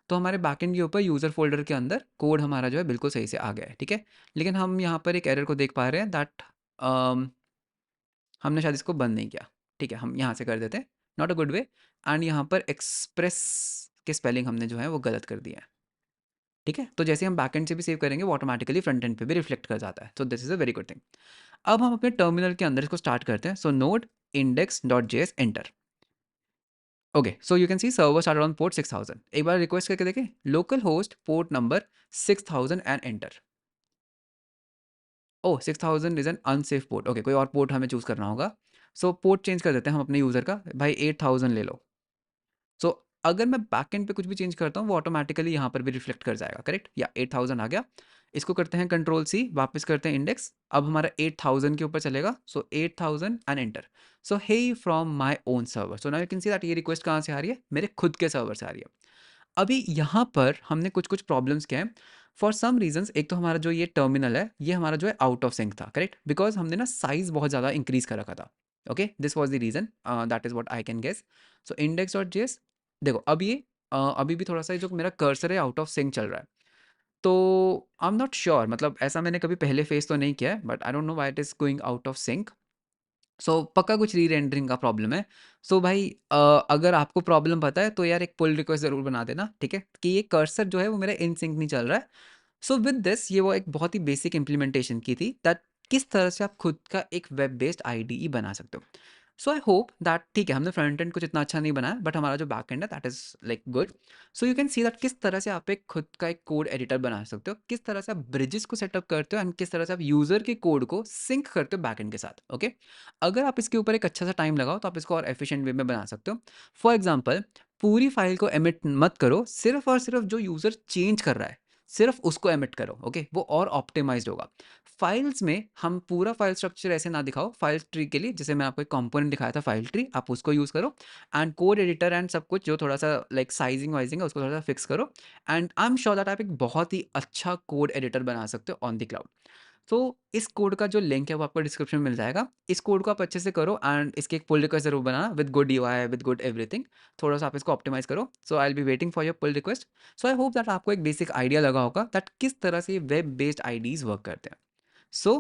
तो हमारे बैकएंड के ऊपर यूज़र फोल्डर के अंदर कोड हमारा जो है बिल्कुल सही से आ गया है, ठीक है। लेकिन हम यहाँ पर एक एरर को देख पा रहे हैं दैट हमने शायद इसको बंद नहीं किया। ठीक है, हम यहाँ से कर देते हैं, not a good way. And यहाँ पर एक्सप्रेस के स्पेलिंग हमने जो है वो गलत कर दिया है। ठीक है, तो जैसे हम बैक एंड से भी सेव करेंगे वो ऑटोमेटिकली फ्रंट एंड पे भी रिफ्लेक्ट कर जाता है। So this is a very good thing. अब हम अपने टर्मिनल के अंदर इसको स्टार्ट करते हैं। So node index dot JS enter. Okay, so you can see server started on port 6000। एक बार रिक्वेस्ट करके देखें, local host port number 6000 and enter. Oh, 6000 is an unsafe port. Okay, कोई और पोर्ट हमें चूज करना होगा। सो पोर्ट चेंज कर देते हैं हम अपने यूजर का, भाई 8000 ले लो। सो अगर मैं बैक एंड पे कुछ भी चेंज करता हूँ वो ऑटोमेटिकली यहाँ पर भी रिफ्लेक्ट कर जाएगा, करेक्ट? या 8000 आ गया। इसको करते हैं कंट्रोल सी, वापस करते हैं इंडेक्स। अब हमारा 8000 के ऊपर चलेगा। So 8000 and enter. So hey from my own server. So now you can see that ये रिक्वेस्ट कहाँ से आ रही है, मेरे खुद के सर्वर से आ रही है। अभी यहाँ पर हमने कुछ कुछ प्रॉब्लम्स क्या है, फॉर सम रीजंस। एक तो हमारा जो ये टर्मिनल है ये हमारा जो है आउट ऑफ सिंक था, करेक्ट? बिकॉज हमने ना साइज बहुत ज़्यादा इंक्रीज कर रखा था। Okay, this was the reason, that is what I can guess. So index dot JS, देखो अब ये अभी भी थोड़ा सा जो मेरा कर्सर है आउट ऑफ सिंक चल रहा है। तो आई एम नॉट श्योर, मतलब ऐसा मैंने कभी पहले फेस तो नहीं किया है, but I don't know why it is going out of sync. So पक्का कुछ री रेंडरिंग का प्रॉब्लम है। सो भाई अगर आपको प्रॉब्लम पता है तो यार एक पुल रिक्वेस्ट ज़रूर बना देना, ठीक है? कि ये कर्सर जो है वो मेरा इन सिंक नहीं चल रहा है। सो विद दिस ये वो एक बहुत ही बेसिक इम्प्लीमेंटेशन की थी, दैट किस तरह से आप खुद का एक वेब बेस्ड आईडीई बना सकते हो। सो आई होप दैट, ठीक है, हमने फ्रंट एंड कुछ इतना अच्छा नहीं बनाया, बट हमारा जो बैक एंड है that is like good. So you can see that किस तरह से आप एक खुद का एक कोड एडिटर बना सकते हो, किस तरह से आप ब्रिजेस को सेटअप करते हो, एंड किस तरह से आप यूजर के कोड को सिंक करते हो बैक एंड के साथ। ओके, अगर आप इसके ऊपर एक अच्छा सा टाइम लगाओ तो आप इसको और एफिशिएंट वे में बना सकते हो। फॉर एग्जाम्पल, पूरी फाइल को एमिट मत करो, सिर्फ और सिर्फ जो यूजर चेंज कर रहा है सिर्फ उसको एमिट करो। ओके, वो और ऑप्टिमाइज्ड होगा। फाइल्स में हम पूरा फाइल स्ट्रक्चर ऐसे ना दिखाओ। फाइल ट्री के लिए जैसे मैं आपको एक कंपोनेंट दिखाया था फाइल ट्री, आप उसको यूज़ करो। एंड कोड एडिटर एंड सब कुछ जो थोड़ा सा लाइक साइजिंग वाइजिंग है उसको थोड़ा सा फिक्स करो। And I am sure that आप एक बहुत ही अच्छा कोड एडिटर बना सकते हो ऑन द क्लाउड। तो इस कोड का जो लिंक है वो आपको डिस्क्रिप्शन में मिल जाएगा। इस कोड को आप अच्छे से करो एंड इसकी एक पुल रिक्वेस्ट जरूर बनाना with good UI with good everything. थोड़ा सा आप इसको ऑप्टिमाइज करो। So I will be waiting for your pull request. So I hope that आपको एक बेसिक आइडिया लगा होगा दैट किस तरह से वेब बेस्ड आईडीज वर्क करते हैं। So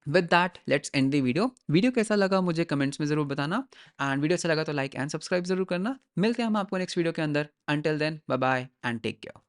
with that let's end the video. Video कैसा लगा मुझे कमेंट्स में जरूर बताना। एंड वीडियो अच्छा लगा तो लाइक एंड सब्सक्राइब जरूर करना। मिलते हैं हम आपको नेक्स्ट वीडियो के अंदर। Until then, bye bye and take care.